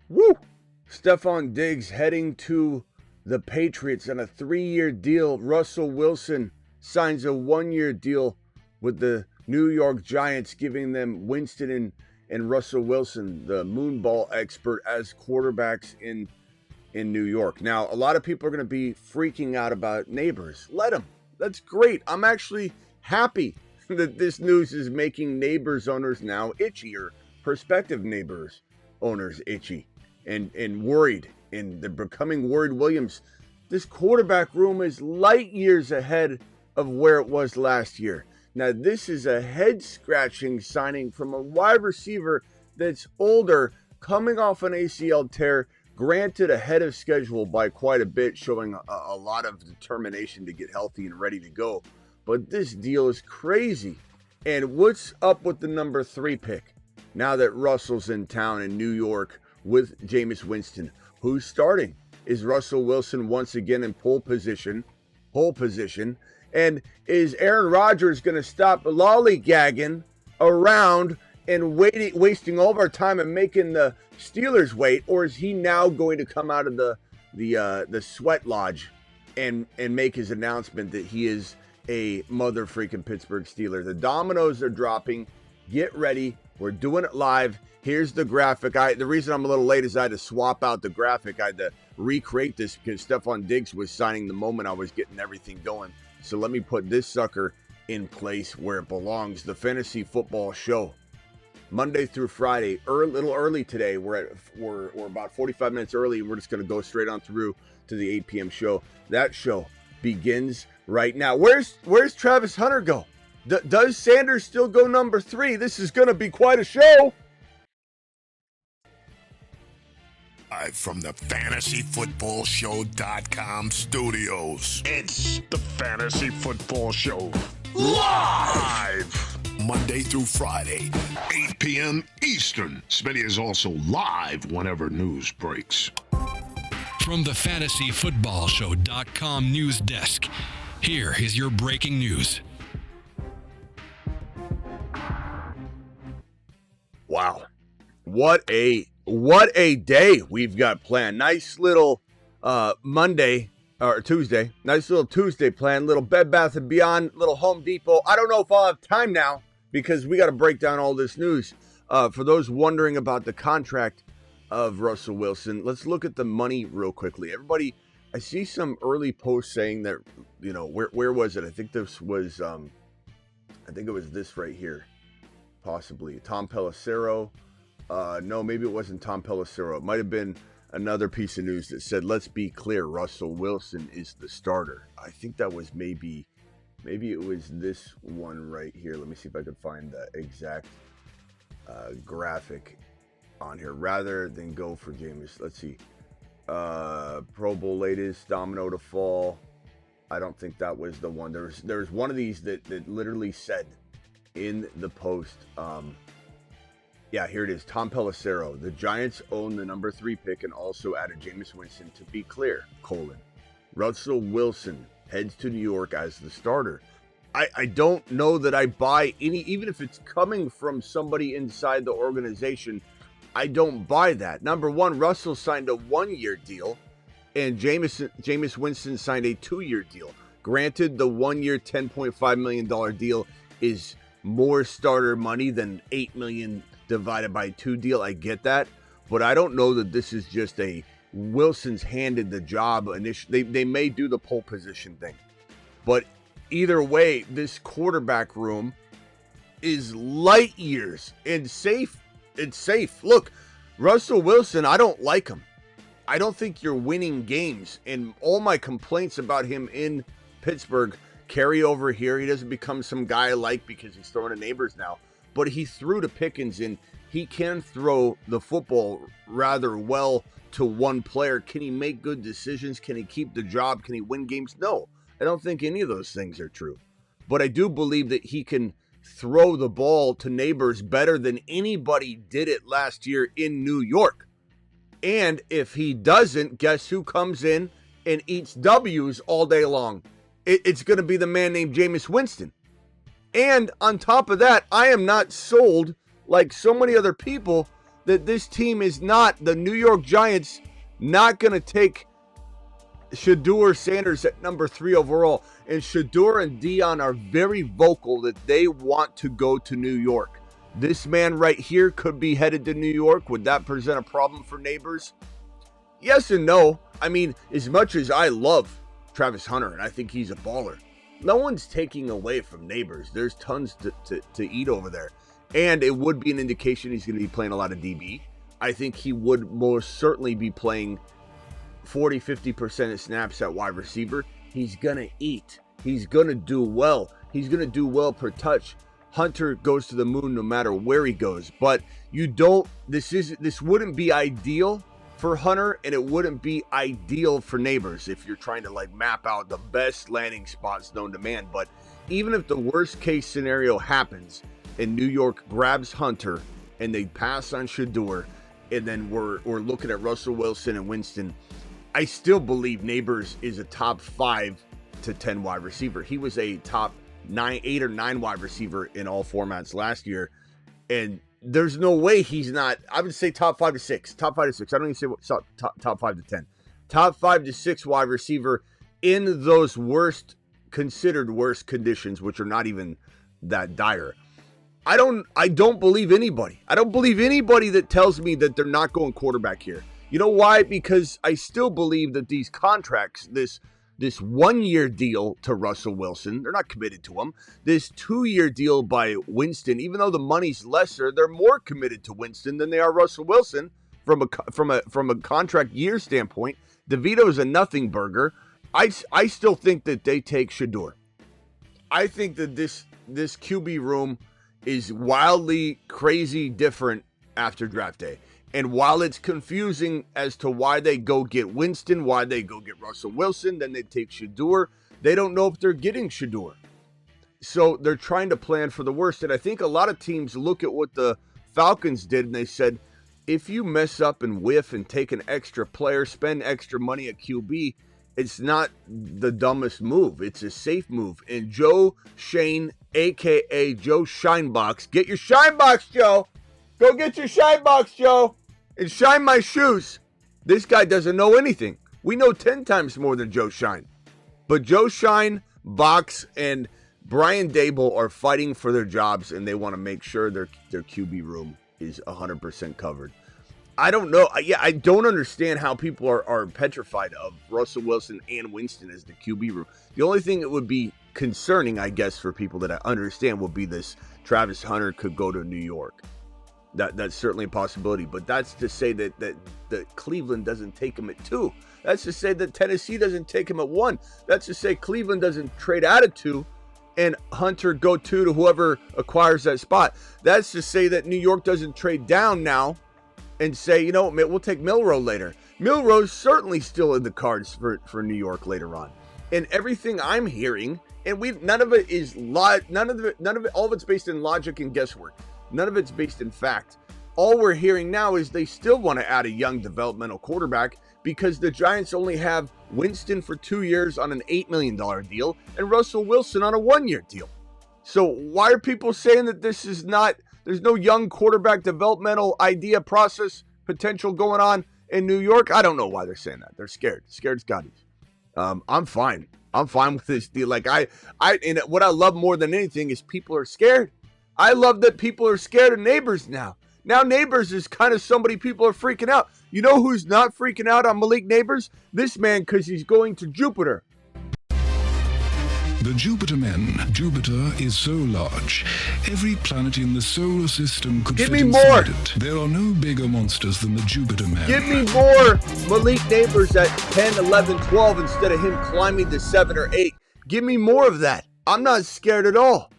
Woo! Stefon Diggs heading to the Patriots on a 3-year deal. Russell Wilson signs a 1-year deal with the New York Giants, giving them Winston and Russell Wilson, the moonball expert, as quarterbacks in New York. Now, a lot of people are going to be freaking out about Nabers. Let them. That's great. I'm actually happy that this news is making Nabers owners now itchy, or prospective Nabers owners itchy and worried. And they're becoming worried. Williams, this quarterback room is light years ahead of where it was last year. Now, this is a head-scratching signing from a wide receiver that's older, coming off an ACL tear, granted ahead of schedule by quite a bit, showing a lot of determination to get healthy and ready to go. But this deal is crazy. And what's up with the number 3 pick? Now that Russell's in town in New York with Jameis Winston, who's starting? Is Russell Wilson once again in pole position? And is Aaron Rodgers going to stop lollygagging around and wasting all of our time and making the Steelers wait? Or is he now going to come out of the sweat lodge and make his announcement that he is a mother freaking Pittsburgh Steeler? The dominoes are dropping. Get ready. We're doing it live. Here's the graphic. The reason I'm a little late is I had to swap out the graphic. I had to recreate this because Stefon Diggs was signing the moment I was getting everything going. So let me put this sucker in place where it belongs. The Fantasy Football Show, Monday through Friday, a little early today. We're about 45 minutes early, and we're just going to go straight on through to the 8 p.m. show. That show begins right now. Where's Travis Hunter go? Does Sanders still go number 3? This is going to be quite a show. Live from the FantasyFootballShow.com studios. It's the Fantasy Football Show. Live! Monday through Friday, 8 p.m. Eastern. Smitty is also live whenever news breaks. From the FantasyFootballShow.com news desk, here is your breaking news. Wow. What a day we've got planned. Nice little Monday or Tuesday. Nice little Tuesday plan. Little Bed Bath & Beyond, little Home Depot. I don't know if I'll have time now because we got to break down all this news. For those wondering about the contract of Russell Wilson, let's look at the money real quickly. Everybody, I see some early posts saying that, where was it? I think this was, I think it was this right here. Possibly Tom Pelissero. No, maybe it wasn't Tom Pelissero. It might have been another piece of news that said, let's be clear, Russell Wilson is the starter. I think that was maybe it was this one right here. Let me see if I could find the exact graphic on here rather than go for Jameis. Let's see. Pro Bowl latest, domino to fall. I don't think that was the one. There's one of these that literally said in the post, yeah, here it is. Tom Pelissero. The Giants own the number 3 pick and also added Jameis Winston. To be clear, Russell Wilson heads to New York as the starter. I don't know that I buy any, even if it's coming from somebody inside the organization, I don't buy that. Number one, Russell signed a 1-year deal and Jameis Winston signed a 2-year deal. Granted, the 1-year $10.5 million deal is more starter money than $8 million divided by 2 deal. I get that, but I don't know that this is just a Wilson's handed the job initially. They may do the pole position thing, but either way, this quarterback room is light years and safe. It's safe. Look, Russell Wilson, I don't like him. I don't think you're winning games, and all my complaints about him in Pittsburgh carry over here. He doesn't become some guy I like because he's throwing to Nabers now. But he threw to Pickens, and he can throw the football rather well to one player. Can he make good decisions? Can he keep the job? Can he win games? No, I don't think any of those things are true. But I do believe that he can throw the ball to Nabers better than anybody did it last year in New York. And if he doesn't, guess who comes in and eats W's all day long? It's going to be the man named Jameis Winston. And on top of that, I am not sold like so many other people that this team is not, the New York Giants, not going to take Shedeur Sanders at number 3 overall. And Shedeur and Dion are very vocal that they want to go to New York. This man right here could be headed to New York. Would that present a problem for Nabers? Yes and no. I mean, as much as I love Travis Hunter and I think he's a baller, no one's taking away from Nabers. There's tons to eat over there. And it would be an indication he's going to be playing a lot of DB. I think he would most certainly be playing 40-50% of snaps at wide receiver. He's going to eat. He's going to do well. He's going to do well per touch. Hunter goes to the moon no matter where he goes. But this wouldn't be ideal for Hunter, and it wouldn't be ideal for Nabers if you're trying to like map out the best landing spots known to man. But even if the worst case scenario happens and New York grabs Hunter and they pass on Shedeur, and then we're looking at Russell Wilson and Winston, I still believe Nabers is a top 5 to 10 wide receiver. He was a top 8 or 9 wide receiver in all formats last year, and there's no way he's not. I would say top 5 to 6. Top 5 to 6. I don't even say top 5 to 10. Top 5 to 6 wide receiver in those considered worst conditions, which are not even that dire. I don't believe anybody. I don't believe anybody that tells me that they're not going quarterback here. You know why? Because I still believe that these contracts, this 1-year deal to Russell Wilson, they're not committed to him. This 2-year deal by Winston, even though the money's lesser, they're more committed to Winston than they are Russell Wilson from a contract year standpoint. DeVito's a nothing burger. I still think that they take Shedeur. I think that this QB room is wildly crazy different after draft day. And while it's confusing as to why they go get Winston, why they go get Russell Wilson, then they take Shedeur, they don't know if they're getting Shedeur. So they're trying to plan for the worst. And I think a lot of teams look at what the Falcons did and they said, if you mess up and whiff and take an extra player, spend extra money at QB, it's not the dumbest move. It's a safe move. And Joe Shane, a.k.a. Joe Shinebox, get your Shinebox, Joe. Go get your Shinebox, Joe. And shine my shoes. This guy doesn't know anything. We know 10 times more than Joe Shine. But Joe Shine, Box, and Brian Dable are fighting for their jobs, and they want to make sure their QB room is 100% covered. I don't know. I don't understand how people are petrified of Russell Wilson and Winston as the QB room. The only thing that would be concerning, I guess, for people that I understand would be this Travis Hunter could go to New York. That's certainly a possibility, but that's to say that Cleveland doesn't take him at 2. That's to say that Tennessee doesn't take him at 1. That's to say Cleveland doesn't trade out of 2 and Hunter go 2 to whoever acquires that spot. That's to say that New York doesn't trade down now and say, you know, we'll take Milroe later. Milroe's certainly still in the cards for New York later on. And everything I'm hearing, and none of it is all of it's based in logic and guesswork. None of it's based in fact. All we're hearing now is they still want to add a young developmental quarterback because the Giants only have Winston for 2 years on an $8 million deal and Russell Wilson on a 1-year deal. So why are people saying that there's no young quarterback developmental idea process potential going on in New York? I don't know why they're saying that. They're scared. Scared Scotties. I'm fine. I'm fine with this deal. Like and what I love more than anything is people are scared. I love that people are scared of Nabers now. Now Nabers is kind of somebody people are freaking out. You know who's not freaking out on Malik Nabers? This man, because he's going to Jupiter. The Jupiter men. Jupiter is so large. Every planet in the solar system could Give fit me inside more. it. There are no bigger monsters than the Jupiter men. Give me more Malik Nabers at 10, 11, 12 instead of him climbing to 7 or 8. Give me more of that. I'm not scared at all.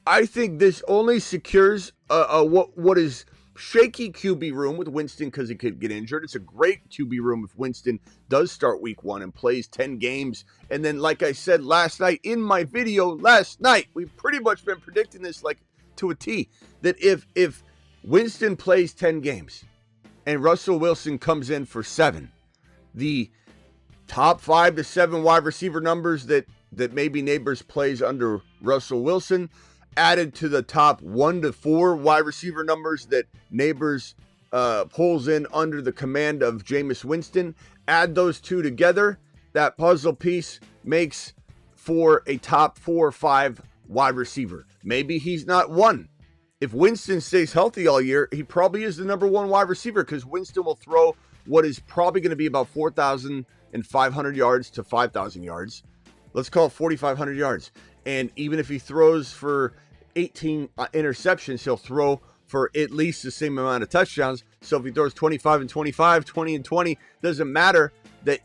I think this only secures what is shaky QB room with Winston because he could get injured. It's a great QB room if Winston does start week 1 and plays 10 games. And then, like I said last night in my video last night, we've pretty much been predicting this like to a T, that if Winston plays 10 games and Russell Wilson comes in for 7, the top 5 to 7 wide receiver numbers that maybe Nabers plays under Russell Wilson, added to the top 1 to 4 wide receiver numbers that Nabers pulls in under the command of Jameis Winston. Add those two together, that puzzle piece makes for a top 4 or 5 wide receiver. Maybe he's not one. If Winston stays healthy all year, he probably is the number 1 wide receiver, because Winston will throw what is probably going to be about 4,500 yards to 5,000 yards. Let's call it 4,500 yards. And even if he throws for 18 interceptions, he'll throw for at least the same amount of touchdowns. So if he throws 25 and 25, 20 and 20, doesn't matter that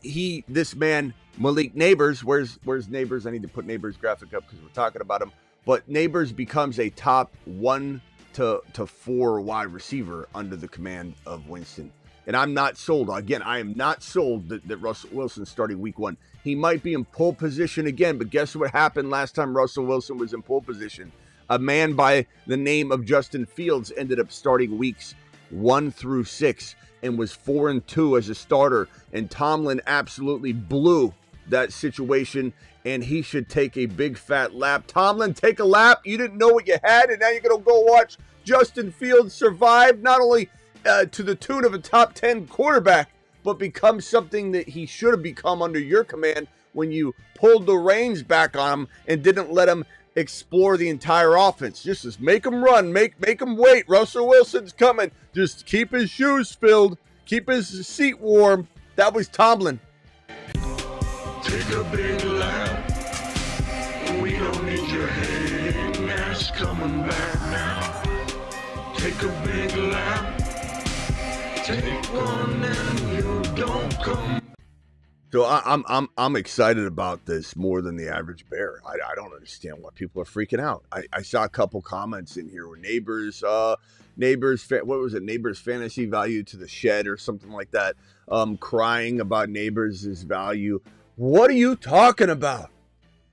this man, Malik Nabers, where's Nabers? I need to put Nabers graphic up because we're talking about him. But Nabers becomes a top 1 to 4 wide receiver under the command of Winston. And I'm not sold. Again, I am not sold that Russell Wilson's starting week 1. He might be in pole position again, but guess what happened last time Russell Wilson was in pole position? A man by the name of Justin Fields ended up starting weeks 1 through 6 and was 4-2 as a starter. And Tomlin absolutely blew that situation, and he should take a big fat lap. Tomlin, take a lap. You didn't know what you had, and now you're going to go watch Justin Fields survive, not only to the tune of a top 10 quarterback, but become something that he should have become under your command when you pulled the reins back on him and didn't let him explore the entire offense. Just make him run, make him wait. Russell Wilson's coming. Just keep his shoes filled, keep his seat warm. That was Tomlin. Take a big lap. We don't need your hating ass coming back now. Take a big lap. Take one and you don't come. So I'm excited about this more than the average bear. I don't understand why people are freaking out. I saw a couple comments in here where Nabers, what was it? Nabers fantasy value to the shed or something like that. Crying about Nabers' value. What are you talking about?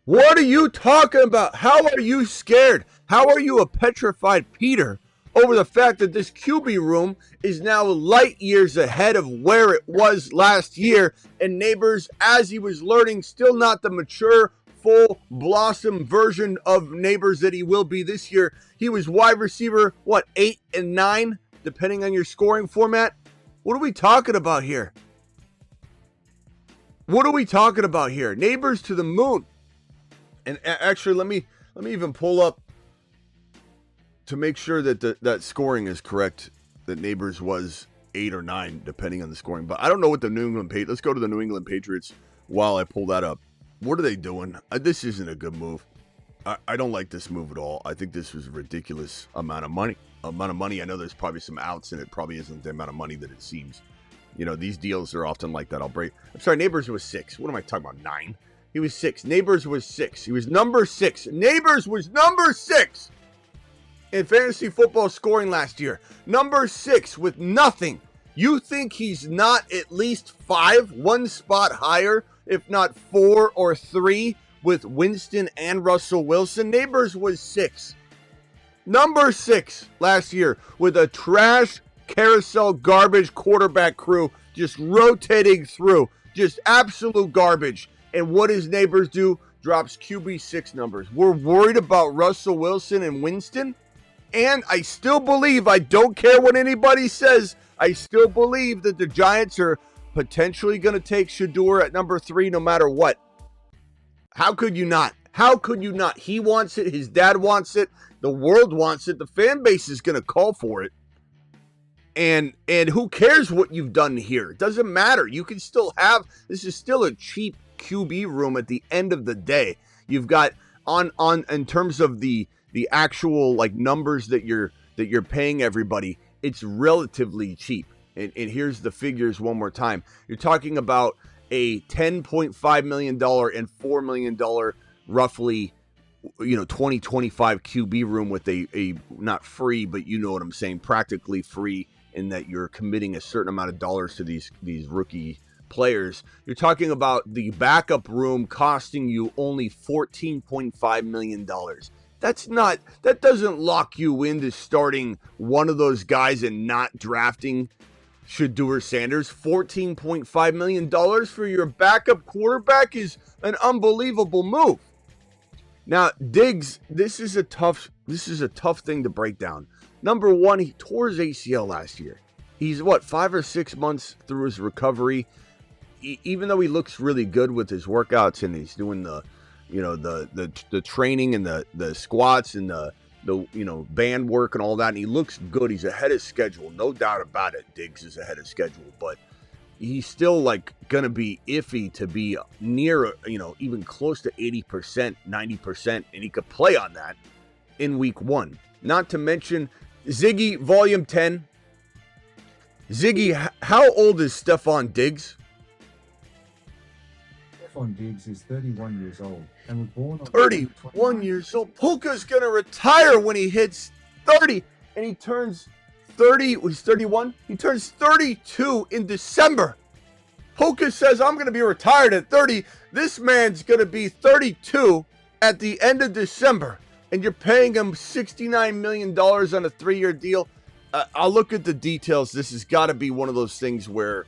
What are you talking about? How are you scared? How are you a petrified Peter over the fact that this QB room is now light years ahead of where it was last year, and Nabers, as he was learning, still not the mature, full blossom version of Nabers that he will be this year. He was wide receiver, 8 and 9, depending on your scoring format. What are we talking about here? What are we talking about here? Nabers to the moon. And actually, let me even pull up to make sure that that scoring is correct, that Nabers was 8 or 9, depending on the scoring. But I don't know what the New England Patriots. Let's go to the New England Patriots while I pull that up. What are they doing? This isn't a good move. I don't like this move at all. I think this was a ridiculous amount of money. I know there's probably some outs, and it probably isn't the amount of money that it seems. You know, these deals are often like that. I'm sorry, Nabers was 6. What am I talking about? 9? He was 6. Nabers was 6. He was number 6. Nabers was number 6. In fantasy football scoring last year. Number 6 with nothing. You think he's not at least 5, one spot higher, if not 4 or 3, with Winston and Russell Wilson? Nabers was 6. Number 6 last year with a trash carousel garbage quarterback crew just rotating through. Just absolute garbage. And what does Nabers do? Drops QB6 numbers. We're worried about Russell Wilson and Winston. And I still believe, I don't care what anybody says, I still believe that the Giants are potentially going to take Shedeur at number 3 no matter what. How could you not? How could you not? He wants it. His dad wants it. The world wants it. The fan base is going to call for it. And who cares what you've done here? It doesn't matter. You can still have, this is still a cheap QB room at the end of the day. You've got on in terms of the actual like numbers that you're paying everybody, it's relatively cheap. And here's the figures one more time. You're talking about a $10.5 million and $4 million roughly, 2025 QB room with a not free, but you know what I'm saying, practically free, in that you're committing a certain amount of dollars to these rookie players. You're talking about the backup room costing you only $14.5 million. That doesn't lock you into starting one of those guys and not drafting Shedeur Sanders. $14.5 million for your backup quarterback is an unbelievable move. Now, Diggs, this is a tough thing to break down. Number one, he tore his ACL last year. He's, 5 or 6 months through his recovery. Even though he looks really good with his workouts and he's doing the training and the squats and the band work and all that, and he looks good. He's ahead of schedule, no doubt about it. Diggs is ahead of schedule, but he's still like gonna be iffy to be near, even close to 80%, 90%, and he could play on that in week 1. Not to mention Ziggy Volume 10. Ziggy, how old is Stefon Diggs? Stefon Diggs is 31 years old and was born on 31 years old. Puka's going to retire when he hits 30, and he turns 30. He's 31. He turns 32 in December. Puka says, I'm going to be retired at 30. This man's going to be 32 at the end of December, and you're paying him $69 million on a 3-year deal. I'll look at the details. This has got to be one of those things where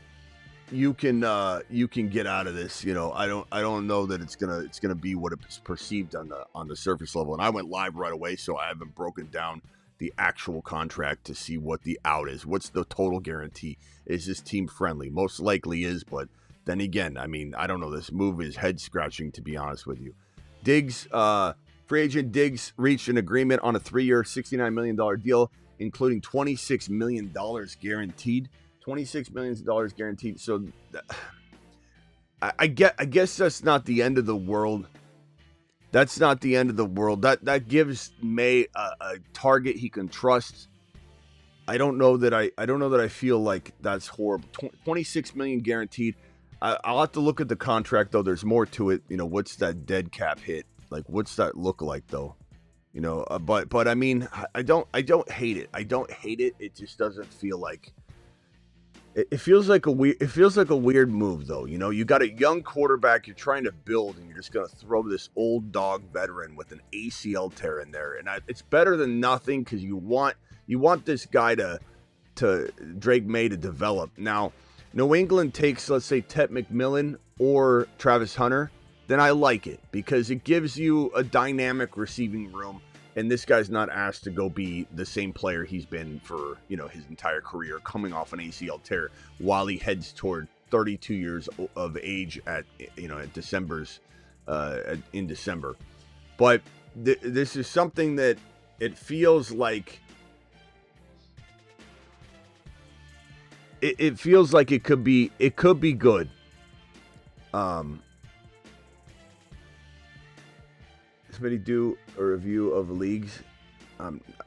you can get out of this. I don't know that it's gonna be what it's perceived on the surface level. And I went live right away, so I haven't broken down the actual contract to see what the out is. What's the total guarantee? Is this team friendly? Most likely is, but then again, I don't know. This move is head scratching, to be honest with you. Diggs, free agent Diggs reached an agreement on a 3-year, $69 million deal, including $26 million guaranteed. $26 million guaranteed. So I guess that's not the end of the world. That's not the end of the world. That gives May a target he can trust. I don't know that I feel like that's horrible. 26 million guaranteed. I'll have to look at the contract though. There's more to it. What's that dead cap hit? Like, what's that look like though? But I don't hate it. I don't hate it. It just doesn't feel like. It feels like a weird move though. You got a young quarterback you're trying to build, and you're just gonna throw this old dog veteran with an ACL tear in there, and it's better than nothing because you want this guy to Drake May to develop. Now, New England takes, let's say, Tet McMillan or Travis Hunter, then I like it because it gives you a dynamic receiving room. And this guy's not asked to go be the same player he's been for, his entire career, coming off an ACL tear while he heads toward 32 years of age in December. But this is something that it feels like it feels like it could be good. Smitty, do a review of leagues.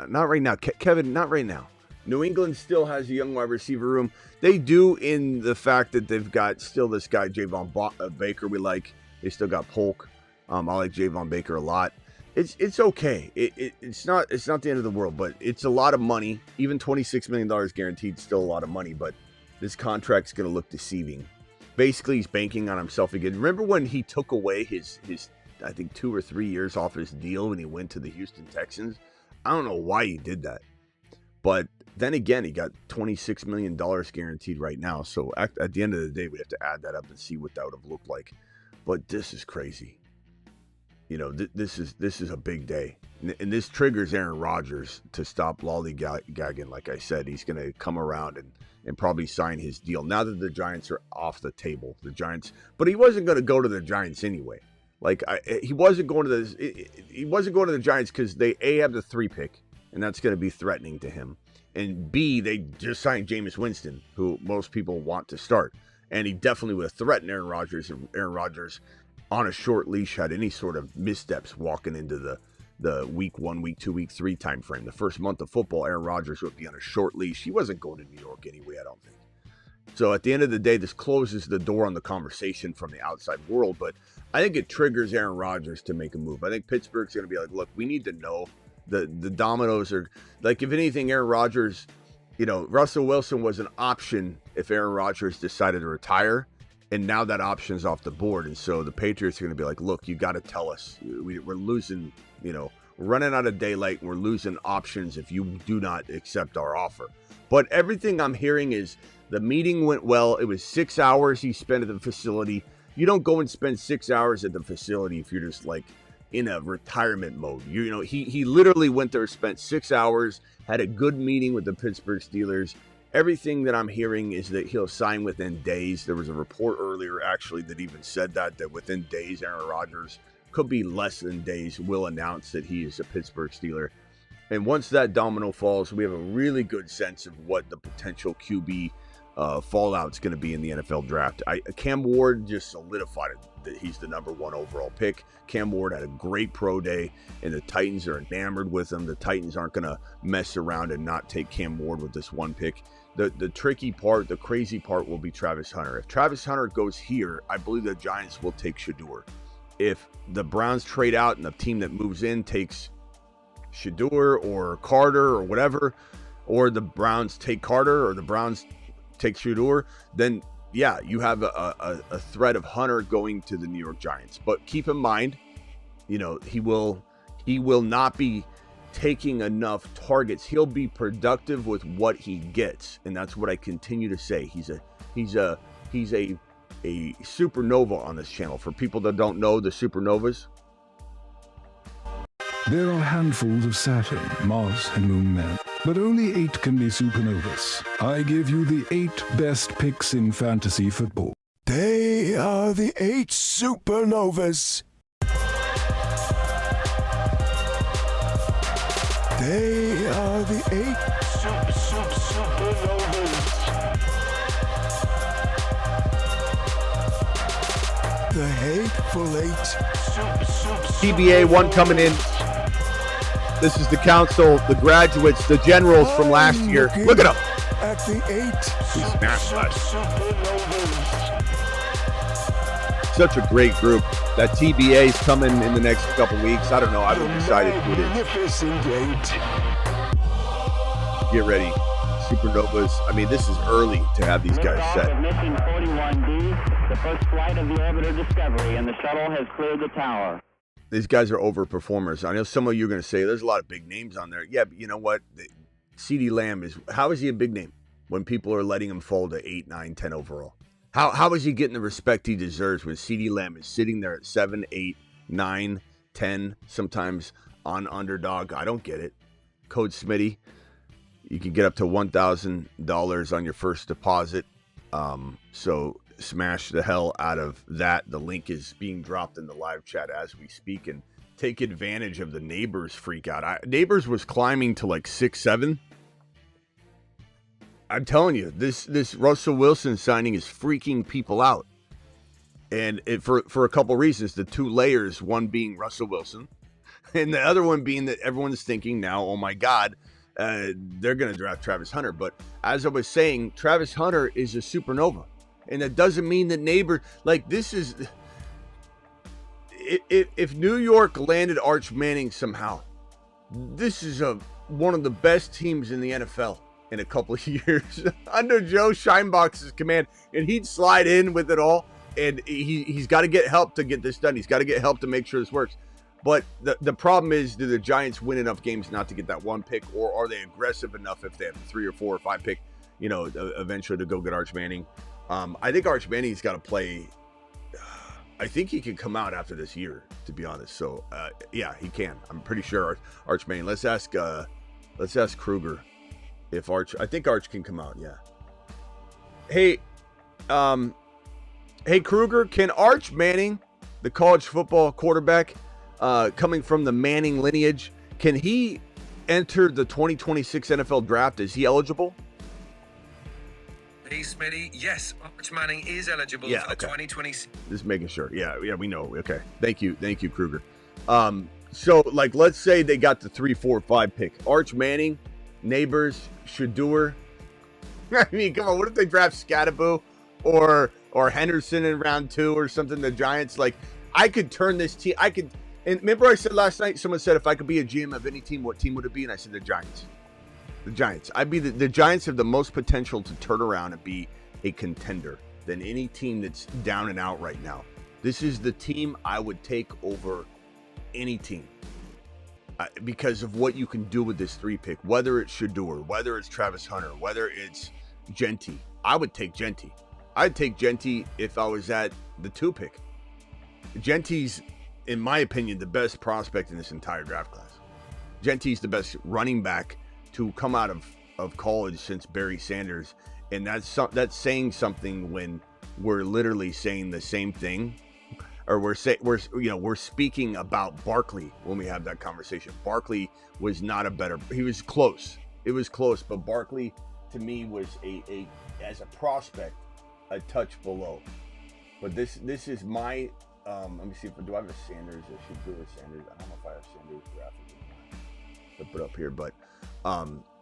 Not right now. Kevin, not right now. New England still has a young wide receiver room. They do, in the fact that they've got still this guy, Javon Baker, we like. They still got Polk. I like Javon Baker a lot. It's okay. It's not the end of the world, but it's a lot of money. Even $26 million guaranteed is still a lot of money, but this contract's going to look deceiving. Basically, he's banking on himself again. Remember when he took away his I think 2 or 3 years off his deal when he went to the Houston Texans? I don't know why he did that. But then again, he got $26 million guaranteed right now. So at the end of the day, we have to add that up and see what that would have looked like. But this is crazy. This is a big day. And this triggers Aaron Rodgers to stop lollygagging. Like I said, he's going to come around and probably sign his deal. Now that the Giants are off the table. But he wasn't going to go to the Giants anyway. He wasn't going to the Giants because they have the 3 pick, and that's going to be threatening to him. And B, they just signed Jameis Winston, who most people want to start, and he definitely would have threatened Aaron Rodgers. If Aaron Rodgers, on a short leash, had any sort of missteps walking into the week 1, week 2, week 3 time frame. The first month of football, Aaron Rodgers would be on a short leash. He wasn't going to New York anyway, I don't think. So at the end of the day, this closes the door on the conversation from the outside world, but I think it triggers Aaron Rodgers to make a move. I think Pittsburgh's going to be like, look, we need to know. The dominoes are, like, if anything, Aaron Rodgers, Russell Wilson was an option if Aaron Rodgers decided to retire, and now that option's off the board. And so the Patriots are going to be like, look, you got to tell us. We're losing, we're running out of daylight, and we're losing options if you do not accept our offer. But everything I'm hearing is the meeting went well. It was 6 hours he spent at the facility. You don't go and spend 6 hours at the facility if you're just like in a retirement mode. He literally went there, spent 6 hours, had a good meeting with the Pittsburgh Steelers, Everything that I'm hearing is that he'll sign within days. There was a report earlier, actually, that even said that within days, Aaron Rodgers, could be less than days, will announce that he is a Pittsburgh Steeler. And once that domino falls, we have a really good sense of what the potential QB fallout is going to be in the NFL draft. Cam Ward just solidified it that he's the number 1 overall pick. Cam Ward had a great pro day, and the Titans are enamored with him. The Titans aren't going to mess around and not take Cam Ward with this 1 pick. The tricky part, the crazy part will be Travis Hunter. If Travis Hunter goes here, I believe the Giants will take Shedeur. If the Browns trade out and the team that moves in takes Shedeur or Carter or whatever, or the Browns take Carter or the Browns take Shedeur, then yeah, you have a threat of Hunter going to the New York Giants. But keep in mind, he will not be taking enough targets. He'll be productive with what he gets, and that's what I continue to say. He's a supernova on this channel. For people that don't know the supernovas, There are handfuls of Saturn, Mars, and Moon men, but only 8 can be supernovas. I give you the 8 best picks in fantasy football. They are the 8 supernovas. They are the 8 supernovas. The hateful 8 TBA 1 coming in. This is the council, the graduates, the generals from last year. Look at them. At the 8 supernovas. Such a great group. That TBA is coming in the next couple weeks. I don't know. I haven't decided who it is. Magnificent 8. Get ready. Supernovas. I mean, this is early to have these guys set. Missing 41D, the first flight of the orbiter Discovery, and the shuttle has cleared the tower. These guys are overperformers. I know some of you are going to say there's a lot of big names on there. Yeah, but you know what? CeeDee Lamb how is he a big name when people are letting him fall to 8, 9, 10 overall? How is he getting the respect he deserves when CeeDee Lamb is sitting there at 7, 8, 9, 10, sometimes on underdog? I don't get it. Code Smitty. You can get up to $1,000 on your first deposit. So smash the hell out of that. The link is being dropped in the live chat as we speak, and take advantage of the Nabers freak out. Nabers was climbing to like 6, 7. I'm telling you, this Russell Wilson signing is freaking people out. And for a couple reasons. The 2 layers, one being Russell Wilson, and the other one being that everyone's thinking now, oh my God, they're going to draft Travis Hunter. But as I was saying, Travis Hunter is a supernova. And that doesn't mean that Nabers, like this is, if New York landed Arch Manning somehow, this is one of the best teams in the NFL in a couple of years under Joe Scheinbach's command. And he'd slide in with it all. And he's got to get help to get this done. He's got to get help to make sure this works. But the problem is, do the Giants win enough games not to get that 1 pick? Or are they aggressive enough if they have 3 or 4 or 5 pick, eventually to go get Arch Manning? I think Arch Manning's got to play. I think he can come out after this year, to be honest. So, yeah, he can. I'm pretty sure Arch Manning. Let's ask Kruger if Arch. I think Arch can come out. Yeah. Hey, Kruger, can Arch Manning, the college football quarterback, coming from the Manning lineage, can he enter the 2026 NFL draft? Is he eligible? Hey, Smitty. Yes, Arch Manning is eligible for the 2026. Just making sure. Yeah, we know. Okay. Thank you, Kruger. So, like, let's say they got the 3, 4, 5 pick. Arch Manning, Nabers, Shedeur. I mean, come on. What if they draft Scattaboo or Henderson in round 2 or something? The Giants, like, I could turn this team. And remember I said last night, someone said if I could be a GM of any team, what team would it be? And I said the Giants. The Giants. The Giants have the most potential to turn around and be a contender than any team that's down and out right now. This is the team I would take over any team because of what you can do with this 3 pick, whether it's Shedeur, whether it's Travis Hunter, whether it's Jeanty. I would take Jeanty. I'd take Jeanty if I was at the 2 pick. Jeanty's, in my opinion, the best prospect in this entire draft class. Jeanty's the best running back to come out of of college since Barry Sanders, and that's saying something when we're literally saying the same thing, or we're speaking about Barkley when we have that conversation. Barkley was not a better. He was close. It was close, but Barkley to me was a as a prospect a touch below. But this is my. Let me see do I have a Sanders? I should do a Sanders. I don't know if I have Sanders graphic to put up here, but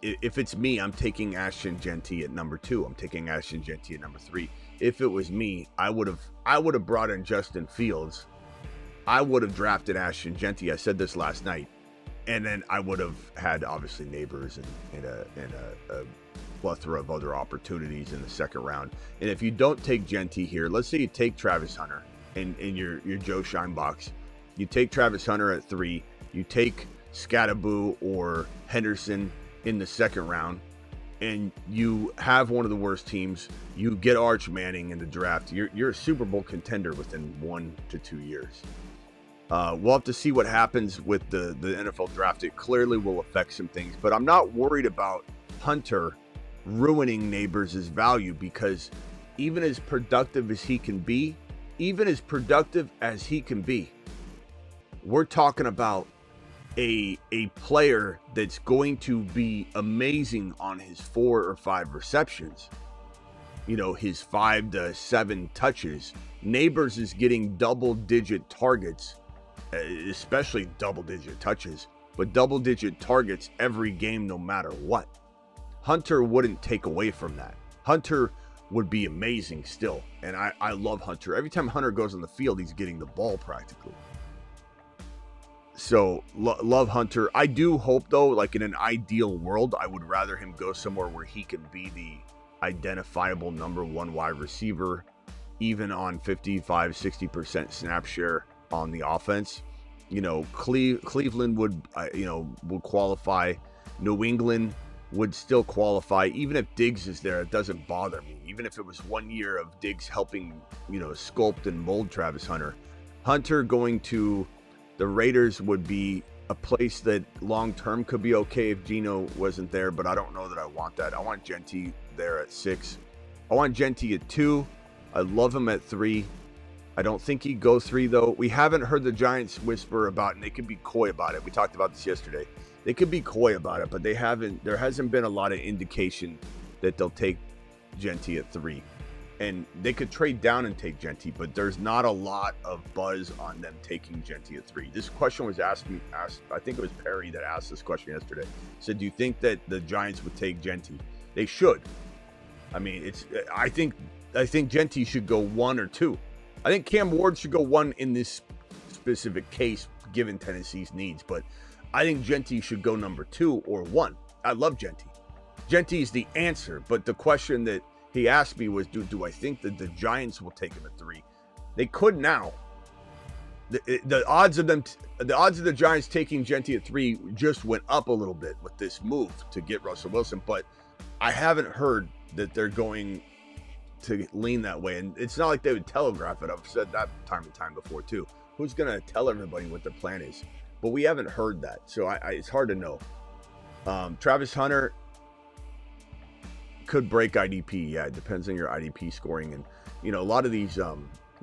if it's me, I'm taking Ashton Jeanty at number 2. I'm taking Ashton Jeanty at number 3. If it was me, I would have brought in Justin Fields. I would have drafted Ashton Jeanty. I said this last night, and then I would have had obviously Nabers and a plethora of other opportunities in the second round. And if you don't take Jeanty here, let's say you take Travis Hunter in your Joe Scheinbachs. You take Travis Hunter at 3. You take Scattaboo or Henderson in the second round, and you have one of the worst teams. You get Arch Manning in the draft. You're a Super Bowl contender within 1 to 2 years. We'll have to see what happens with the NFL draft. It clearly will affect some things, but I'm not worried about Hunter ruining Nabers' value, because even as productive as he can be, we're talking about a player that's going to be amazing on his 4 or 5 receptions, his 5 to 7 touches. Nabers is getting double-digit targets, especially double-digit touches, but double-digit targets every game no matter what. Hunter wouldn't take away from that. Hunter would be amazing still, and I love Hunter. Every time Hunter goes on the field, he's getting the ball practically. So love Hunter. I do hope though, like in an ideal world, I would rather him go somewhere where he can be the identifiable number 1 wide receiver, even on 55-60% snap share on the offense. Cleveland would qualify. New England would still qualify. Even if Diggs is there, it doesn't bother me. Even if it was 1 year of Diggs helping, sculpt and mold Travis Hunter. Hunter going to the Raiders would be a place that long-term could be okay if Geno wasn't there, but I don't know that I want that. I want Jeanty there at 6. I want Jeanty at 2. I love him at 3. I don't think he'd go 3, though. We haven't heard the Giants whisper about it, and they could be coy about it. We talked about this yesterday. They could be coy about it, but there hasn't been a lot of indication that they'll take Jeanty at 3. And they could trade down and take Jeanty, but there's not a lot of buzz on them taking Jeanty at 3. This question was asked, I think it was Perry that asked this question yesterday. Said, do you think that the Giants would take Jeanty? They should. I mean, I think Jeanty should go 1 or 2. I think Cam Ward should go 1 in this specific case, given Tennessee's needs, but I think Jeanty should go number 2 or 1. I love Jeanty. Jeanty is the answer, but the question that he asked me was, do I think that the Giants will take him at 3? They could now. The odds of the Giants taking Jeanty at 3 just went up a little bit with this move to get Russell Wilson, but I haven't heard that they're going to lean that way, and it's not like they would telegraph it. I've said that time and time before too. Who's going to tell everybody what their plan is? But we haven't heard that, so it's hard to know. Travis Hunter could break IDP. Yeah, it depends on your IDP scoring. And, a lot of these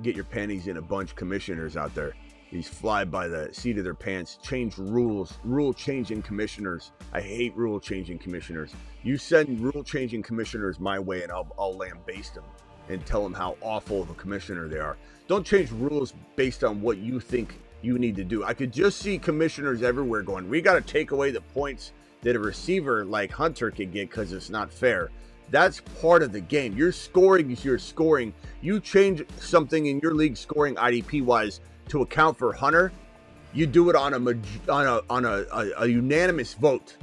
get your panties in a bunch commissioners out there. These fly by the seat of their pants, change rules, rule-changing commissioners. I hate rule-changing commissioners. You send rule-changing commissioners my way, and I'll lambaste them and tell them how awful of a commissioner they are. Don't change rules based on what you think you need to do. I could just see commissioners everywhere going, we got to take away the points that a receiver like Hunter can get because it's not fair. That's part of the game. Your scoring is your scoring. You change something in your league scoring IDP wise to account for Hunter, you do it on a unanimous vote.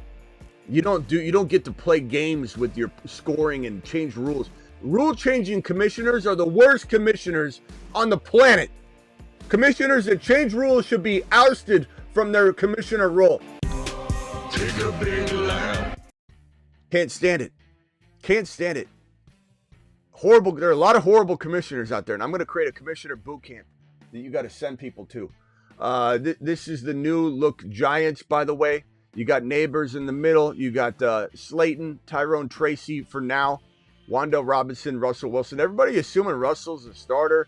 You don't get to play games with your scoring and change rules. Rule changing commissioners are the worst commissioners on the planet. Commissioners that change rules should be ousted from their commissioner role. Take a big lap. Can't stand it. Can't stand it. Horrible. There are a lot of horrible commissioners out there, and I'm going to create a commissioner boot camp that you got to send people to. This is the new look Giants, by the way. You got Nabers in the middle. You got Slayton, Tyrone Tracy for now, Wan'Dale Robinson, Russell Wilson. Everybody assuming Russell's a starter.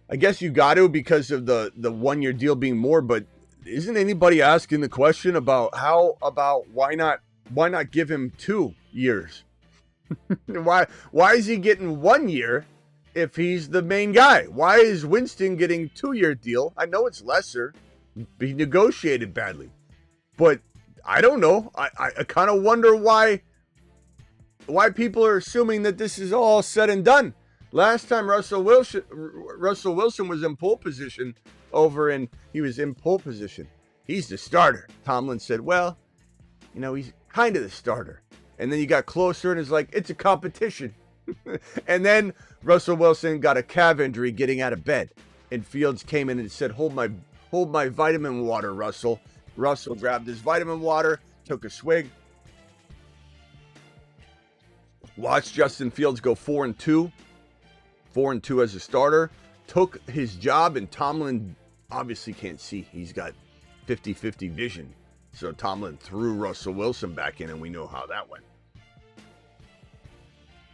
I guess you got to because of the 1 year deal being more, but isn't anybody asking the question about why not give him 2 years? why is he getting 1 year if he's the main guy? Why is Winston getting 2 year deal? I know it's lesser. He negotiated badly. But I don't know. I kind of wonder why people are assuming that this is all said and done. Last time Russell Wilson was in pole position he was in pole position. He's the starter. Tomlin said, well, he's kind of the starter. And then you got closer and it's like, it's a competition. And then Russell Wilson got a calf injury getting out of bed. And Fields came in and said, hold my vitamin water, Russell. Russell grabbed his vitamin water, took a swig. Watched Justin Fields go 4-2. 4-2 as a starter. Took his job, and Tomlin obviously can't see. He's got 50-50 vision. So Tomlin threw Russell Wilson back in, and we know how that went.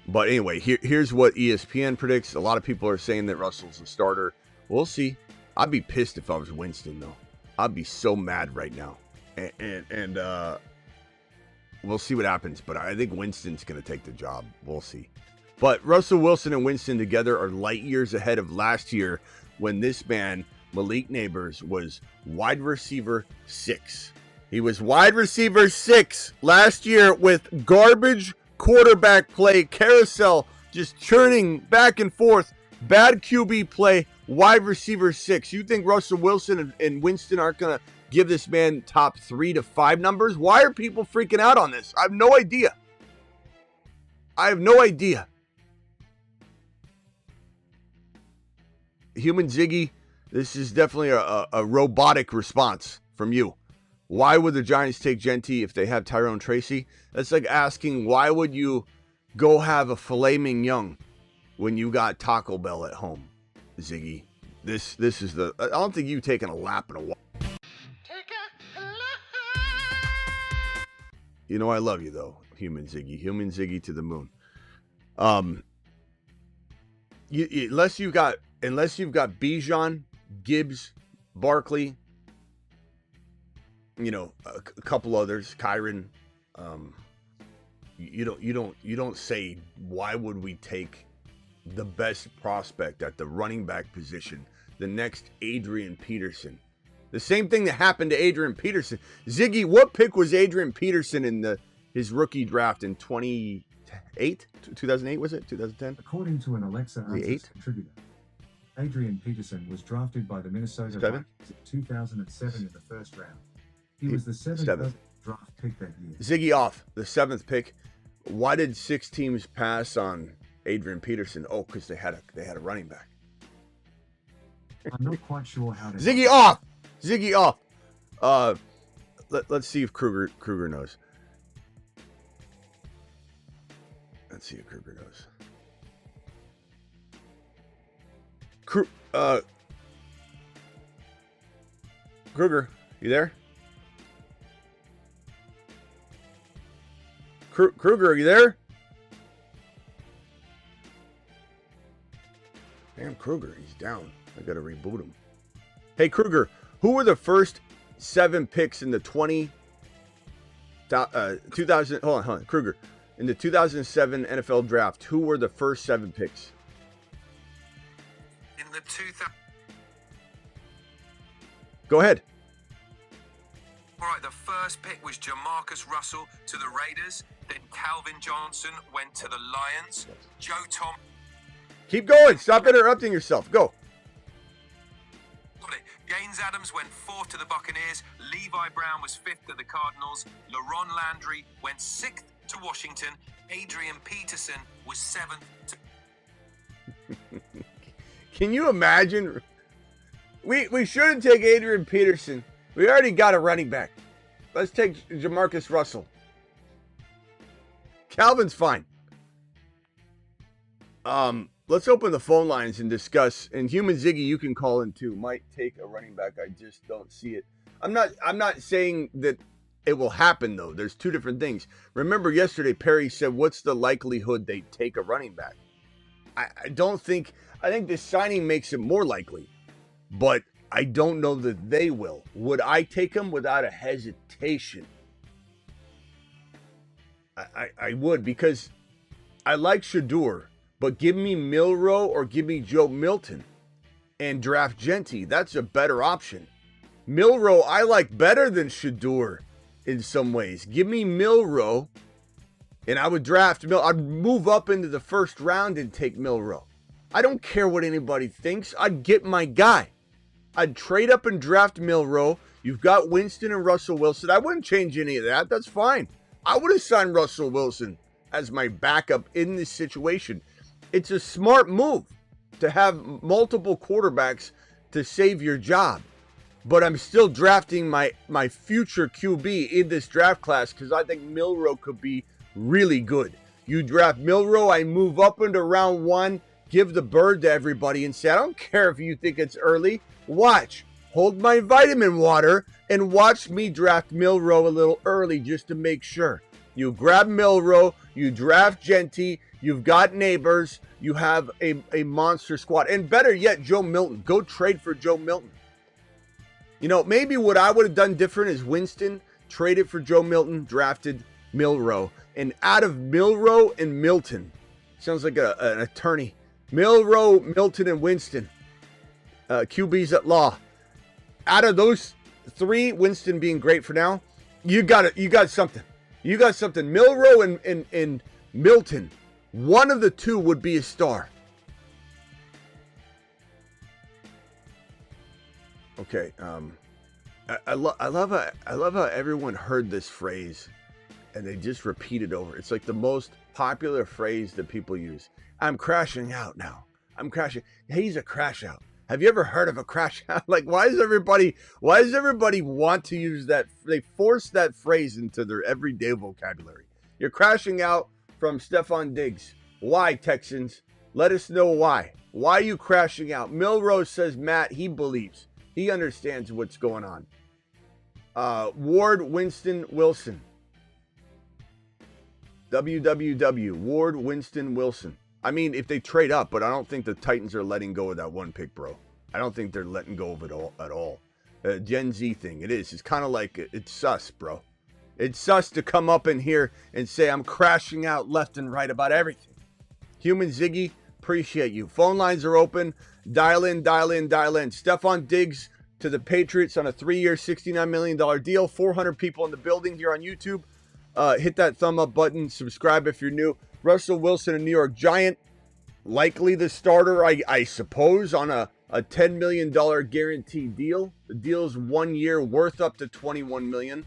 But anyway, here's what ESPN predicts. A lot of people are saying that Russell's a starter. We'll see. I'd be pissed if I was Winston, though. I'd be so mad right now. And we'll see what happens. But I think Winston's going to take the job. We'll see. But Russell Wilson and Winston together are light years ahead of last year when this man, Malik Nabers, was wide receiver 6. He was wide receiver 6 last year with garbage quarterback play, carousel, just churning back and forth, bad QB play, wide receiver 6. You think Russell Wilson and Winston aren't going to give this man top 3 to 5 numbers? Why are people freaking out on this? I have no idea. Human Ziggy, this is definitely a robotic response from you. Why would the Giants take Jeanty if they have Tyrone Tracy? That's like asking, why would you go have a filet mignon when you got Taco Bell at home, Ziggy? This is I don't think you taking a lap in a while. I love you though, Human Ziggy. Human Ziggy to the moon. Unless you've got Bijan, Gibbs, Barkley, a couple others, Kyron. You don't say, why would we take the best prospect at the running back position, the next Adrian Peterson? The same thing that happened to Adrian Peterson. Ziggy, what pick was Adrian Peterson in his rookie draft in 2008? 2008 was it? 2010? According to an Alexa Answers contributor, Adrian Peterson was drafted by the Minnesota Vikings in 2007 in the first round. He was the seventh draft pick that year. Ziggy off, the 7th pick. Why did 6 teams pass on Adrian Peterson? Oh, because they had a running back. I'm not quite sure how to... Ziggy off! Ziggy off! Let's see if Kruger knows. Let's see if Kruger knows. Kruger, you there? Kruger, are you there? Damn, Kruger, he's down. I gotta reboot him. Hey, Kruger, who were the first 7 picks in the 2000? Hold on, Kruger. In the 2007 NFL draft, who were the first 7 picks? In the 2000. Go ahead. All right, the first pick was Jamarcus Russell to the Raiders. Then Calvin Johnson went to the Lions. Joe Tom. Keep going. Stop interrupting yourself. Go. Gaines Adams went 4th to the Buccaneers. Levi Brown was 5th to the Cardinals. LaRon Landry went 6th to Washington. Adrian Peterson was 7th to... Can you imagine? We shouldn't take Adrian Peterson. We already got a running back. Let's take Jamarcus Russell. Calvin's fine. Let's open the phone lines and discuss. And Human Ziggy, you can call in too. Might take a running back. I just don't see it. I'm not saying that It will happen, though. There's two different things. Remember yesterday, Perry said, what's the likelihood they take a running back? I don't think, I think this signing makes it more likely, but I don't know that they will. Would I take him without a hesitation? I would, because I like Shedeur, but give me Milroe or give me Joe Milton and draft Jeanty. That's a better option. Milroe I like better than Shedeur in some ways. Give me Milroe, and I would draft I'd move up into the first round and take Milroe. I don't care what anybody thinks. I'd get my guy. I'd trade up and draft Milroe. You've got Winston and Russell Wilson. I wouldn't change any of that. That's fine. I would have signed Russell Wilson as my backup in this situation. It's a smart move to have multiple quarterbacks to save your job. But I'm still drafting my future QB in this draft class because I think Milroe could be really good. You draft Milroe, I move up into round 1, give the bird to everybody and say, I don't care if you think it's early. Watch. Hold my vitamin water and watch me draft Milroe a little early just to make sure. You grab Milroe, you draft Jeanty, you've got Nabers, you have a monster squad. And better yet, Joe Milton. Go trade for Joe Milton. You know, maybe what I would have done different is Winston traded for Joe Milton, drafted Milroe. And out of Milroe and Milton, sounds like an attorney. Milroe, Milton, and Winston, QBs at law. Out of those three, Winston being great for now, you got something. You got something. Milroe and Milton, one of the two would be a star. Okay, I love how everyone heard this phrase and they just repeat it over. It's like the most popular phrase that people use. I'm crashing out now. I'm crashing. He's a crash out. Have you ever heard of a crash out? Like, why does everybody want to use that? They force that phrase into their everyday vocabulary. You're crashing out from Stefon Diggs. Why, Texans? Let us know why. Why are you crashing out? Milroe says, Matt, he believes. He understands what's going on. Ward, Winston, Wilson. WWW. Ward, Winston, Wilson. I mean, if they trade up, but I don't think the Titans are letting go of that one pick, bro. I don't think they're letting go of it all at all. Gen Z thing. It is. It's kind of like, it's sus, bro. It's sus to come up in here and say I'm crashing out left and right about everything. Human Ziggy, appreciate you. Phone lines are open. Dial in, dial in, dial in. Stefon Diggs to the Patriots on a 3-year, $69 million deal. 400 people in the building here on YouTube. Hit that thumb up button. Subscribe if you're new. Russell Wilson, a New York Giant. Likely the starter, I suppose, on a $10 million guaranteed deal. The deal's 1 year, worth up to $21 million.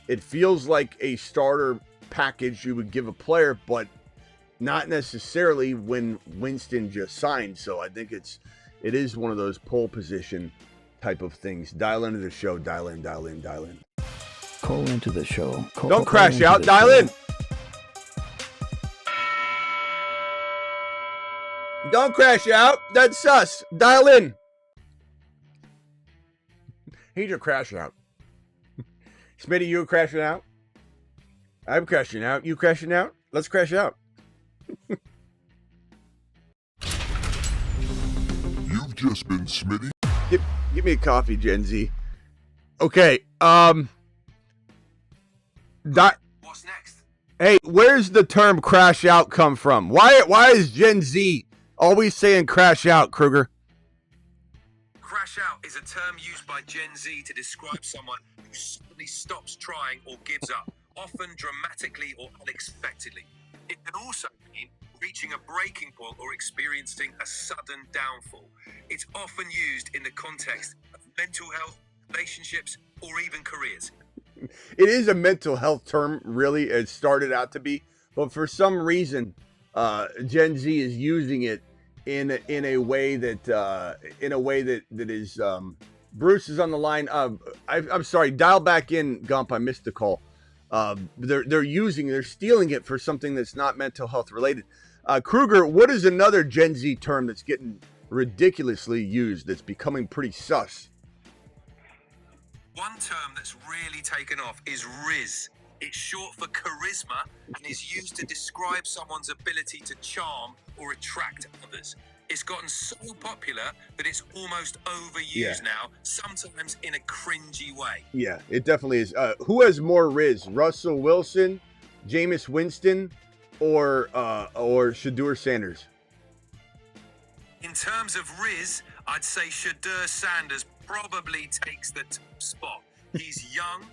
It feels like a starter package you would give a player, but not necessarily when Winston just signed. So I think it is one of those pole position type of things. Dial into the show. Dial in, dial in, dial in. Call into the show. Don't crash out. Dial in. Don't crash out. That's sus. Dial in. He's a crash out. Smitty, you crashing out? I'm crashing out. You crashing out? Let's crash out. You've just been Smitty. Give me a coffee, Gen Z. Okay. What's next? Hey, where's the term crash out come from? Why is Gen Z always saying crash out, Kruger? Crash out is a term used by Gen Z to describe someone who suddenly stops trying or gives up, often dramatically or unexpectedly. It can also mean reaching a breaking point or experiencing a sudden downfall. It's often used in the context of mental health, relationships, or even careers. It is a mental health term, really. It started out to be, but for some reason, Gen Z is using it in a way that is. Bruce is on the line. I'm sorry. Dial back in, Gump. I missed the call. They're stealing it for something that's not mental health related. Kruger, what is another Gen Z term that's getting ridiculously used? That's becoming pretty sus. One term that's really taken off is Riz. It's short for charisma and is used to describe someone's ability to charm or attract others. It's gotten so popular that it's almost overused now, sometimes in a cringy way. Yeah, it definitely is. Who has more Riz, Russell Wilson, Jameis Winston, or Shadur Sanders? In terms of Riz, I'd say Shadur Sanders probably takes the top spot. He's young,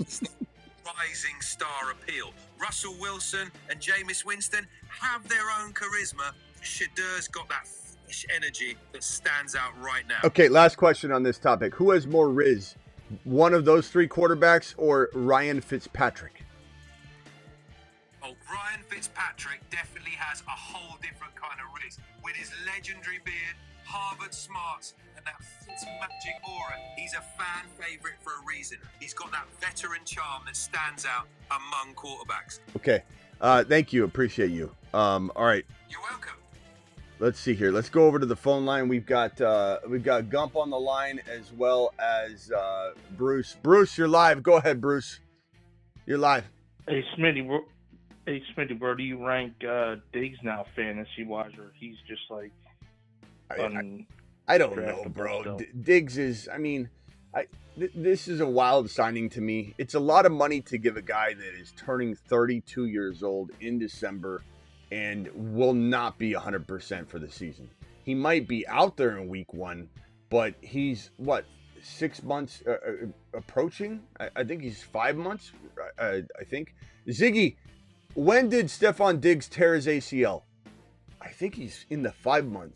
rising star appeal. Russell Wilson and Jameis Winston have their own charisma. Shadur's got that fresh energy that stands out right now. Okay, last question on this topic. Who has more Riz? One of those three quarterbacks or Ryan Fitzpatrick? Oh, Ryan Fitzpatrick definitely has a whole different kind of Riz. With his legendary beard, Harvard smarts, and that Fitzmagic aura, he's a fan favorite for a reason. He's got that veteran charm that stands out among quarterbacks. Okay, thank you. Appreciate you. All right. You're welcome. Let's see here. Let's go over to the phone line. We've got Gump on the line as well as Bruce. Bruce, you're live. Go ahead, Bruce. You're live. Hey, Smitty, where do you rank Diggs now, fantasy-wise, or he's just like... I don't know, bro. Diggs is, this is a wild signing to me. It's a lot of money to give a guy that is turning 32 years old in December and will not be 100% for the season. He might be out there in week 1, but he's, 6 months approaching? I think he's 5 months, I think. Ziggy, when did Stefon Diggs tear his ACL? I think he's in the 5-month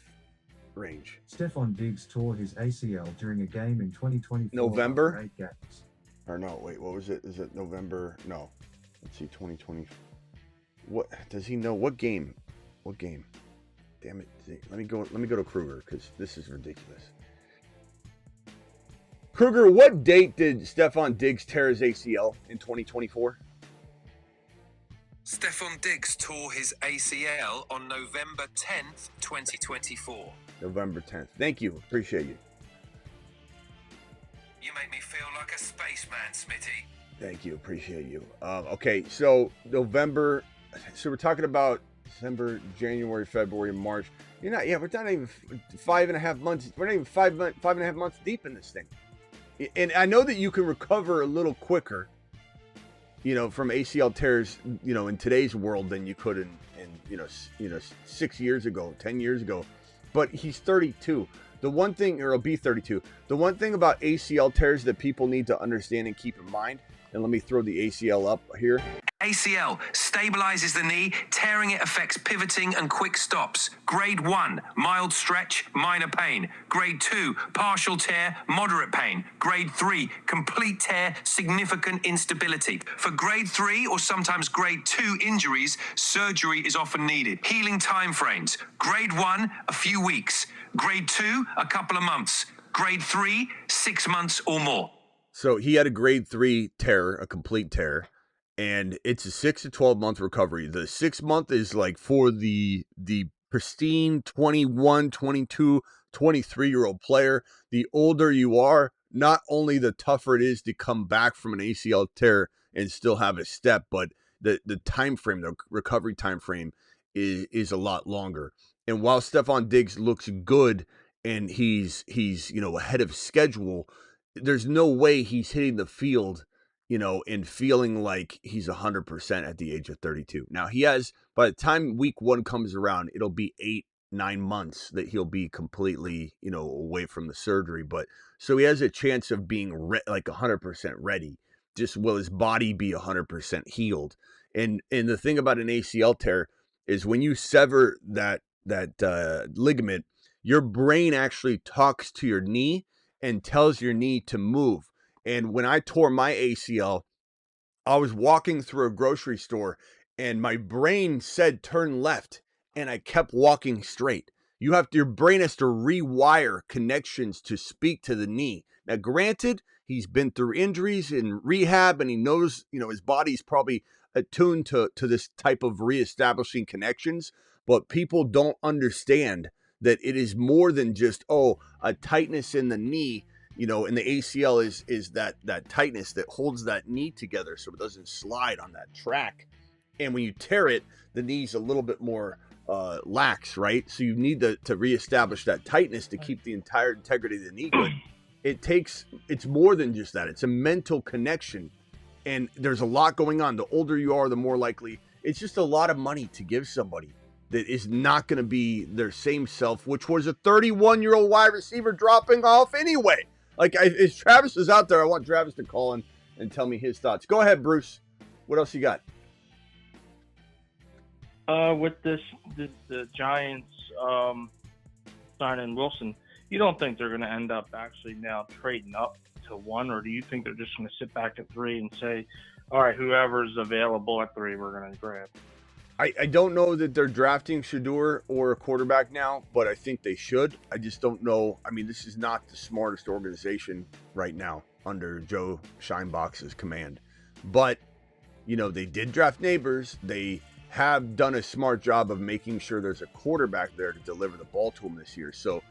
range. Stefon Diggs tore his ACL during a game in 2024. November? 8 games. Or no, wait, what was it? Is it November? No. Let's see, 2020. What does he know? What game? What game? Damn it. Let me go to Kruger because this is ridiculous. Kruger, what date did Stefon Diggs tear his ACL in 2024? Stefon Diggs tore his ACL on November 10th, 2024. November 10th. Thank you. Appreciate you. You make me feel like a spaceman, Smitty. Thank you. Appreciate you. Okay, so November. So we're talking about December, January, February, March. We're not even 5.5 months. We're not even 5.5 months deep in this thing. And I know that you can recover a little quicker, from ACL tears, in today's world than you could in 6 years ago, 10 years ago. But he's 32. The one thing, or he'll be 32. The one thing about ACL tears that people need to understand and keep in mind, and let me throw the ACL up here. ACL stabilizes the knee. Tearing it affects pivoting and quick stops. Grade 1, mild stretch, minor pain. Grade 2, partial tear, moderate pain. Grade 3, complete tear, significant instability. For grade 3 or sometimes grade 2 injuries, surgery is often needed. Healing timeframes. Grade 1, a few weeks. Grade 2, a couple of months. Grade 3, 6 months or more. So he had a grade 3 tear, a complete tear. And it's a 6 to 12 month recovery. The 6 month is like for the pristine 21, 22, 23-year-old player. The older you are, not only the tougher it is to come back from an ACL tear and still have a step, but the time frame, the recovery time frame is a lot longer. And while Stefon Diggs looks good and he's ahead of schedule, there's no way he's hitting the field and feeling like he's 100% at the age of 32. Now, he has, by the time week 1 comes around, it'll be 8-9 months that he'll be completely, away from the surgery. But so he has a chance of being like 100% ready. Just will his body be 100% healed? And the thing about an ACL tear is when you sever that ligament, your brain actually talks to your knee and tells your knee to move. And when I tore my ACL, I was walking through a grocery store and my brain said turn left and I kept walking straight. Your brain has to rewire connections to speak to the knee. Now, granted, he's been through injuries in rehab and he knows, his body's probably attuned to this type of reestablishing connections, but people don't understand that it is more than just, a tightness in the knee. And the ACL is that tightness that holds that knee together so it doesn't slide on that track. And when you tear it, the knee's a little bit more lax, right? So you need to reestablish that tightness to keep the entire integrity of the knee good. It's more than just that. It's a mental connection. And there's a lot going on. The older you are, the more likely. It's just a lot of money to give somebody that is not going to be their same self, which was a 31-year-old wide receiver dropping off anyway. Like, if Travis is out there, I want Travis to call in and tell me his thoughts. Go ahead, Bruce. What else you got? With the Giants signing Wilson, you don't think they're going to end up actually now trading up to 1, or do you think they're just going to sit back at 3 and say, all right, whoever's available at 3, we're going to grab? I don't know that they're drafting Shedeur or a quarterback now, but I think they should. I just don't know. I mean, this is not the smartest organization right now under Joe Scheinbach's command. But, they did draft Nabers. They have done a smart job of making sure there's a quarterback there to deliver the ball to him this year. So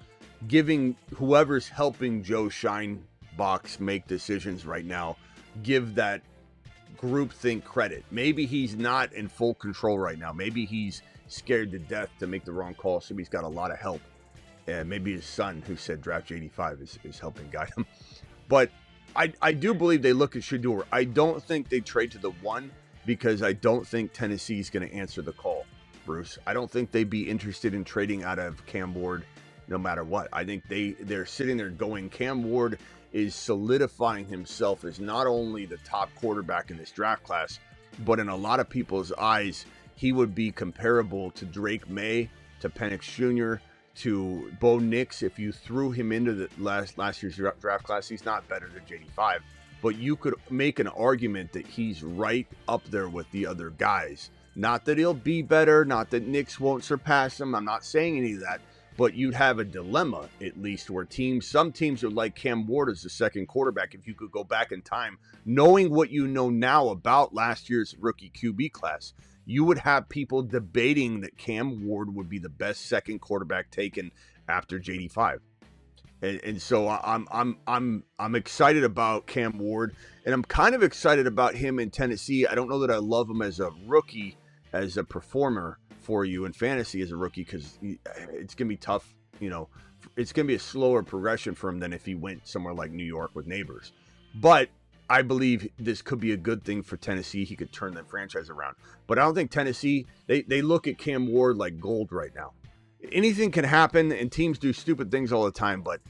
giving whoever's helping Joe Scheinbach make decisions right now, give that groupthink credit. Maybe he's not in full control right now. Maybe he's scared to death to make the wrong call, so he's got a lot of help. And maybe his son, who said draft 85, is helping guide him. But I do believe they look at Shedeur. I don't think they trade to the 1 because I don't think Tennessee's going to answer the call, Bruce. I don't think they'd be interested in trading out of Cam Ward no matter what. I think they're sitting there going, Cam Ward is solidifying himself as not only the top quarterback in this draft class, but in a lot of people's eyes, he would be comparable to Drake May, to Penix Jr., to Bo Nix. If you threw him into the last year's draft class, he's not better than JD5, but you could make an argument that he's right up there with the other guys. Not that he'll be better, not that Nix won't surpass him. I'm not saying any of that. But you'd have a dilemma, at least, where some teams would like Cam Ward as the second quarterback if you could go back in time. Knowing what you know now about last year's rookie QB class, you would have people debating that Cam Ward would be the best second quarterback taken after JD5. And so I'm excited about Cam Ward, and I'm kind of excited about him in Tennessee. I don't know that I love him as a rookie, as a performer for you in fantasy as a rookie, because it's going to be tough. It's going to be a slower progression for him than if he went somewhere like New York with Nabers. But I believe this could be a good thing for Tennessee. He could turn the franchise around. But I don't think Tennessee, they look at Cam Ward like gold right now. Anything can happen, and teams do stupid things all the time, but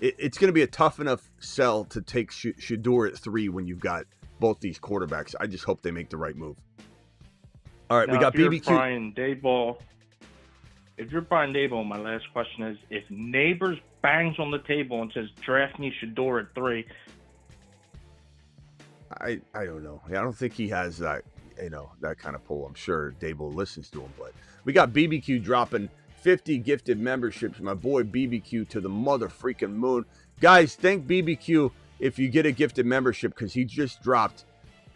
it's going to be a tough enough sell to take Shedeur at 3 when you've got both these quarterbacks. I just hope they make the right move. All right, now, we got BBQ. If you're Brian Daboll, my last question is, if Nabers bangs on the table and says, draft me Shedeur at 3. I don't know. I don't think he has that, that kind of pull. I'm sure Daboll listens to him. But we got BBQ dropping 50 gifted memberships. My boy BBQ to the mother freaking moon. Guys, thank BBQ if you get a gifted membership, because he just dropped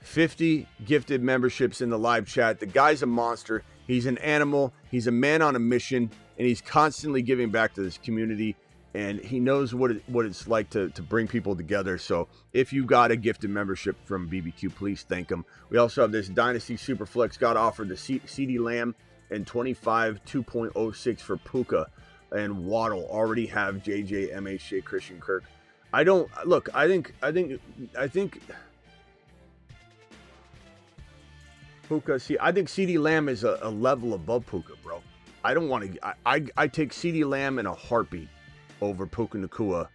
50 gifted memberships in the live chat. The guy's a monster. He's an animal. He's a man on a mission, and he's constantly giving back to this community, and he knows what it's like to bring people together. So if you got a gifted membership from BBQ, please thank him. We also have this Dynasty Superflex got offered the CeeDee Lamb and 25 2.06 for Puka and Waddle. Already have JJ, MHJ, Christian Kirk. I think Puka, I think CeeDee Lamb is a level above Puka, bro. I don't want to. I take CeeDee Lamb in a heartbeat over Puka Nacua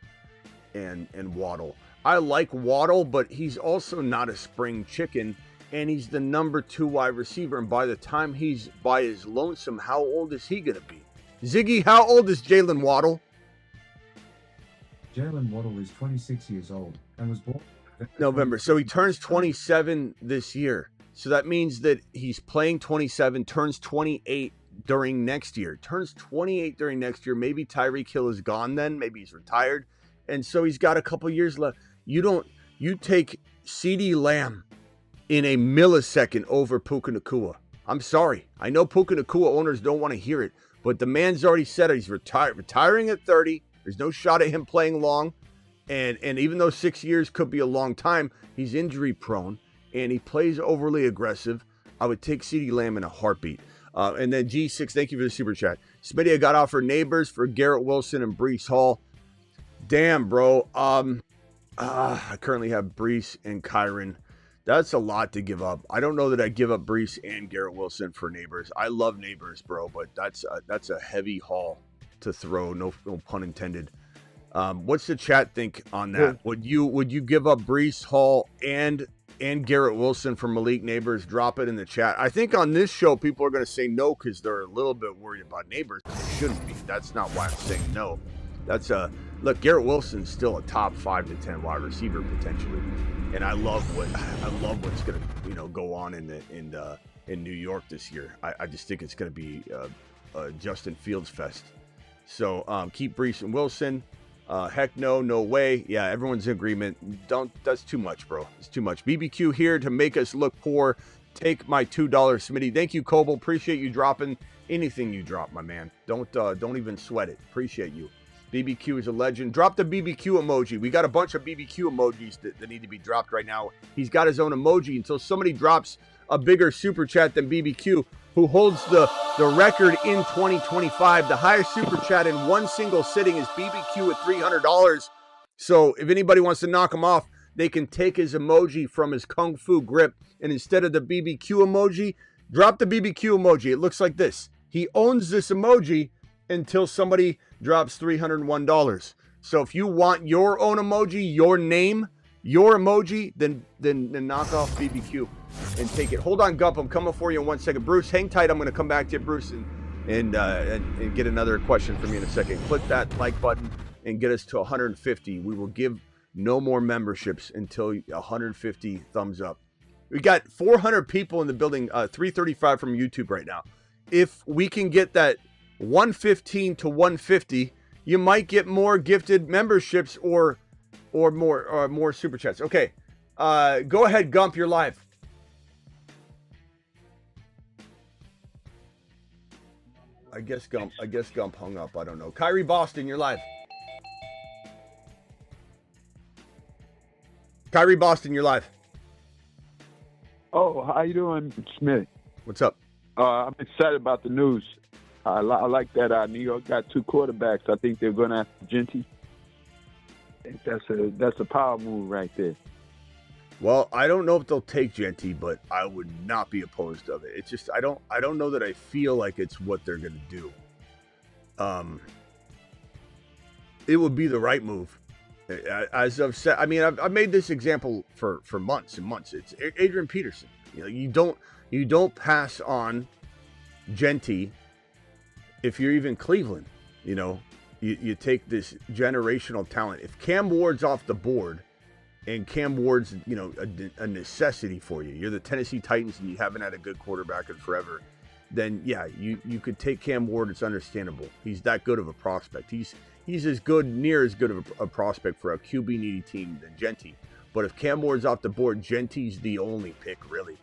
and Waddle. I like Waddle, but he's also not a spring chicken, and he's the number 2 wide receiver. And by the time he's by his lonesome, how old is he gonna be? Ziggy, how old is Jalen Waddle? Jalen Waddle is 26 years old and was born November. So he turns 27 this year. So that means that he's playing 27, turns 28 during next year. Turns 28 during next year. Maybe Tyreek Hill is gone then. Maybe he's retired. And so he's got a couple years left. You take CeeDee Lamb in a millisecond over Puka Nacua. I'm sorry. I know Puka Nacua owners don't want to hear it, but the man's already said it. He's retiring at 30. There's no shot at him playing long. And even though 6 years could be a long time, he's injury prone and he plays overly aggressive. I would take CeeDee Lamb in a heartbeat. And then G6, thank you for the super chat. Smitty, I got offered Nabers for Garrett Wilson and Breece Hall. Damn, bro. I currently have Breece and Kyron. That's a lot to give up. I don't know that I'd give up Breece and Garrett Wilson for Nabers. I love Nabers, bro, but that's a heavy haul to throw. No pun intended. What's the chat think on that? Yeah. Would you give up Breece Hall and Garrett Wilson for Malik Nabers? Drop it in the chat. I think on this show people are going to say no because they're a little bit worried about Nabers. They shouldn't be. That's not why I'm saying no. That's look. Garrett Wilson's still a top 5 to 10 wide receiver potentially, and I love what's going to go on in New York this year. I just think it's going to be a Justin Fields fest. So keep Breece and Wilson. Heck no way. Yeah, everyone's in agreement. That's too much, bro. It's too much. BBQ here to make us look poor. Take my $2, Smitty. Thank you, Coble. Appreciate you dropping anything you drop, my man. Don't even sweat it. Appreciate you. BBQ is a legend. Drop the BBQ emoji. We got a bunch of BBQ emojis that need to be dropped right now. He's got his own emoji until somebody drops a bigger super chat than BBQ, who holds the record in 2025. The highest super chat in one single sitting is BBQ at $300. So if anybody wants to knock him off, they can take his emoji from his Kung Fu grip, and instead of the BBQ emoji, drop the BBQ emoji. It looks like this. He owns this emoji until somebody drops $301. So if you want your own emoji, your name, your emoji, then knock off BBQ and take it. Hold on, Gump. I'm coming for you in 1 second. Bruce, hang tight. I'm going to come back to you, Bruce, and get another question from you in a second. Click that like button and get us to 150. We will give no more memberships until 150 thumbs up. We got 400 people in the building, 335 from YouTube right now. If we can get that 115 to 150, you might get more gifted memberships or more super chats. Okay, go ahead, Gump. You're live. I guess Gump hung up. I don't know. Kyrie Boston, you're live. Kyrie Boston, you're live. Oh, how you doing, Smith? What's up? I'm excited about the news. I like that New York got 2 quarterbacks. I think they're going to have Jeanty. I think that's a power move right there. Well, I don't know if they'll take Jeanty, but I would not be opposed of it. It's just I don't know that I feel like it's what they're going to do. It would be the right move. As I've said, I mean, I've made this example for months and months. It's Adrian Peterson. You don't pass on Jeanty if you're even Cleveland. You take this generational talent. If Cam Ward's off the board, and Cam Ward's a necessity for you, you're the Tennessee Titans and you haven't had a good quarterback in forever, then yeah, you could take Cam Ward. It's understandable. He's that good of a prospect. He's near as good of a prospect for a QB needy team than Jeanty. But if Cam Ward's off the board, Genty's the only pick really,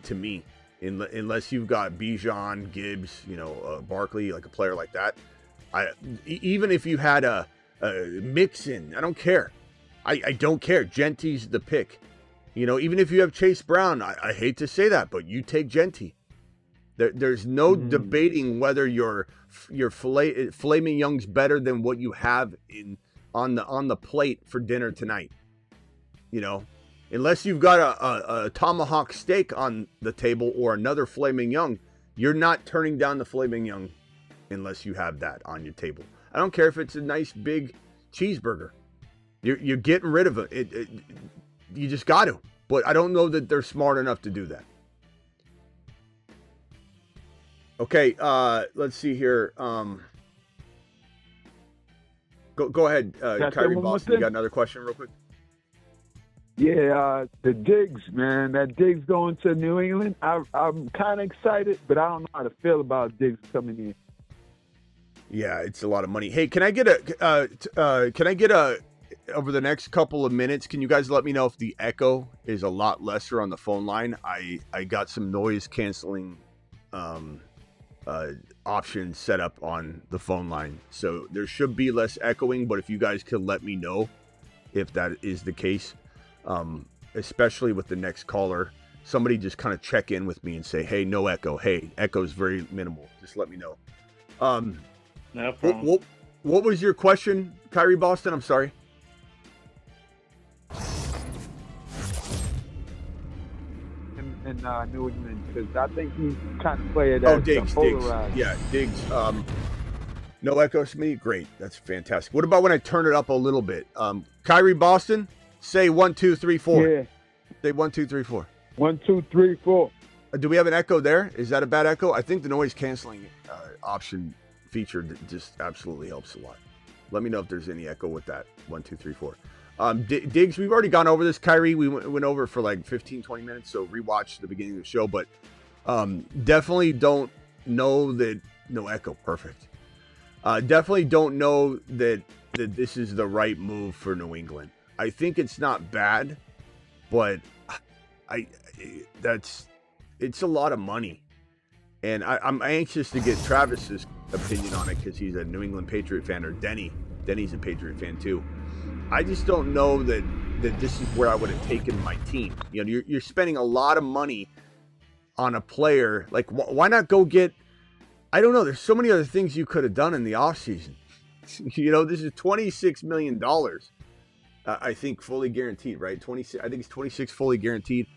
to me, unless you've got Bijan, Gibbs, Barkley, like a player like that. Even if you had a Mixon, I don't care. I don't care. Genty's the pick. Even if you have Chase Brown, I hate to say that, but you take Jeanty. There's no debating whether your filet mignon's better than what you have on the plate for dinner tonight. Unless you've got a tomahawk steak on the table or another filet mignon, you're not turning down the filet mignon unless you have that on your table. I don't care if it's a nice big cheeseburger. You're getting rid of it. You just got to. But I don't know that they're smart enough to do that. Okay, let's see here. Go ahead, Kyrie Boston. You got another question real quick? Yeah, the Diggs, man. That Diggs going to New England. I'm kind of excited, but I don't know how to feel about Diggs coming in. Yeah, it's a lot of money. Hey, can I get over the next couple of minutes, can you guys let me know if the echo is a lot lesser on the phone line? I got some noise canceling options set up on the phone line, so there should be less echoing, but if you guys could let me know if that is the case, especially with the next caller. Somebody just kind of check in with me and say, hey, no echo. Hey, echo's very minimal. Just let me know. No problem. What was your question, Kyrie Boston? I'm sorry. In New England, because I think he kind of played Oh, as Diggs. polarized. Yeah, Diggs. No echo, Smitty? Great. That's fantastic. What about when I turn it up a little bit? Kyrie Boston, say 1, 2, 3, 4. Yeah. Say 1, 2, 3, 4. 1, 2, 3, 4. Do we have an echo there? Is that a bad echo? I think the noise canceling option feature just absolutely helps a lot. Let me know if there's any echo with that. 1, 2, 3, 4. Diggs, we've already gone over this, Kyrie. We went over for like 15, 20 minutes, so rewatch the beginning of the show. But definitely don't know that... No echo. Perfect. Definitely don't know that this is the right move for New England. I think it's not bad, but it's a lot of money. And I'm anxious to get Travis's opinion on it because he's a New England Patriot fan, or Denny's a Patriot fan too. I just don't know that this is where I would have taken my team. You know, you're spending a lot of money on a player. Like, why not go get... I don't know. There's so many other things you could have done in the offseason. You know, this is $26 million. I think fully guaranteed, right? 26. I think it's 26 fully guaranteed.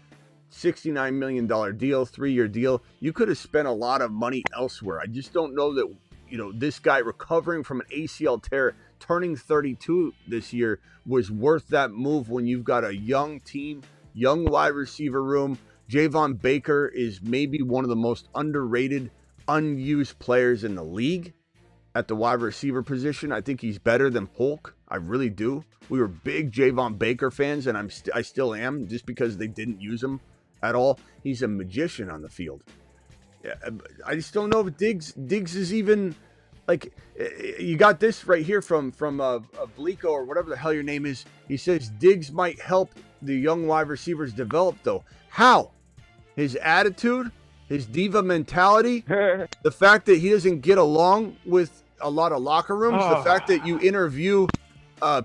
$69 million deal, 3-year deal. You could have spent a lot of money elsewhere. I just don't know that, you know, this guy recovering from an ACL tear, turning 32 this year, was worth that move when you've got a young team, young wide receiver room. Javon Baker is maybe one of the most underrated, unused players in the league at the wide receiver position. I think he's better than Polk. I really do. We were big Javon Baker fans, and I still am, just because they didn't use him at all. He's a magician on the field. I just don't know if Diggs is even... Like, you got this right here from Blico, or whatever the hell your name is. He says Diggs might help the young wide receivers develop, though. How? His attitude? His diva mentality? The fact that he doesn't get along with a lot of locker rooms? The fact that you interview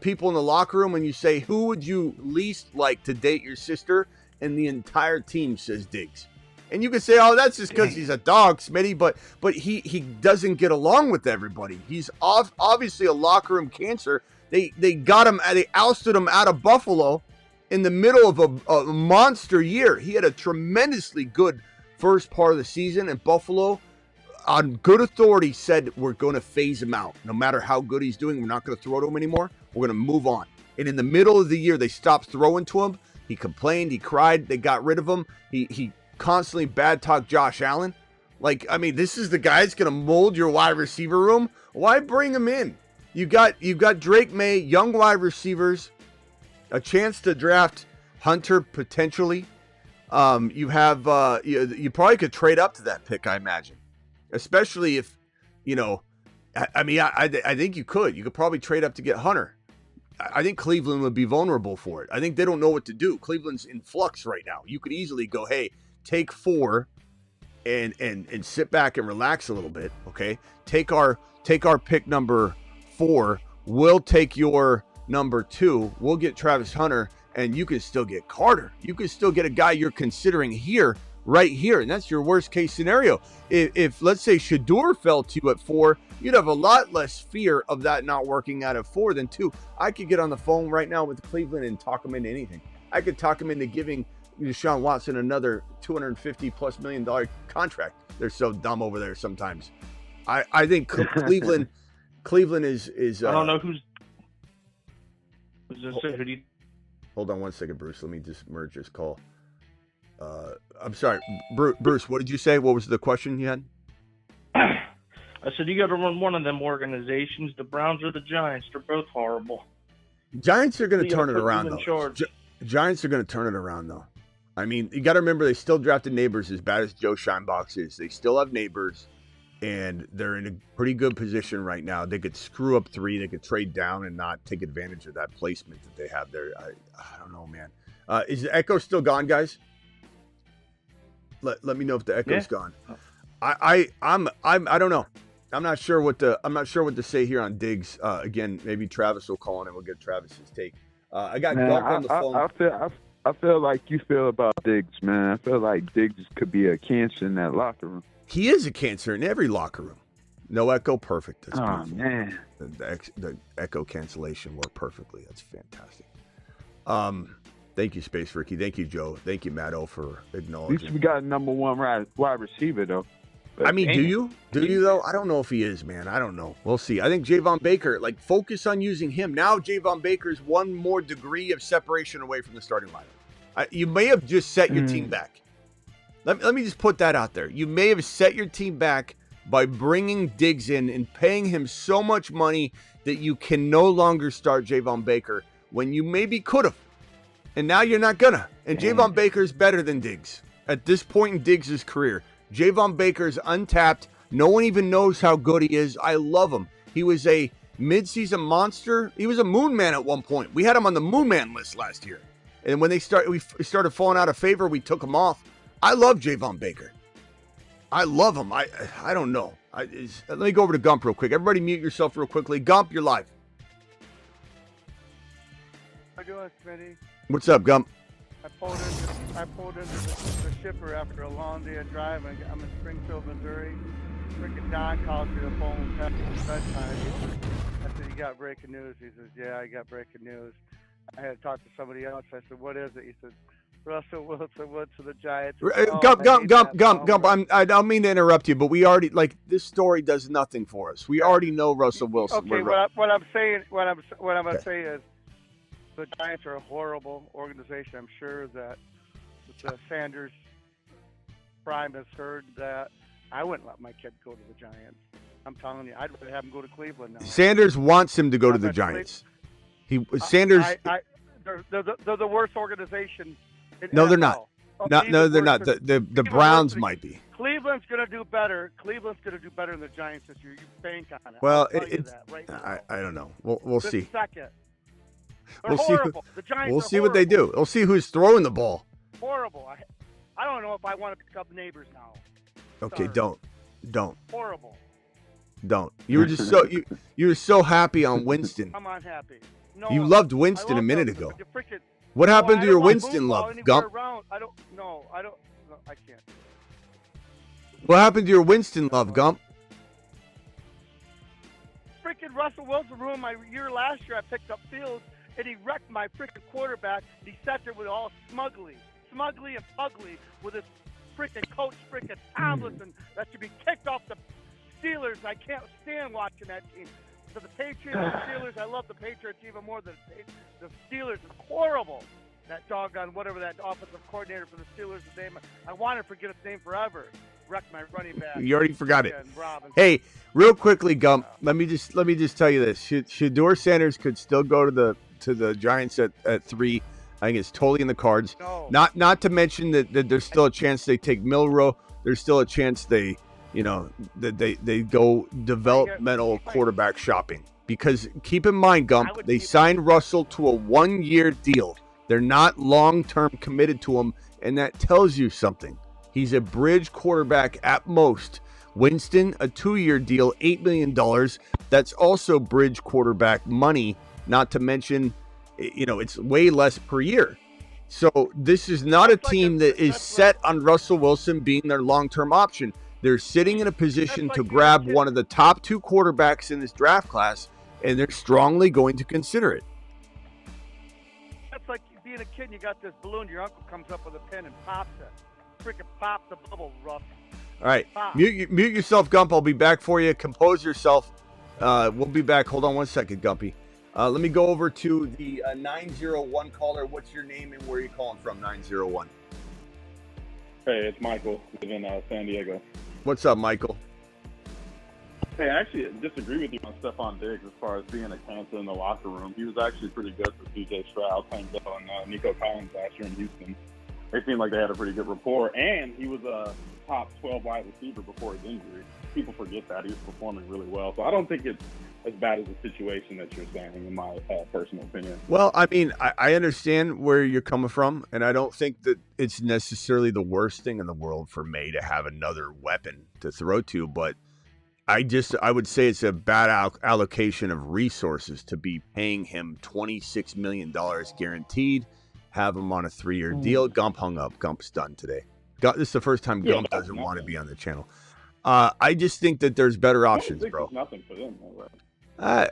people in the locker room and you say, who would you least like to date your sister? And the entire team says Diggs. And you can say, oh, that's just because he's a dog, Smitty, but he doesn't get along with everybody. He's obviously a locker room cancer. They got him, they ousted him out of Buffalo in the middle of a monster year. He had a tremendously good first part of the season, and Buffalo, on good authority, said we're going to phase him out. No matter how good he's doing, we're not going to throw to him anymore. We're going to move on. And in the middle of the year, they stopped throwing to him. He complained, he cried, they got rid of him. He constantly bad talk Josh Allen. Like, I mean, this is the guy that's going to mold your wide receiver room. Why bring him in? You got Drake May, young wide receivers, a chance to draft Hunter potentially. You have you probably could trade up to that pick, I imagine, especially if, you know, I think you could probably trade up to get Hunter. I think Cleveland would be vulnerable for it. I think they don't know what to do. Cleveland's in flux right now. You could easily go, hey, take 4 and sit back and relax a little bit, okay? Take our pick number 4. We'll take your number 2. We'll get Travis Hunter, and you can still get Carter. You can still get a guy you're considering here, right here, and that's your worst case scenario. If let's say Shador fell to you at 4, you'd have a lot less fear of that not working out at 4 than 2. I could get on the phone right now with Cleveland and talk them into anything. I could talk them into giving Deshaun Watson another $250+ million contract. They're so dumb over there sometimes. I think Cleveland is I don't know who's who do you... Hold on one second, Bruce. Let me just merge this call. I'm sorry, Bruce, what did you say? What was the question you had? I said you got to run one of them organizations. The Browns or the Giants. They're both horrible. Giants are going to turn it around, though. Giants are going to turn it around, though. I mean, you got to remember, they still drafted Nabers, as bad as Joe Scheinbox is. They still have Nabers, and they're in a pretty good position right now. They could screw up 3. They could trade down and not take advantage of that placement that they have there. I don't know, man. Is the echo still gone, guys? Let me know if the echo's gone. I don't know. I'm not sure what to say here on Diggs. Again, maybe Travis will call in and we'll get Travis's take. I got Man, Gump on the phone. I feel like you feel about Diggs, man. I feel like Diggs could be a cancer in that locker room. He is a cancer in every locker room. No echo, perfect. That's beautiful. Man. The echo cancellation worked perfectly. That's fantastic. Thank you, Space Ricky. Thank you, Joe. Thank you, Matto, for acknowledging. At least we got a number one wide receiver, though. But I mean, do you? Do you, though? I don't know if he is, man. I don't know. We'll see. I think Javon Baker, focus on using him. Now Javon Baker's one more degree of separation away from the starting lineup. You may have just set your team back. Let me just put that out there. You may have set your team back by bringing Diggs in and paying him so much money that you can no longer start Javon Baker when you maybe could have. And now you're not gonna. And Javon Baker's better than Diggs. At this point in Diggs' career, Javon Baker's untapped. No one even knows how good he is. I love him. He was a midseason monster. He was a moon man at one point. We had him on the moon man list last year. And when we started falling out of favor, we took him off. I love Javon Baker. I love him. I don't know. Let me go over to Gump real quick. Everybody mute yourself real quickly. Gump, you're live. How you doing, Smitty? What's up, Gump? I pulled into the shipper after a long day of driving. I'm in Springfield, Missouri. Freaking Don calls me the phone past bedtime. I said, "You got breaking news?" He says, "Yeah, I got breaking news." I had to talk to somebody else. I said, "What is it?" He said, "Russell Wilson went to the Giants." Gump. I don't mean to interrupt you, but we already this story does nothing for us. We already know Russell Wilson. Okay, what I'm gonna say is, the Giants are a horrible organization. I'm sure that the Sanders prime has heard that. I wouldn't let my kid go to the Giants. I'm telling you, I'd rather have him go to Cleveland now. Sanders wants him to go to the Giants. Sanders. They're the worst organization. No, they're not. No, they're not. The Browns might be. Cleveland's going to do better. Cleveland's going to do better than the Giants this year. You bank on it. Well, I don't know. We'll see. Second. We'll see what they do. We'll see who's throwing the ball. Horrible. I don't know if I want to pick up Nabers now. Okay, Sorry. don't. Horrible. Don't. You were just you were so happy on Winston. I'm unhappy. No, you loved Winston a minute ago. What happened to your Winston love, Gump? I can't. What happened to your Winston love, Gump? Freaking Russell Wilson ruined my year last year. I picked up Fields, and he wrecked my freaking quarterback. He sat there with all smugly and ugly with his freaking coach, freaking Tomlin, that should be kicked off the Steelers. I can't stand watching that team. So the Patriots and Steelers, I love the Patriots even more than the Steelers. Is horrible. That doggone whatever that offensive coordinator for the Steelers' name. I want to forget his name forever. Wrecked my running back. You already forgot it. Hey, real quickly, Gump. Let me just tell you this: Shedeur Sanders could still go to the Giants at 3. I think it's totally in the cards. No. Not to mention that there's still a chance they take Milroe. There's still a chance they go developmental quarterback shopping. Because keep in mind, Gump, they signed Russell to a 1-year deal. They're not long-term committed to him, and that tells you something. He's a bridge quarterback at most. Winston, a 2-year deal, $8 million. That's also bridge quarterback money, not to mention, it's way less per year. So this is not a team that is set on Russell Wilson being their long-term option. They're sitting in a position to grab one of the top 2 quarterbacks in this draft class, and they're strongly going to consider it. That's like being a kid and you got this balloon, your uncle comes up with a pen and pops it. Freaking pop the bubble, Russ. All right, mute yourself, Gump. I'll be back for you. Compose yourself. We'll be back. Hold on one second, Gumpy. Let me go over to the 901 caller. What's your name and where are you calling from, 901? Hey, it's Michael. I live in San Diego. What's up, Michael? Hey, I actually disagree with you on Stefon Diggs as far as being a cancer in the locker room. He was actually pretty good for C.J. Stroud, playing on Nico Collins last year in Houston. They seemed like they had a pretty good rapport, and he was a top 12 wide receiver before his injury. People forget that. He was performing really well. So I don't think it's as bad as the situation that you're saying, in my personal opinion. Well, I mean, I understand where you're coming from, and I don't think that it's necessarily the worst thing in the world for May to have another weapon to throw to, but I would say it's a bad allocation of resources to be paying him $26 million guaranteed, have him on a 3-year deal. Gump hung up. Gump's done today. This is the first time Gump doesn't want to be on the channel. I just think that there's better options, bro. Nothing for them, right?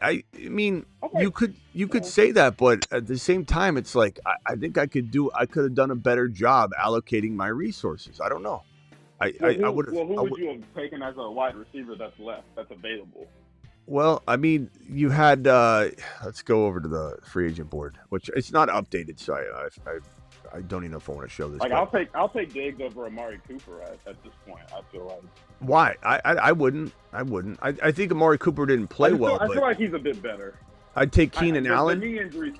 I mean, you could say that, but at the same time, it's like I think I could have done a better job allocating my resources. I don't know. Who would you have taken as a wide receiver that's left, that's available? Well, I mean, you had. Let's go over to the free agent board, which it's not updated, so I don't even know if I want to show this. Like, I'll take Diggs over Amari Cooper at this point. I feel like. Why? I wouldn't. I think Amari Cooper didn't play well. I feel like he's a bit better. I'd take Keenan Allen.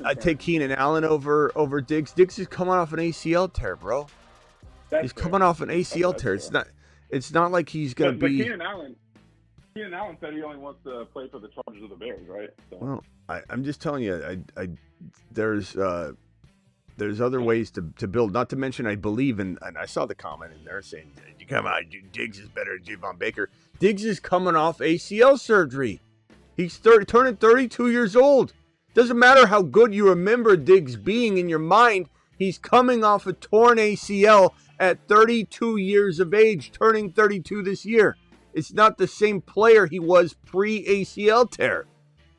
I'd take Keenan Allen over Diggs. Diggs is coming off an ACL tear, bro. He's coming off an ACL tear. It's not like he's gonna be. Keenan Allen said he only wants to play for the Chargers of the Bears, right? So. Well, I'm just telling you, there's other ways to build. Not to mention, I believe in, and I saw the comment in there saying, "You come out, Diggs is better than Javon Baker." Diggs is coming off ACL surgery. He's turning 32 years old. Doesn't matter how good you remember Diggs being in your mind. He's coming off a torn ACL at 32 years of age, turning 32 this year. It's not the same player he was pre-ACL tear.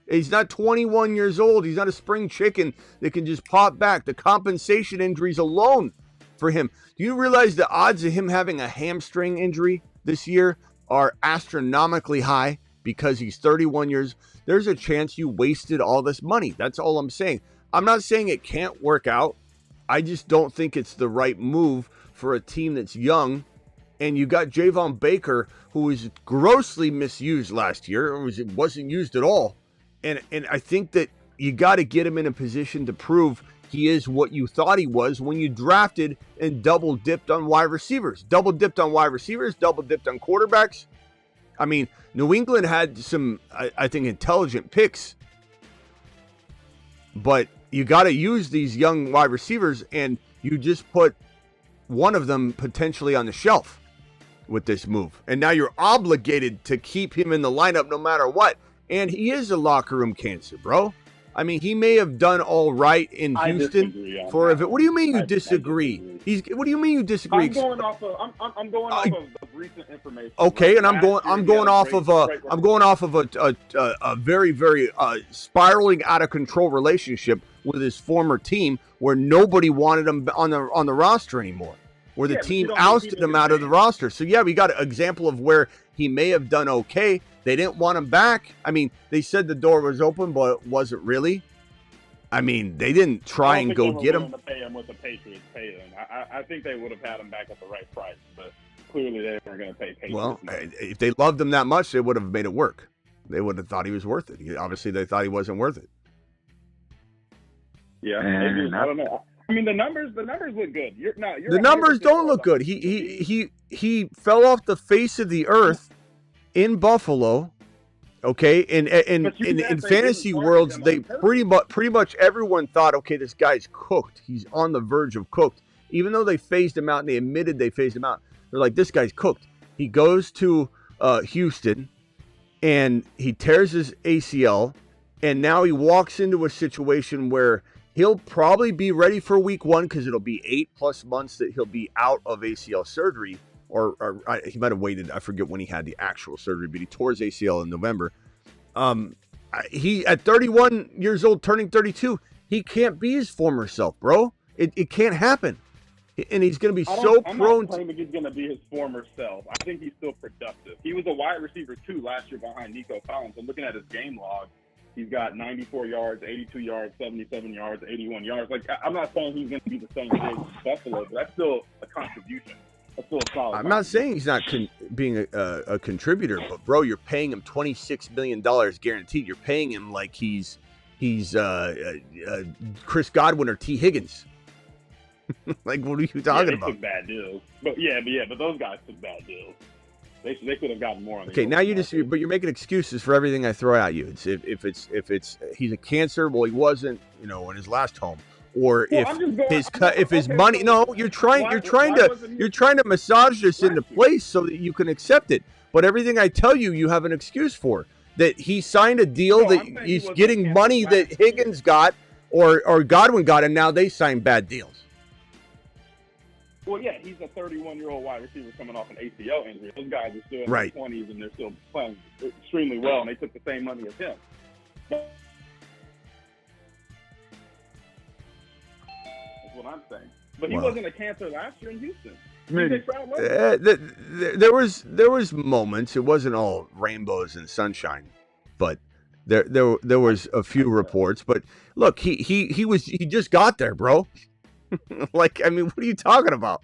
He's not 21 years old. He's not a spring chicken that can just pop back. The compensation injuries alone for him. Do you realize the odds of him having a hamstring injury this year are astronomically high because he's 31 years? There's a chance you wasted all this money. That's all I'm saying. I'm not saying it can't work out. I just don't think it's the right move for a team that's young. And you got Javon Baker, who was grossly misused last year. It wasn't used at all. And I think that you got to get him in a position to prove he is what you thought he was when you drafted and double dipped on wide receivers. Double dipped on wide receivers, double dipped on quarterbacks. I mean, New England had some, I think, intelligent picks. But you got to use these young wide receivers, and you just put one of them potentially on the shelf with this move. And now you're obligated to keep him in the lineup no matter what. And he is a locker room cancer, bro. I mean, he may have done all right in Houston for a bit. What do you mean you disagree? What do you mean you disagree? I'm going off of recent information. Okay, and I'm going off of a very, very spiraling out of control relationship with his former team, where nobody wanted him on the roster anymore, where the team ousted him out of the roster. So yeah, we got an example of where he may have done okay. They didn't want him back. I mean, they said the door was open, but was it really? I mean, they didn't try and go get him. To pay him what the Patriots paid him. I think they would have had him back at the right price, but clearly they weren't going to pay Patriots. Well, if they loved him that much, they would have made it work. They would have thought he was worth it. Obviously, they thought he wasn't worth it. Yeah, maybe, I don't know. I mean, the numbers look good. The numbers don't look good. He fell off the face of the earth in Buffalo. Okay, in fantasy worlds, they pretty much everyone thought, okay, this guy's cooked. He's on the verge of cooked. Even though they phased him out and they admitted they phased him out, they're like, this guy's cooked. He goes to Houston and he tears his ACL, and now he walks into a situation where he'll probably be ready for week 1 because it'll be 8+ months that he'll be out of ACL surgery. Or he might have waited. I forget when he had the actual surgery, but he tore his ACL in November. He at 31 years old, turning 32, he can't be his former self, bro. It can't happen. And he's going to be I'm not claiming he's going to be his former self. I think he's still productive. He was a wide receiver, too, last year behind Nico Collins. I'm looking at his game log. He's got 94 yards, 82 yards, 77 yards, 81 yards. Like, I'm not saying he's going to be the same big as Buffalo, but that's still a contribution. I'm not saying he's not being a contributor, but bro, you're paying him $26 million guaranteed. You're paying him like he's Chris Godwin or T. Higgins. Like, what are you talking about? Took bad deals, but those guys took bad deals. They could have gotten more. Okay, now but you're making excuses for everything I throw at you. It's if it's he's a cancer, well, he wasn't, in his last home, or if his money. So no, you're trying to massage this into place so that you can accept it. But everything I tell you, you have an excuse for. That he signed a deal that he's getting money that Higgins got or Godwin got, and now they signed bad deals. Well, yeah, he's a 31-year-old wide receiver coming off an ACL injury. Those guys are still in Right. their 20s, and they're still playing extremely well, and they took the same money as him. That's what I'm saying. But he wasn't a cancer last year in Houston. There was moments. It wasn't all rainbows and sunshine, but there was a few reports. But look, he just got there, bro. Like, I mean, what are you talking about?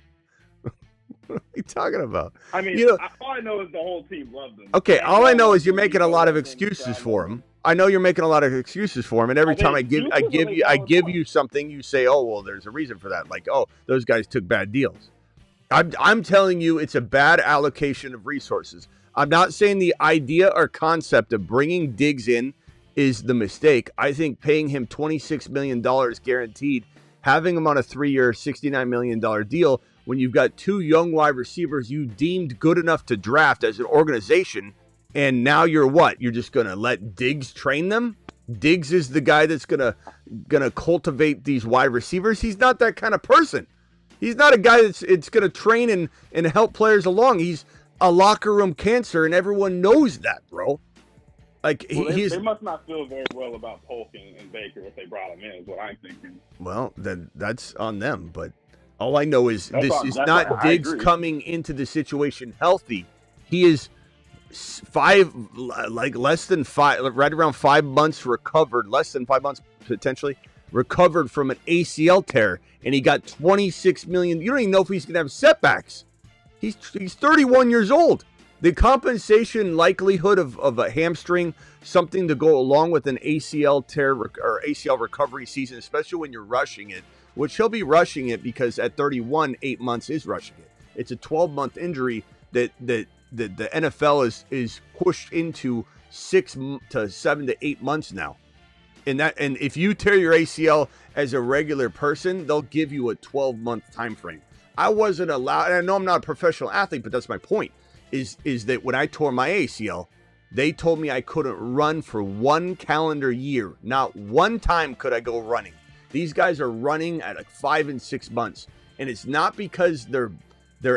What are you talking about? I mean, all I know is the whole team loved him. Okay, all I know is you're making a lot of excuses for him. I know you're making a lot of excuses for him, and every time I give you something, you say, "Oh, well, there's a reason for that." Like, "Oh, those guys took bad deals." I'm telling you, it's a bad allocation of resources. I'm not saying the idea or concept of bringing Diggs in is the mistake. I think paying him $26 million guaranteed, having him on a 3-year, $69 million deal, when you've got two young wide receivers you deemed good enough to draft as an organization, and now you're what? You're just going to let Diggs train them? Diggs is the guy that's gonna cultivate these wide receivers. He's not that kind of person. He's not a guy that's going to train and help players along. He's a locker room cancer, and everyone knows that, bro. Like, they must not feel very well about Polk and Baker if they brought him in, is what I'm thinking. Well, then that's on them. But all I know is this is not Diggs coming into the situation healthy. He is less than 5, right around 5 months recovered, less than 5 months potentially recovered from an ACL tear, and he got $26 million. You don't even know if he's going to have setbacks. He's 31 years old. The compensation likelihood of a hamstring, something to go along with an ACL tear or ACL recovery season, especially when you're rushing it, which he'll be rushing it because at 31, 8 months is rushing it. It's a 12-month injury that the NFL is pushed into 6 to 7 to 8 months now. And if you tear your ACL as a regular person, they'll give you a 12-month time frame. I wasn't allowed, and I know I'm not a professional athlete, but that's my point, is that when I tore my ACL, they told me I couldn't run for 1 calendar year. Not one time could I go running. These guys are running at like 5 and 6 months. And it's not because they're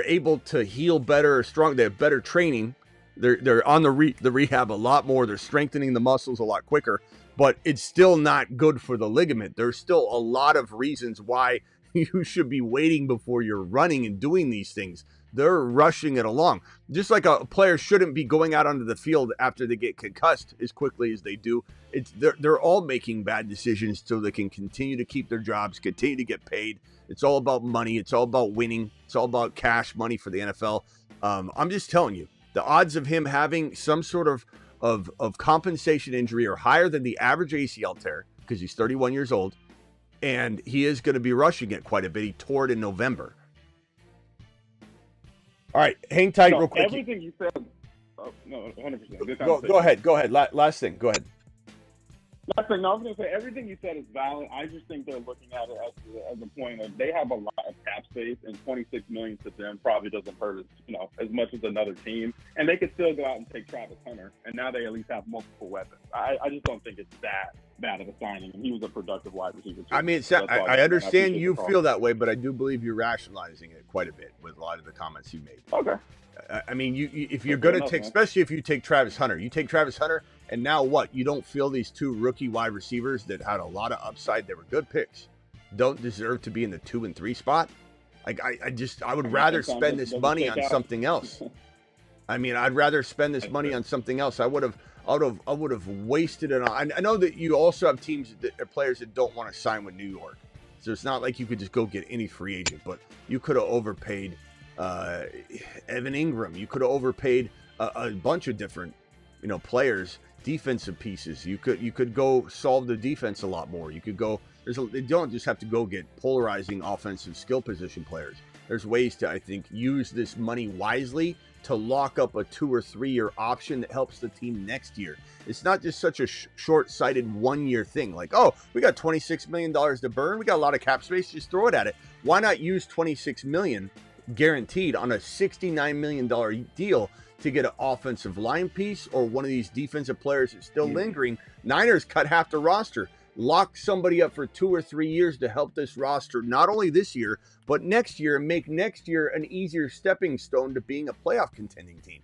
able to heal better or strong. They have better training. They're on the rehab a lot more. They're strengthening the muscles a lot quicker. But it's still not good for the ligament. There's still a lot of reasons why you should be waiting before you're running and doing these things. They're rushing it along. Just like a player shouldn't be going out onto the field after they get concussed as quickly as they do. They're all making bad decisions so they can continue to keep their jobs, continue to get paid. It's all about money. It's all about winning. It's all about cash money for the NFL. I'm just telling you, the odds of him having some sort of compensation injury are higher than the average ACL tear because he's 31 years old, and he is going to be rushing it quite a bit. He tore it in November. All right, hang tight real quick. Everything you said, 100%. Go ahead. Last thing, go ahead. Last thing, I was going to say, everything you said is valid. I just think they're looking at it as a point of they have a lot of cap space, and $26 million to them probably doesn't hurt as much as another team. And they could still go out and take Travis Hunter, and now they at least have multiple weapons. I just don't think it's that bad of a signing, and he was a productive wide receiver too. I mean, I understand you feel that way, but I do believe you're rationalizing it quite a bit with a lot of the comments you made. Okay. I mean, if you're going to take, especially if you take Travis Hunter, and now what? You don't feel these two rookie wide receivers that had a lot of upside, they were good picks, don't deserve to be in the 2 and 3 spot? Like, I would rather spend this money on something else. I mean, I'd rather spend this money on something else. I would have wasted it on. I know that you also have players that don't want to sign with New York, so it's not like you could just go get any free agent. But you could have overpaid Evan Ingram. You could have overpaid a bunch of different, players, defensive pieces. You could go solve the defense a lot more. You could go. They don't just have to go get polarizing offensive skill position players. There's ways to, I think, use this money wisely to lock up a 2 or 3 year option that helps the team next year. It's not just such a short-sighted 1 year thing. Like, oh, we got $26 million to burn. We got a lot of cap space. Just throw it at it. Why not use $26 million guaranteed on a $69 million deal to get an offensive line piece or one of these defensive players that's still lingering? Niners cut half the roster. Lock somebody up for 2 or 3 years to help this roster, not only this year, but next year, and make next year an easier stepping stone to being a playoff contending team.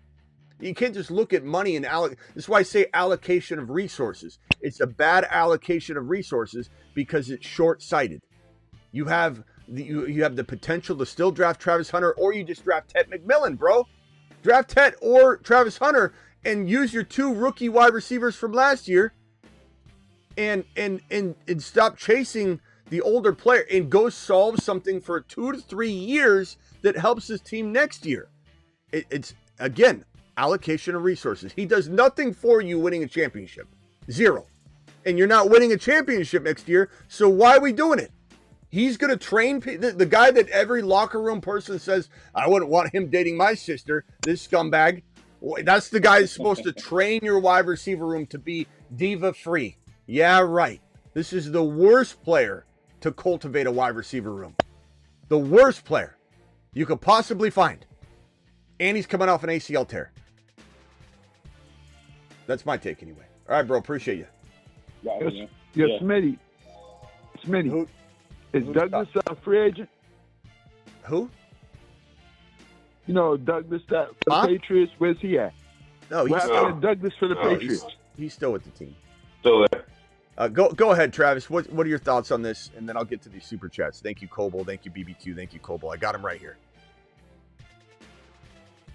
You can't just look at money and allocate. This is why I say allocation of resources. It's a bad allocation of resources because it's short-sighted. You have the potential to still draft Travis Hunter, or you just draft Ted McMillan, bro. Draft Ted or Travis Hunter and use your 2 rookie wide receivers from last year. And stop chasing the older player and go solve something for 2 to 3 years that helps his team next year. It's, again, allocation of resources. He does nothing for you winning a championship. 0. And you're not winning a championship next year, so why are we doing it? He's going to train the guy that every locker room person says, I wouldn't want him dating my sister, this scumbag. That's the guy that's supposed to train your wide receiver room to be diva-free. Yeah, right. This is the worst player to cultivate a wide receiver room. The worst player you could possibly find. And he's coming off an ACL tear. That's my take anyway. All right, bro. Appreciate you. Yes, Smitty. Smitty. Is Douglas a free agent? Who? You know, Douglas, that for the Patriots, where's he at? No, he's still Douglas for the Patriots. He's still with the team. Still there. Go ahead, Travis. What are your thoughts on this? And then I'll get to these super chats. Thank you, Coble. Thank you, BBQ. Thank you, Coble. I got him right here.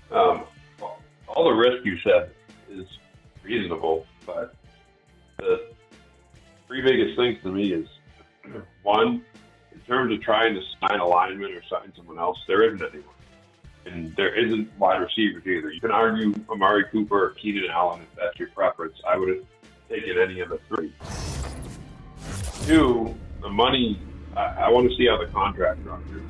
All the risk you said is reasonable, but the 3 biggest things to me is, one, in terms of trying to sign a lineman or sign someone else, there isn't anyone. And there isn't wide receivers either. You can argue Amari Cooper or Keenan Allen if that's your preference. I would have taken any of the 3. 2, the money, I want to see how the contract structured.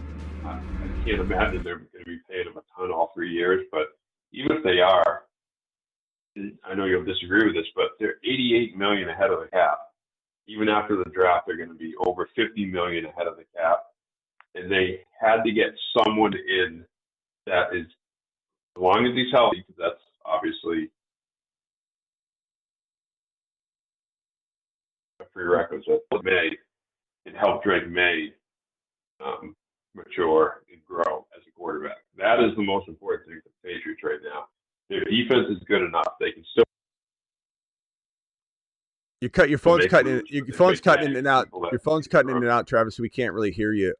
I can't imagine they're going to be paying them a ton all 3 years, but even if they are, I know you'll disagree with this, but they're $88 million ahead of the cap. Even after the draft, they're going to be over $50 million ahead of the cap. And they had to get someone in that is, as long as he's healthy, because that's obviously a prerequisite, May, and help Drake May mature and grow as a quarterback. That is the most important thing for the Patriots right now. Their defense is good enough; they can still. Your phone's cutting in and out. Your phone's cutting in and out, Travis. So we can't really hear you.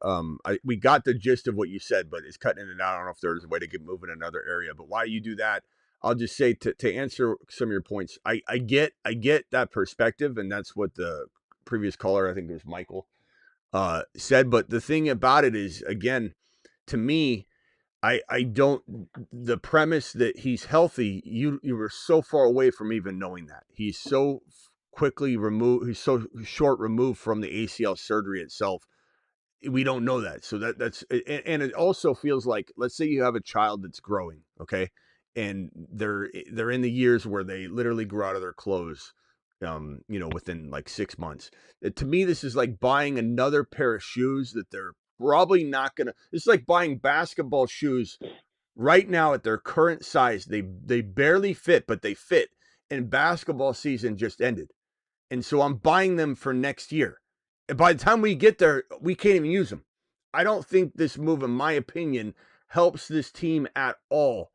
We got the gist of what you said, but it's cutting in and out. I don't know if there's a way to get moving in another area. But while you do that, I'll just say to answer some of your points. I get that perspective, and that's what the previous caller, I think it was Michael, said. But the thing about it is, again, to me, I don't. The premise that he's healthy, you were so far away from even knowing that. He's so quickly removed. He's so short removed from the ACL surgery itself. We don't know that. So that's and it also feels like, let's say you have a child that's growing, okay, and they're in the years where they literally grow out of their clothes, within like 6 months. To me, this is like buying another pair of shoes that they're probably not gonna. It's like buying basketball shoes right now at their current size. They barely fit, but they fit. And basketball season just ended. And so I'm buying them for next year. And by the time we get there, we can't even use them. I don't think this move, in my opinion, helps this team at all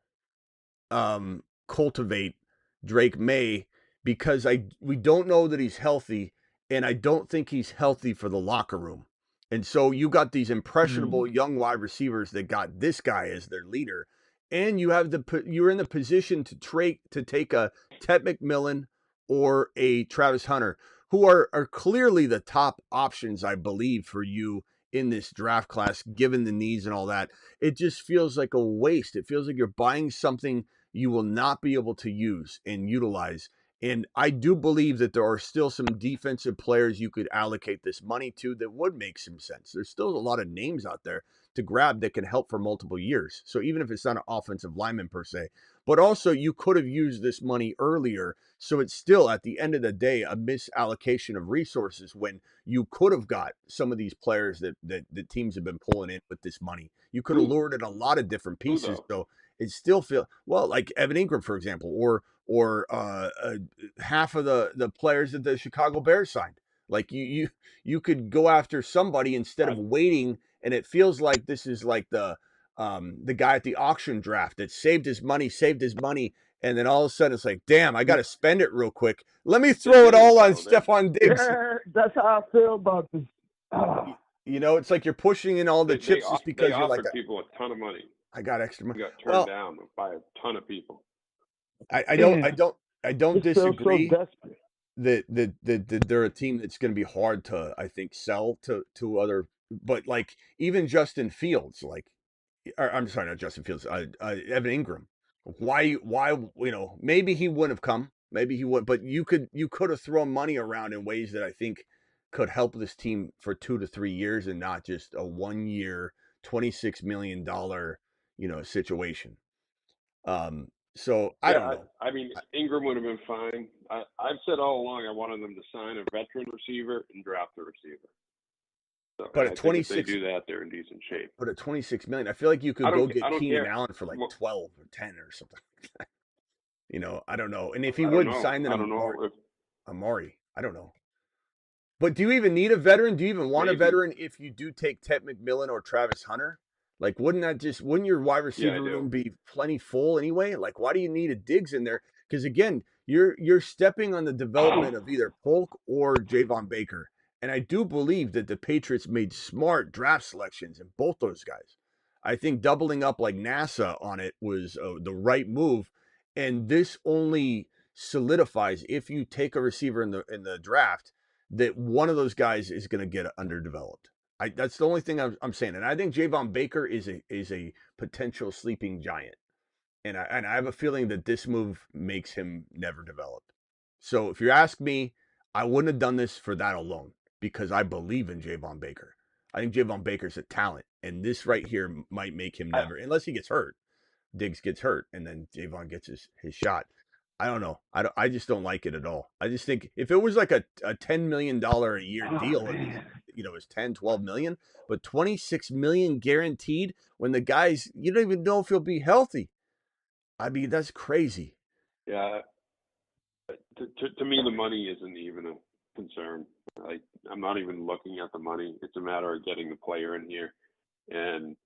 cultivate Drake May, because we don't know that he's healthy, and I don't think he's healthy for the locker room. And so you got these impressionable young wide receivers that got this guy as their leader, and you're in the position to take a Ted McMillan or a Travis Hunter, who are clearly the top options, I believe, for you in this draft class, given the needs and all that. It just feels like a waste. It feels like you're buying something you will not be able to use and utilize. And I do believe that there are still some defensive players you could allocate this money to that would make some sense. There's still a lot of names out there to grab that can help for multiple years. So even if it's not an offensive lineman per se, but also you could have used this money earlier. So it's still at the end of the day a misallocation of resources when you could have got some of these players that teams have been pulling in with this money. You could have lured in a lot of different pieces. So it still feel well like Evan Ingram, for example, or half of the players that the Chicago Bears signed. Like you could go after somebody instead of waiting, and it feels like this is like the guy at the auction draft that saved his money, and then all of a sudden it's like, damn, I got to spend it real quick. Let me throw it all on Stefon Diggs. Yeah, that's how I feel about this. You know, it's like you're pushing in all the chips just because they you're like, offered people a ton of money. I got extra money. We got turned down by a ton of people. I don't disagree that they're a team that's going to be hard to, I think, sell to other, but like even Justin Fields, like, or, I'm sorry, not Justin Fields, Evan Ingram. Why, maybe he wouldn't have come, maybe he would, but you could have thrown money around in ways that I think could help this team for 2 to 3 years and not just a 1 year, $26 million, situation. So I don't know. I mean, Ingram would have been fine. I've said all along I wanted them to sign a veteran receiver and draft a receiver. So but at 26, if they do that, they're in decent shape. But at $26 million, I feel like you could go get Keenan Allen for like 12 or 10 or something like that. I don't know. And if he would sign them, Amari, I don't know. But do you even need a veteran? Do you even want a veteran if you do take Ted McMillan or Travis Hunter? Like, wouldn't your wide receiver room be plenty full anyway? Like, why do you need a Diggs in there? Because again, you're stepping on the development of either Polk or Javon Baker. And I do believe that the Patriots made smart draft selections in both those guys. I think doubling up like NASA on it was the right move. And this only solidifies if you take a receiver in the draft that one of those guys is going to get underdeveloped. That's the only thing I'm saying. And I think Javon Baker is a potential sleeping giant. And I have a feeling that this move makes him never developed. So if you ask me, I wouldn't have done this for that alone because I believe in Javon Baker. I think Javon Baker's a talent. And this right here might make him never, unless he gets hurt. Diggs gets hurt and then Javon gets his shot. I don't know. I just don't like it at all. I just think if it was like a $10 million a year deal, it's 10, 12 million, but 26 million guaranteed when the guys, you don't even know if he'll be healthy. I mean, that's crazy. Yeah. To me, the money isn't even a concern. Like, I'm not even looking at the money. It's a matter of getting the player in here. And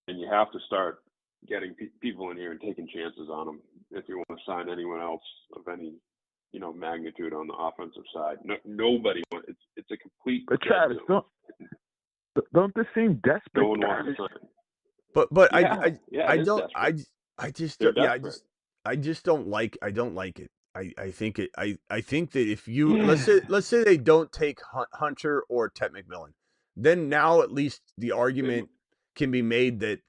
you have to start getting people in here and taking chances on them if you want to sign anyone else of any, magnitude on the offensive side. Nobody wants. It's a complete. But Travis, don't this seem desperate? No one wants to sign. But I just don't like it. I think that if you let's say they don't take Hunter or Ted McMillan, then now at least the argument can be made that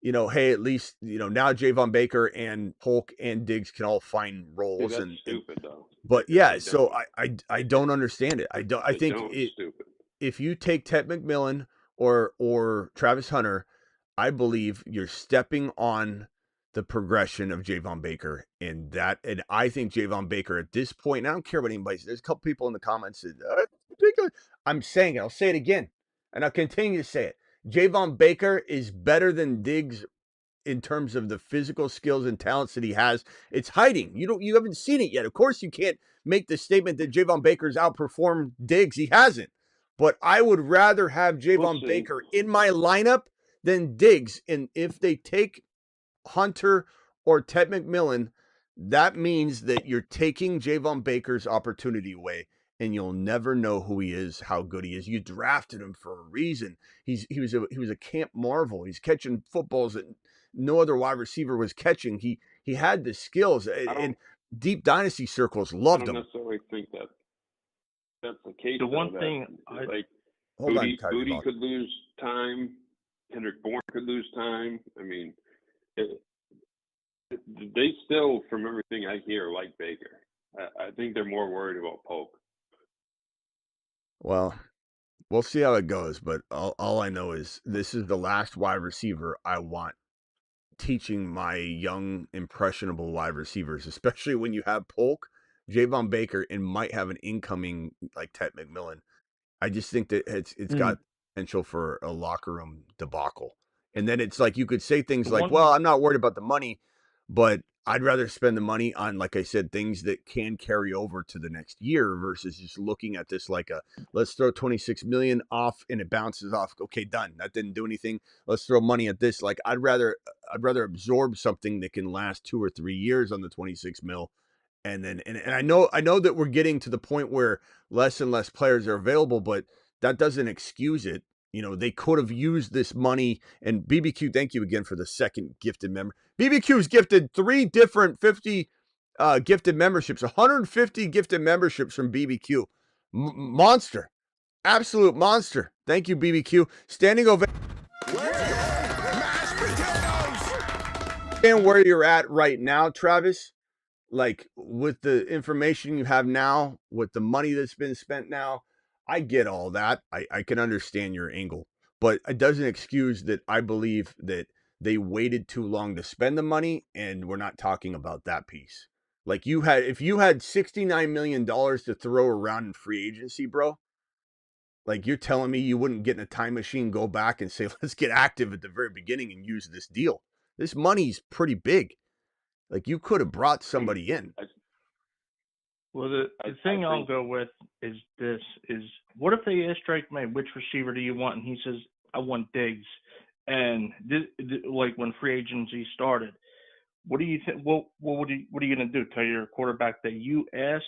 hey, at least now Javon Baker and Polk and Diggs can all find roles. That's stupid though. But yeah, so I don't understand it. I think if you take Ted McMillan or Travis Hunter, I believe you're stepping on the progression of Javon Baker and I think Javon Baker at this point, and I don't care what anybody says. There's a couple people in the comments that ridiculous. I'm saying it. I'll say it again, and I'll continue to say it. Javon Baker is better than Diggs in terms of the physical skills and talents that he has. It's hiding. You haven't seen it yet. Of course, you can't make the statement that Javon Baker's outperformed Diggs. He hasn't. But I would rather have Javon Baker in my lineup than Diggs. And if they take Hunter or Ted McMillan, that means that you're taking Javon Baker's opportunity away. And you'll never know who he is, how good he is. You drafted him for a reason. He was a camp marvel. He's catching footballs that no other wide receiver was catching. He had the skills, and deep dynasty circles loved him. I don't necessarily think that's the case. The one thing, Booty could lose time. Kendrick Bourne could lose time. I mean, they still, from everything I hear, like Baker. I think they're more worried about Polk. Well, we'll see how it goes, but all I know is this is the last wide receiver I want teaching my young, impressionable wide receivers, especially when you have Polk, Javon Baker, and might have an incoming like Ted McMillan. I just think that it's got potential for a locker room debacle. And then it's like you could say things like, well, I'm not worried about the money, but I'd rather spend the money on, like I said, things that can carry over to the next year versus just looking at this like let's throw 26 million off and it bounces off. Okay, done. That didn't do anything. Let's throw money at this. Like I'd rather absorb something that can last 2 or 3 years on the 26 mil. And then and I know that we're getting to the point where less and less players are available, but that doesn't excuse it. You know, they could have used this money. And BBQ, thank you again for the second gifted member. BBQ's gifted 3 different 50 gifted memberships, 150 gifted memberships from BBQ. Monster. Absolute monster. Thank you, BBQ. Standing ovation. And where you're at right now, Travis, like with the information you have now, with the money that's been spent now, I get all that. I can understand your angle, but it doesn't excuse that I believe that they waited too long to spend the money, and we're not talking about that piece. Like if you had $69 million to throw around in free agency, bro, like you're telling me you wouldn't get in a time machine, go back and say, let's get active at the very beginning and use this deal. This money's pretty big. Like you could have brought somebody in. Well, the thing I'll go with is this: what if they ask Drake May, which receiver do you want, and he says, I want Diggs, and like when free agency started, what do you think? What are you gonna do? Tell your quarterback that you asked,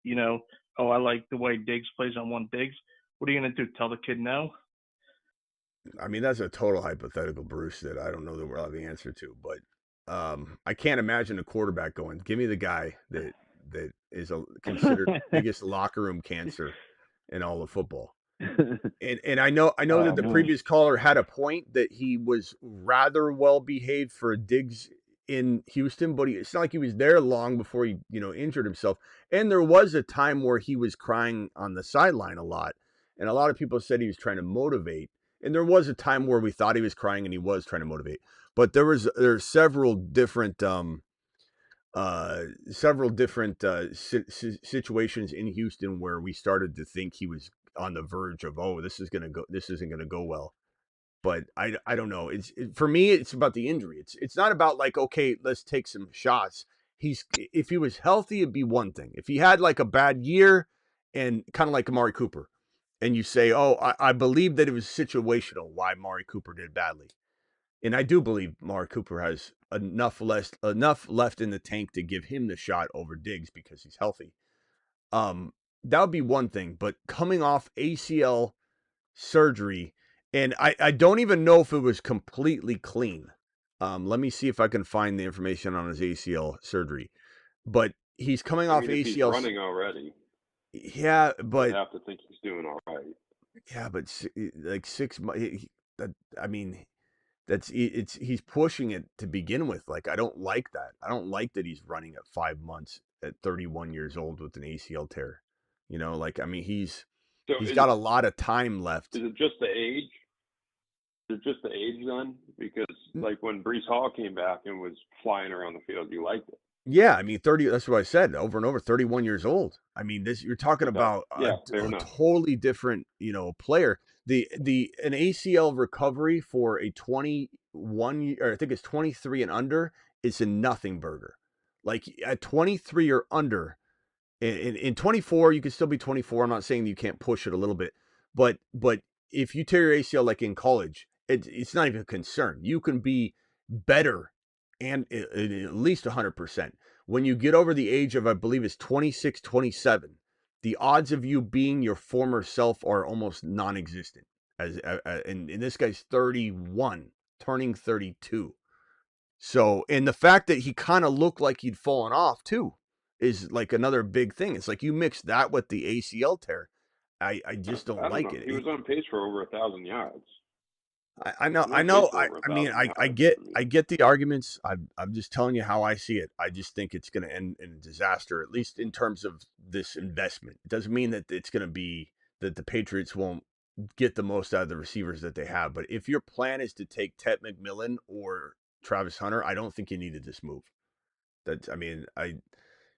you know, oh, I like the way Diggs plays, I want Diggs. What are you gonna do? Tell the kid no? I mean, that's a total hypothetical, Bruce, that I don't know that we'll have the answer to, but I can't imagine a quarterback going, give me the guy that is considered the biggest locker room cancer in all of football. And I know that the previous caller had a point that he was rather well behaved for Diggs in Houston, but it's not like he was there long before he, injured himself. And there was a time where he was crying on the sideline a lot. And a lot of people said he was trying to motivate. And there was a time where we thought he was crying and he was trying to motivate. But there's several different situations in Houston where we started to think he was on the verge of, this isn't gonna go well. But I don't know. For me, it's about the injury. It's not about like, okay, let's take some shots. If he was healthy, it'd be one thing. If he had like a bad year and kind of like Amari Cooper, and you say, I believe that it was situational why Amari Cooper did badly. And I do believe Amari Cooper has enough left in the tank to give him the shot over Diggs because he's healthy. That would be one thing. But coming off ACL surgery, and I don't even know if it was completely clean. Let me see if I can find the information on his ACL surgery. But he's coming off ACL. He's running already. Yeah, but I have to think he's doing all right. Yeah, but like 6 months. I mean, he's pushing it to begin with. Like, I don't like that. I don't like that he's running at 5 months at 31 years old with an ACL tear. He's got a lot of time left. Is it just the age? Is it just the age then? Because like when Breece Hall came back and was flying around the field, you liked it. Yeah, 30. That's what I said over and over. 31 years old. I mean, you're talking about a totally different, player. An ACL recovery for a 21, or I think it's 23 and under, is a nothing burger. Like at 23 or under, in 24, you can still be 24. I'm not saying that you can't push it a little bit, but if you tear your ACL like in college, it's not even a concern. You can be better and at least 100%. When you get over the age of, I believe it's 26, 27, the odds of you being your former self are almost non-existent. And this guy's 31, turning 32. So, and the fact that he kind of looked like he'd fallen off too is like another big thing. It's like you mix that with the ACL tear. I just don't like it. He was on pace for over 1,000 yards. I know. Unless they throw over I mean, 1,000 I yards, get, I mean, I get the arguments. I'm just telling you how I see it. I just think it's going to end in disaster, at least in terms of this investment. It doesn't mean that it's going to be that the Patriots won't get the most out of the receivers that they have. But if your plan is to take Ted McMillan or Travis Hunter, I don't think you needed this move. That's, I mean, I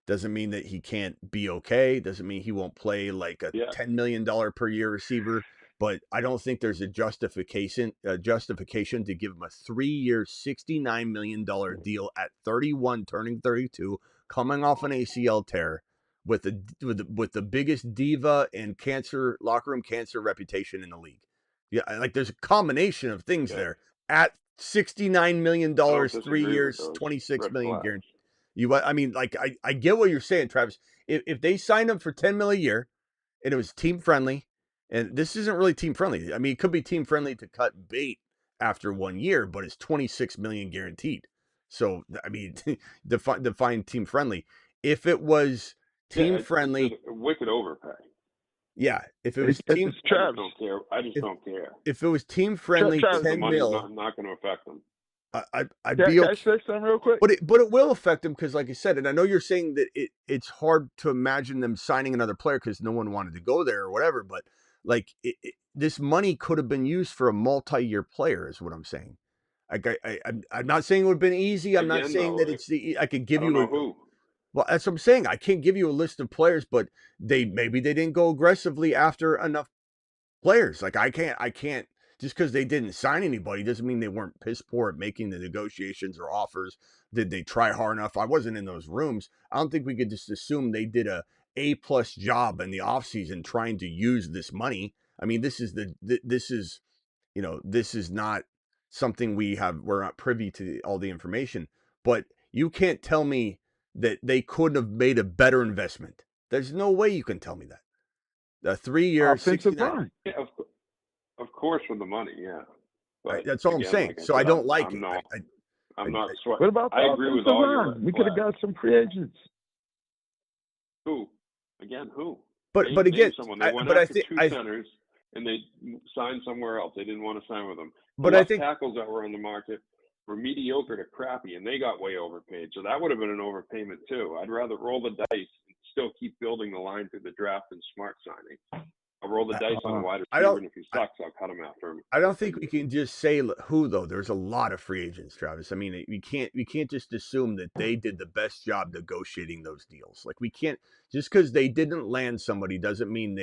doesn't mean that he can't be okay. Doesn't mean he won't play like a $10 million per year receiver. But I don't think there's a justification to give him a 3-year, $69 million deal at 31, turning 32, coming off an ACL tear, with the biggest diva and locker room cancer reputation in the league. Yeah, like there's a combination of things there at $69 million, 3 years, $26 million guaranteed. I mean, like I get what you're saying, Travis. If they signed him for $10 million a year, and it was team friendly, and this isn't really team friendly. I mean, it could be team friendly to cut bait after 1 year, but it's $26 million guaranteed. So I mean, define team friendly. If it was team friendly, it's a wicked overpay. Yeah, if it was team, I just don't care. If it was team friendly, Travis, 10 mil, not going to affect them. I'd be okay. Can I say something real quick? But it will affect them because, like I said, and I know you're saying that it's hard to imagine them signing another player because no one wanted to go there or whatever. But like this money could have been used for a multi-year player, is what I'm saying. Like I'm not saying it would have been easy. I'm not saying that it's I could give you who. Well, that's what I'm saying. I can't give you a list of players, but maybe they didn't go aggressively after enough players. Like I can't just because they didn't sign anybody doesn't mean they weren't piss poor at making the negotiations or offers. Did they try hard enough? I wasn't in those rooms. I don't think we could just assume they did a plus job in the offseason trying to use this money. I mean, this is not something we're not privy to all the information, but you can't tell me that they couldn't have made a better investment. There's no way you can tell me that. A 3-year offensive line. Yeah, of course, for the money, yeah. But that's all I'm saying. Like so I don't like it. I'm not sweating. What about the I agree with offensive all line? We could have got some free agents. Who? Again, who? But again, someone. They went after two centers and they signed somewhere else. They didn't want to sign with them. But I think tackles that were on the market were mediocre to crappy, and they got way overpaid. So that would have been an overpayment too. I'd rather roll the dice and still keep building the line through the draft and smart signing. I'll roll the dice on a wide receiver, and if he sucks, I'll cut him after him. I don't think we can just say who though. There's a lot of free agents, Travis. I mean, we can't just assume that they did the best job negotiating those deals. Like we can't just because they didn't land somebody doesn't mean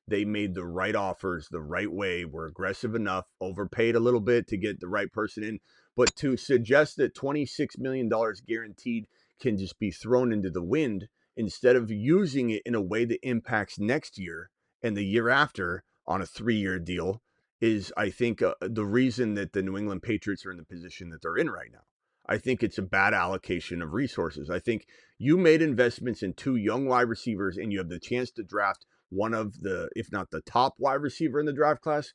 they made the right offers the right way, were aggressive enough, overpaid a little bit to get the right person in. But to suggest that $26 million guaranteed can just be thrown into the wind instead of using it in a way that impacts next year and the year after on a 3-year deal is, I think, the reason that the New England Patriots are in the position that they're in right now. I think it's a bad allocation of resources. I think you made investments in 2 young wide receivers and you have the chance to draft one of the, if not the top wide receiver in the draft class.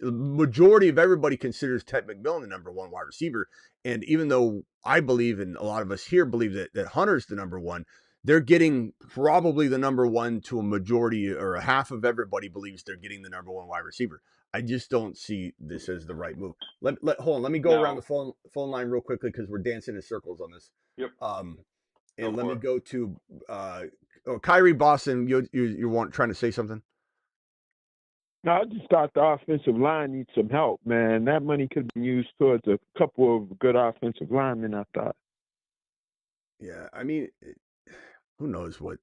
Majority of everybody considers Ted McMillan the number 1 wide receiver. And even though I believe, and a lot of us here believe that Hunter's the number 1, they're getting probably the number 1 to a majority or a half of everybody believes they're getting the number 1 wide receiver. I just don't see this as the right move. Hold on. Let me go around the phone line real quickly because we're dancing in circles on this. Yep. And let me go to Kyrie Boston. You trying to say something? No, I just thought the offensive line needs some help, man. That money could have been used towards a couple of good offensive linemen, I thought. Yeah, I mean, who knows what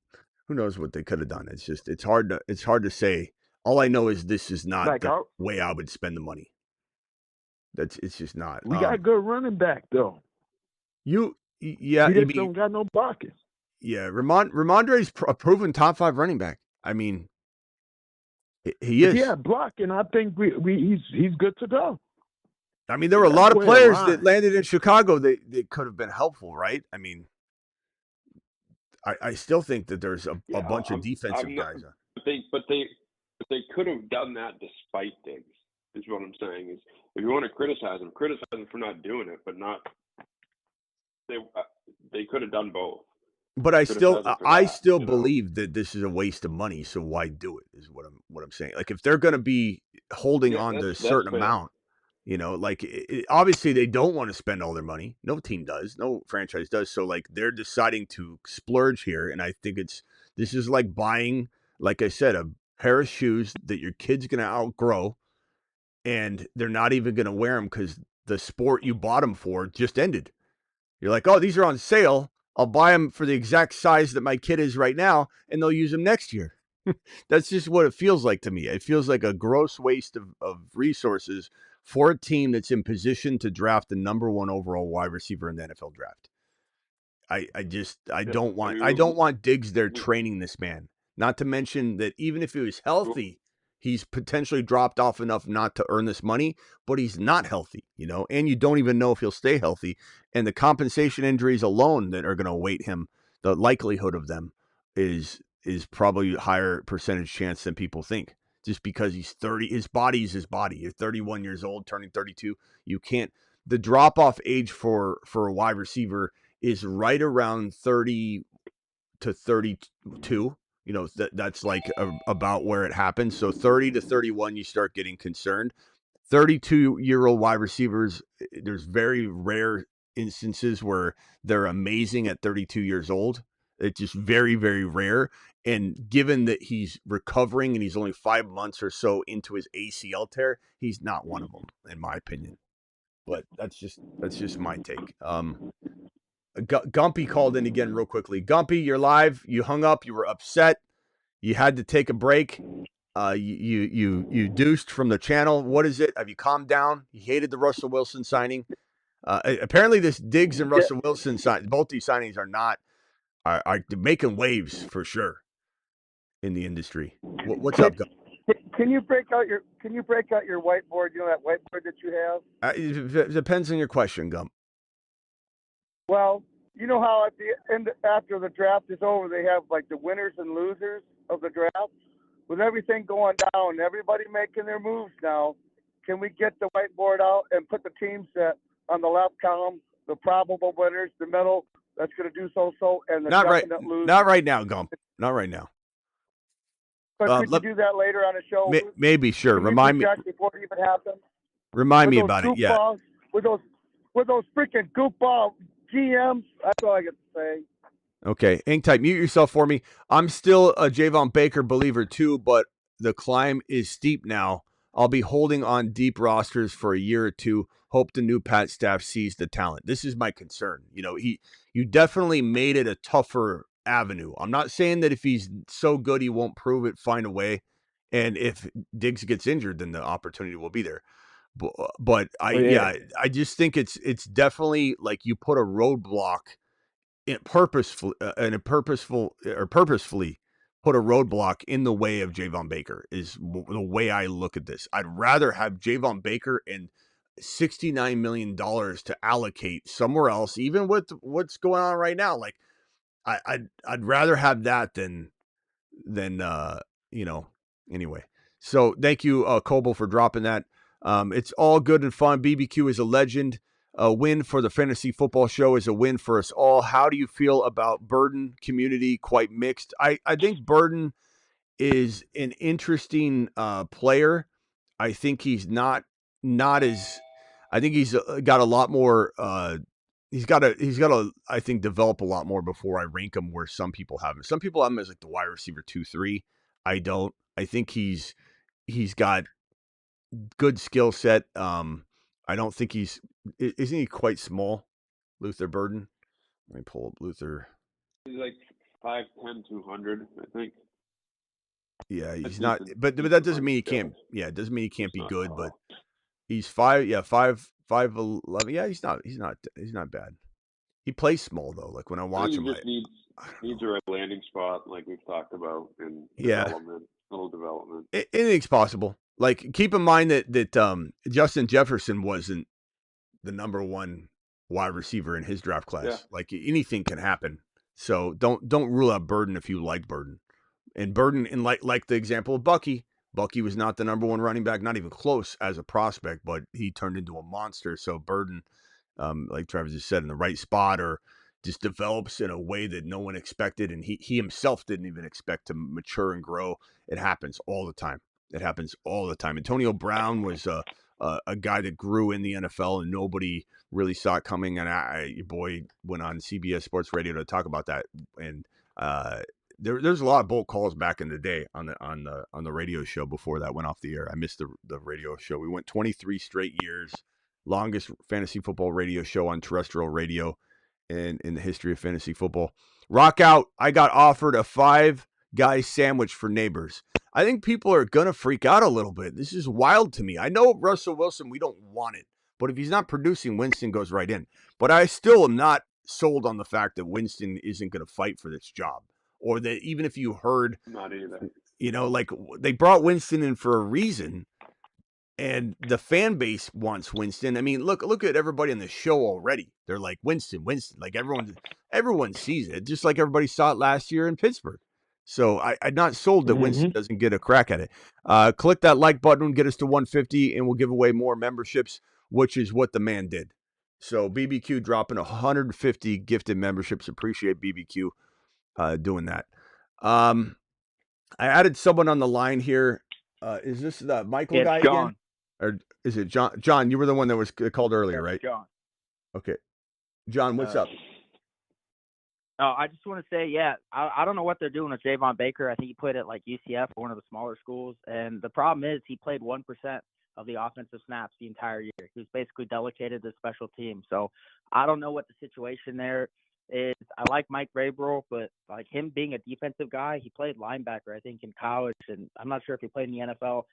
they could have done. It's hard to say. All I know is this is not the way I would spend the money. It's just not. We got a good running back though. You don't got no blocking. Yeah, Ramondre's a proven top 5 running back. I mean, he is. Yeah, blocking. I think he's good to go. I mean, there were a lot of players that landed in Chicago that could have been helpful, right? I mean, I still think that there's a bunch of defensive guys. But they could have done that despite Diggs. Is what I'm saying. Is if you want to criticize them for not doing it, but not they could have done both. But I still believe that this is a waste of money. So why do it? Is what I'm saying. Like if they're going to be holding on to a certain amount. You know, like obviously they don't want to spend all their money. No team does. No franchise does. So like they're deciding to splurge here, and I think this is like buying, like I said, a pair of shoes that your kid's gonna outgrow, and they're not even gonna wear them because the sport you bought them for just ended. You're like, oh, these are on sale. I'll buy them for the exact size that my kid is right now, and they'll use them next year. That's just what it feels like to me. It feels like a gross waste of resources for a team that's in position to draft the number 1 overall wide receiver in the NFL draft. I don't want Diggs there training this man. Not to mention that even if he was healthy, he's potentially dropped off enough not to earn this money, but he's not healthy, you know, and you don't even know if he'll stay healthy. And the compensation injuries alone that are going to await him, the likelihood of them is probably a higher percentage chance than people think. Just because he's 30, his body's his body. You're 31 years old, turning 32. You can't. The drop off age for a wide receiver is right around 30 to 32. You know, that's like about where it happens. So 30 to 31, you start getting concerned. 32-year-old wide receivers, there's very rare instances where they're amazing at 32 years old. It's just very, very rare. And given that he's recovering and he's only 5 months or so into his ACL tear, he's not one of them, in my opinion. But that's just my take. Gumpy called in again real quickly. Gumpy, you're live. You hung up. You were upset. You had to take a break. You deuced from the channel. What is it? Have you calmed down? You hated the Russell Wilson signing. Apparently, this Diggs and Russell Wilson both these signings are making waves for sure in the industry. What's up, Gumpy? Can you break out your whiteboard? You know that whiteboard that you have? It depends on your question, Gump. Well, you know how at the end, after the draft is over, they have like the winners and losers of the draft. With everything going down, everybody making their moves now, can we get the whiteboard out and put the teams that on the left column, the probable winners, the middle that's going to do so, and the definite losers? Not right now, Gump. Not right now. But could you do that later on the show? Maybe, sure. Remind me before it even happens. Remind me about it. Yeah. With those freaking goofball GMs, that's all I get to say. Okay, hang tight. Mute yourself for me. I'm still a Javon Baker believer too, but the climb is steep now. I'll be holding on deep rosters for a year or two. Hope the new Pat staff sees the talent. This is my concern. You know, you definitely made it a tougher avenue. I'm not saying that if he's so good he won't prove it, find a way. And if Diggs gets injured, then the opportunity will be there. But I just think it's definitely like you put a roadblock purposefully put a roadblock in the way of Javon Baker is the way I look at this. I'd rather have Javon Baker and $69 million to allocate somewhere else, even with what's going on right now. Like I'd rather have that than anyway. So thank you, Coble, for dropping that. It's all good and fun. BBQ is a legend. A win for the fantasy football show is a win for us all. How do you feel about Burden community? Quite mixed. I think Burden is an interesting player. I think he's not as. I think he's got a lot more. He's got to. I think develop a lot more before I rank him where some people have him. Some people have him as like the wide receiver 2-3. I don't. I think he's got good skill set. I don't think isn't he quite small, Luther Burden? Let me pull up Luther. He's like 5'10", 200, I think. Yeah, he's not, but that doesn't mean he can't. Yeah, it doesn't mean he can't be good, but he's 5'11". Yeah, he's not bad. He plays small though. Like when I watch him, he needs a right landing spot, like we've talked about, in little development. Anything's possible. Like keep in mind that Justin Jefferson wasn't the number 1 wide receiver in his draft class. Yeah. Like anything can happen. So don't rule out Burden if you like Burden. And Burden, in like the example of Bucky was not the number 1 running back, not even close as a prospect, but he turned into a monster. So Burden, like Travis just said, in the right spot or just develops in a way that no one expected. And he himself didn't even expect to mature and grow. It happens all the time. It happens all the time. Antonio Brown was a guy that grew in the NFL and nobody really saw it coming. And your boy went on CBS Sports Radio to talk about that. And there's a lot of bold calls back in the day on the radio show before that went off the air. I missed the radio show. We went 23 straight years, longest fantasy football radio show on terrestrial radio in the history of fantasy football. Rock out. I got offered a 5-guy sandwich for Nabers. I think people are going to freak out a little bit. This is wild to me. I know Russell Wilson, we don't want it. But if he's not producing, Winston goes right in. But I still am not sold on the fact that Winston isn't going to fight for this job. Or that even if you heard, not either. Like they brought Winston in for a reason. And the fan base wants Winston. I mean, look at everybody on the show already. They're like, Winston. Like everyone sees it, just like everybody saw it last year in Pittsburgh. So I'm not sold that Winston doesn't get a crack at it. Click that like button, get us to 150, and we'll give away more memberships, which is what the man did. So BBQ dropping 150 gifted memberships. Appreciate BBQ doing that. I added someone on the line here. Is this the Michael guy John. again? Or is it John? John, you were the one that was called earlier, right? John. Okay. John, what's up? Oh, I just want to say, I don't know what they're doing with Javon Baker. I think he played at like UCF, one of the smaller schools. And the problem is he played 1% of the offensive snaps the entire year. He was basically delegated to special teams. So I don't know what the situation there is. I like Mike Vrabel, but like him being a defensive guy, he played linebacker, I think, in college. And I'm not sure if he played in the NFL.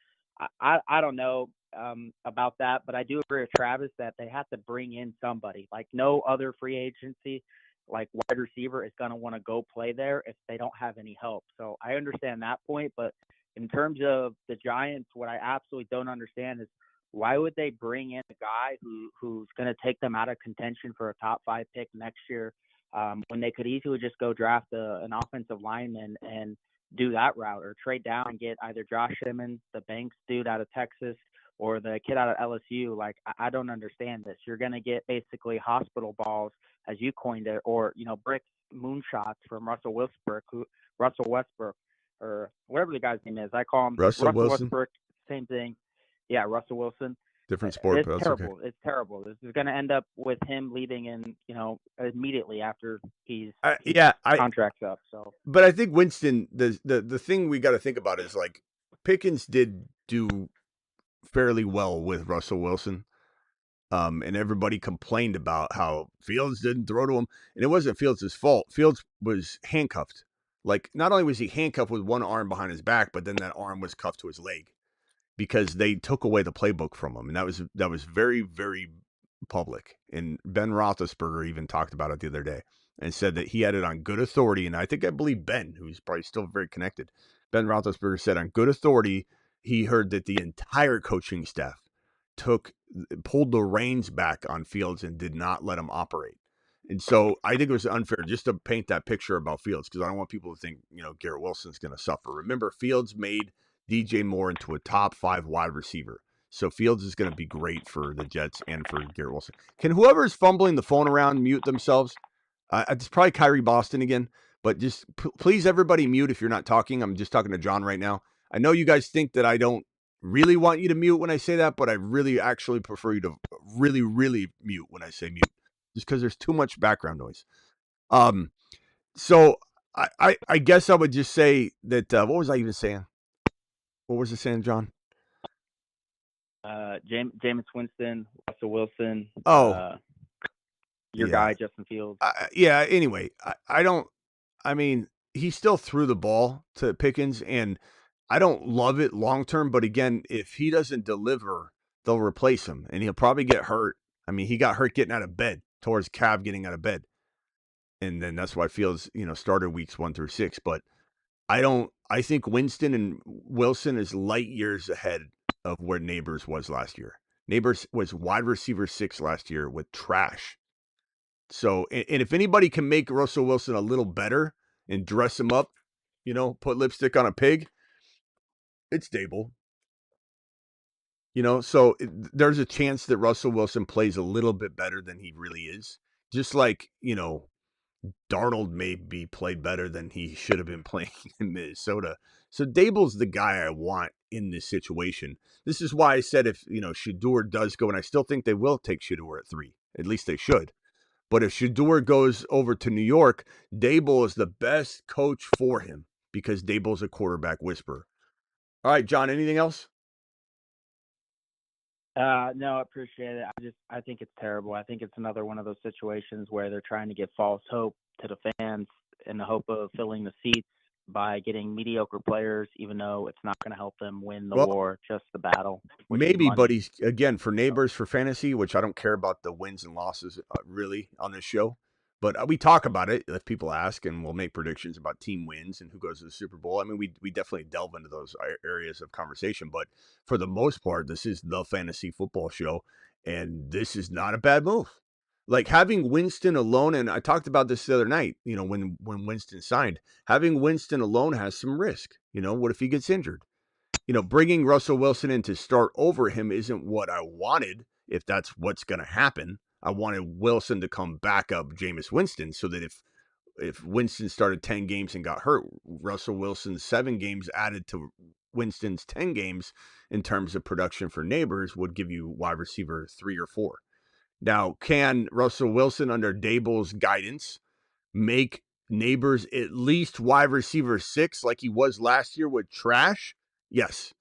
I don't know about that, but I do agree with Travis that they have to bring in somebody. Like no other free agency, like wide receiver, is going to want to go play there if they don't have any help. So I understand that point, but in terms of the Giants, what I absolutely don't understand is why would they bring in a guy who's going to take them out of contention for a top 5 pick next year when they could easily just go draft an offensive lineman and do that route, or trade down and get either Josh Simmons, the Banks dude out of Texas, or the kid out of LSU. Like, I don't understand this. You're going to get basically hospital balls, as you coined it, or, bricks, moonshots from Russell Westbrook, or whatever the guy's name is. I call him Russell Wilson. Westbrook, same thing. Yeah, Russell Wilson. Different sport, it's but that's terrible. okay. It's terrible. This is going to end up with him leaving in, immediately after he's contract's up. So, but I think Winston, the thing we got to think about is like Pickens did do fairly well with Russell Wilson, and everybody complained about how Fields didn't throw to him, and it wasn't Fields' fault. Fields was handcuffed. Like not only was he handcuffed with one arm behind his back, but then that arm was cuffed to his leg, because they took away the playbook from him. And that was very, very public. And Ben Roethlisberger even talked about it the other day and said that he had it on good authority. And I believe Ben, who's probably still very connected, Ben Roethlisberger said on good authority, he heard that the entire coaching staff pulled the reins back on Fields and did not let him operate. And so I think it was unfair just to paint that picture about Fields, because I don't want people to think, Garrett Wilson's going to suffer. Remember, Fields made DJ Moore into a top 5 wide receiver. So Fields is going to be great for the Jets and for Garrett Wilson. Can whoever's fumbling the phone around mute themselves? It's probably Kyrie Boston again, but just please everybody mute if you're not talking. I'm just talking to John right now. I know you guys think that I don't really want you to mute when I say that, but I really actually prefer you to really, really mute when I say mute, just because there's too much background noise. So I guess I would just say that, what was I even saying? What was it saying, John? Jameis Winston, Russell Wilson. Your guy, Justin Fields. Anyway, he still threw the ball to Pickens, and I don't love it long term. But again, if he doesn't deliver, they'll replace him, and he'll probably get hurt. He got hurt getting out of bed, towards calf getting out of bed. And then that's why Fields, started weeks 1 through 6. But I think Winston and Wilson is light years ahead of where Nabers was last year. Nabers was wide receiver 6 last year with trash. So, and if anybody can make Russell Wilson a little better and dress him up, put lipstick on a pig, it's Dable. So there's a chance that Russell Wilson plays a little bit better than he really is. Just like, Darnold maybe played better than he should have been playing in Minnesota. So Dable's the guy I want in this situation. This is why I said if, Shador does go, and I still think they will take Shador at 3. At least they should. But if Shador goes over to New York, Dable is the best coach for him because Dable's a quarterback whisperer. All right, John, anything else? No, I appreciate it. I think it's terrible. I think it's another one of those situations where they're trying to give false hope to the fans in the hope of filling the seats by getting mediocre players, even though it's not going to help them win the war, just the battle. Maybe, but he's, again, for Nabers, for fantasy, which I don't care about the wins and losses really on this show. But we talk about it if people ask, and we'll make predictions about team wins and who goes to the Super Bowl. I mean, we definitely delve into those areas of conversation. But for the most part, this is the fantasy football show, and this is not a bad move. Like having Winston alone, and I talked about this the other night, when Winston signed, having Winston alone has some risk. What if he gets injured? Bringing Russell Wilson in to start over him isn't what I wanted, if that's what's going to happen. I wanted Wilson to come back up Jameis Winston so that if Winston started 10 games and got hurt, Russell Wilson's 7 games added to Winston's 10 games in terms of production for Nabers would give you wide receiver 3 or 4. Now, can Russell Wilson, under Dable's guidance, make Nabers at least wide receiver 6 like he was last year with trash? Yes.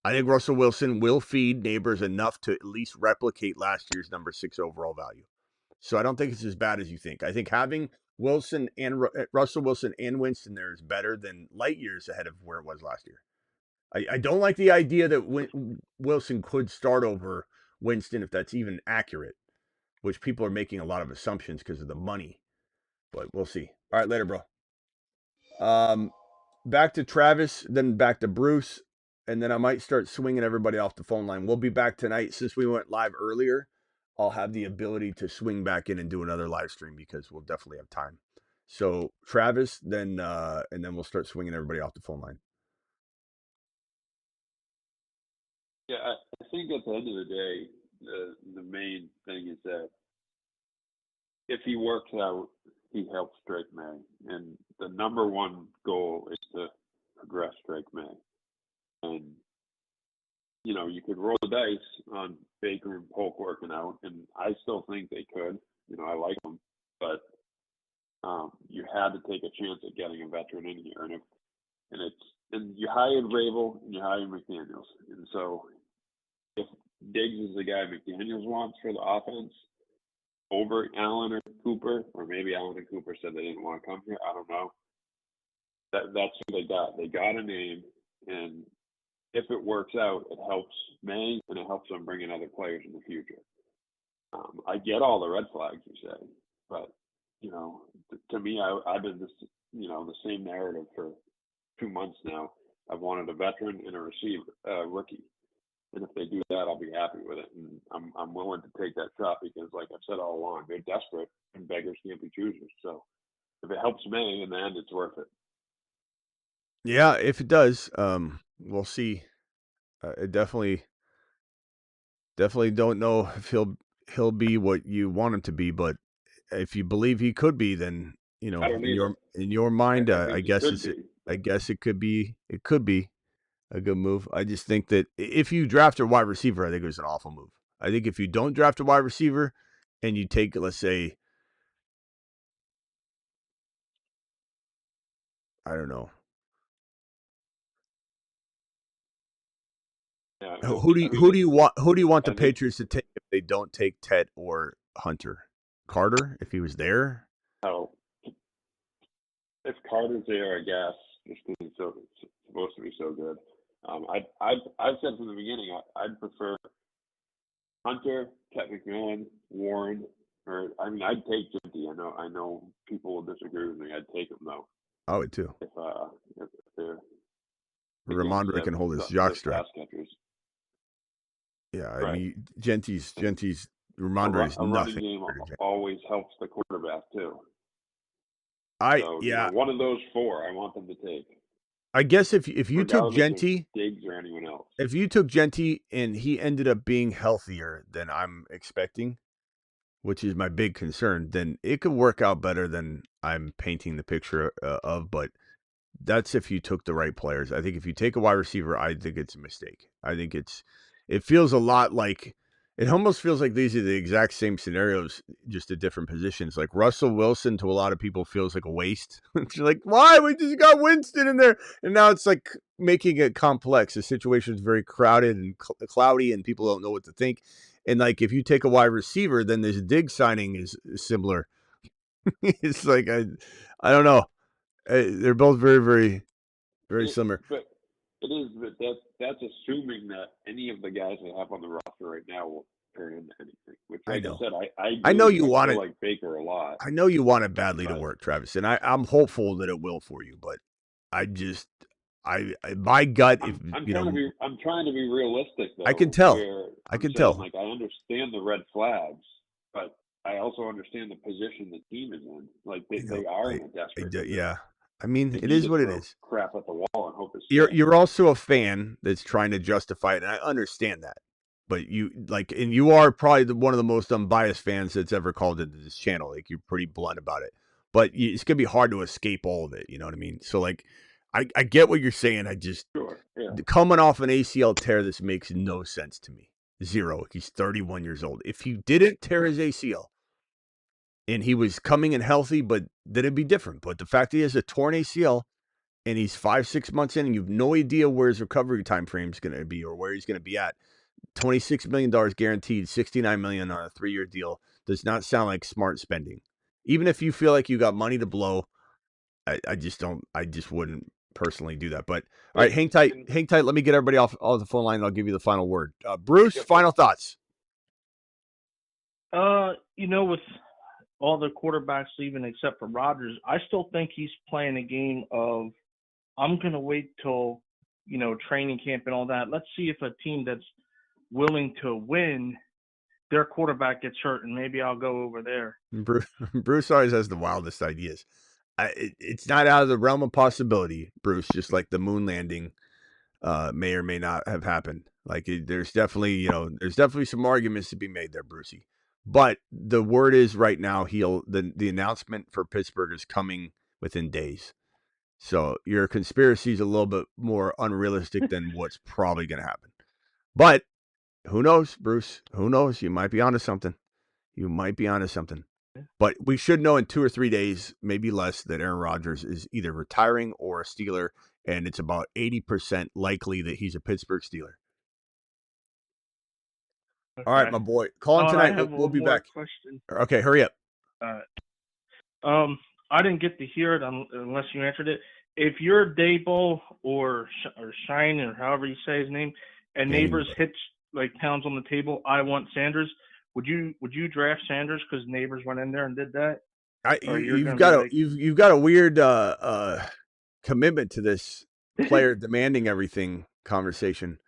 I think Russell Wilson will feed Nabers enough to at least replicate last year's number 6 overall value. So I don't think it's as bad as you think. I think having Wilson and Russell Wilson and Winston there is better than light years ahead of where it was last year. I don't like the idea that Wilson could start over Winston, if that's even accurate, which people are making a lot of assumptions because of the money. But we'll see. All right, later, bro. Back to Travis, then back to Bruce. And then I might start swinging everybody off the phone line. We'll be back tonight. Since we went live earlier, I'll have the ability to swing back in and do another live stream because we'll definitely have time. So Travis, then and then we'll start swinging everybody off the phone line. Yeah, I think at the end of the day, the main thing is that if he works out, he helps Drake May. And the number one goal is to progress Drake May. And, you could roll the dice on Baker and Polk working out, and I still think they could. I like them. But you had to take a chance at getting a veteran in here. And you hired Rabel and you hired McDaniels. And so if Diggs is the guy McDaniels wants for the offense over Allen or Cooper, or maybe Allen and Cooper said they didn't want to come here, I don't know. That's who they got. They got a name, and if it works out, it helps May and it helps them bring in other players in the future. I get all the red flags you say, but to me, I've been the same narrative for 2 months now. I've wanted a veteran and a receiver, rookie, and if they do that, I'll be happy with it. And I'm willing to take that shot because, like I've said all along, they're desperate and beggars can't be choosers. So if it helps May in the end, it's worth it. Yeah, if it does, we'll see. I definitely don't know if he'll be what you want him to be, but if you believe he could be, then in your mind, I guess it could be a good move. I just think that if you draft a wide receiver, I think it was an awful move. I think if you don't draft a wide receiver and you take, let's say, I don't know. Yeah, who do you want the Patriots to take if they don't take Ted or Hunter? Carter, if he was there? Oh, if Carter's there, I guess, just because he's supposed to be so good. I've said from the beginning, I'd prefer Hunter, Ted McMillan, Warren, I'd take Jeanty. I know people will disagree with me. I'd take him though. I would too. If they're Ramondre can hold his jockstrap. Yeah, right. I mean, Jeanty's Ramondre is nothing. Running game always helps the quarterback too. One of those 4, I want them to take. I guess if you took Jeanty, Diggs or anyone else, if you took Jeanty and he ended up being healthier than I'm expecting, which is my big concern, then it could work out better than I'm painting the picture of. But that's if you took the right players. I think if you take a wide receiver, I think it's a mistake. I think it feels a lot like, it almost feels like these are the exact same scenarios, just at different positions. Like Russell Wilson to a lot of people feels like a waste. It's like, why? We just got Winston in there. And now it's like making it complex. The situation is very crowded and cloudy and people don't know what to think. And like, if you take a wide receiver, then this Diggs signing is similar. It's like, I don't know. They're both very, very, very similar. But it is, but that's assuming that any of the guys they have on the roster right now will turn into anything. Which, like I said, I know you want it. Like Baker a lot. I know you want it badly to work, Travis, and I'm hopeful that it will for you. But I just, my gut, I'm trying to be realistic, though. I can tell. Like, I understand the red flags, but I also understand the position the team is in. Like they are in a desperate position. Yeah. I mean, it is what it is. Crap at the wall and hope it's. You're also a fan that's trying to justify it, and I understand that. But and you are probably one of the most unbiased fans that's ever called into this channel. Like, you're pretty blunt about it. But it's gonna be hard to escape all of it. You know what I mean? So like, I get what you're saying. I just coming off an ACL tear, this makes no sense to me. Zero. He's 31 years old. If he didn't tear his ACL, and he was coming in healthy, but then it'd be different. But the fact that he has a torn ACL and he's 5-6 months in and you have no idea where his recovery time frame is going to be or where he's going to be at, $26 million guaranteed, $69 million on a 3-year deal does not sound like smart spending. Even if you feel like you got money to blow, I just wouldn't personally do that. But all right, hang tight. Let me get everybody off the phone line and I'll give you the final word. Bruce, final thoughts. With all the quarterbacks leaving except for Rodgers, I still think he's playing a game of, I'm going to wait till, training camp and all that. Let's see if a team that's willing to win, their quarterback gets hurt, and maybe I'll go over there. Bruce always has the wildest ideas. It's not out of the realm of possibility, Bruce, just like the moon landing may or may not have happened. Like, there's definitely some arguments to be made there, Brucey. But the word is right now, the announcement for Pittsburgh is coming within days. So your conspiracy is a little bit more unrealistic than what's probably going to happen. But who knows, Bruce? Who knows? You might be onto something. But we should know in 2 or 3 days, maybe less, that Aaron Rodgers is either retiring or a Steeler, and it's about 80% likely that he's a Pittsburgh Steeler. Okay. All right, my boy. Call in tonight. We'll be back. Question. Okay, hurry up. I didn't get to hear it unless you answered it. If you're Daboll or Shine, or however you say his name, and Nabers hits like pounds on the table, I want Sanders. Would you draft Sanders because Nabers went in there and did that? You've got a weird commitment to this player demanding everything conversation.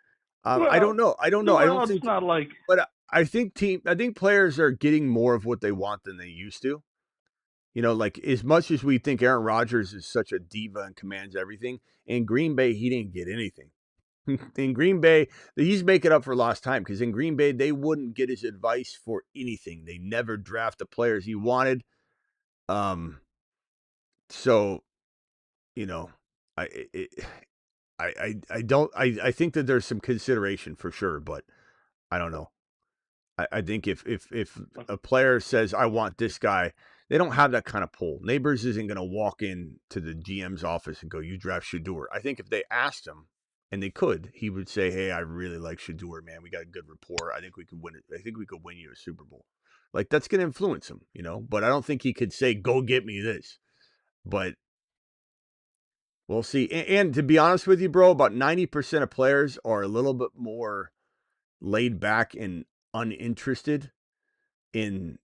Well, I don't know. No, I don't think it's not like. But I think players are getting more of what they want than they used to. Like, as much as we think Aaron Rodgers is such a diva and commands everything, in Green Bay he didn't get anything. In Green Bay, he's making up for lost time, because in Green Bay they wouldn't get his advice for anything. They never draft the players he wanted. So, I think that there's some consideration for sure, but I don't know. I think if a player says, I want this guy, they don't have that kind of pull. Nabers isn't going to walk in to the GM's office and go, you draft Shedeur. I think if they asked him, and they could, he would say, hey, I really like Shedeur, man. We got a good rapport. I think we could win it. I think we could win you a Super Bowl. Like, that's going to influence him, but I don't think he could say, go get me this. But we'll see. And to be honest with you, bro, about 90% of players are a little bit more laid back and uninterested in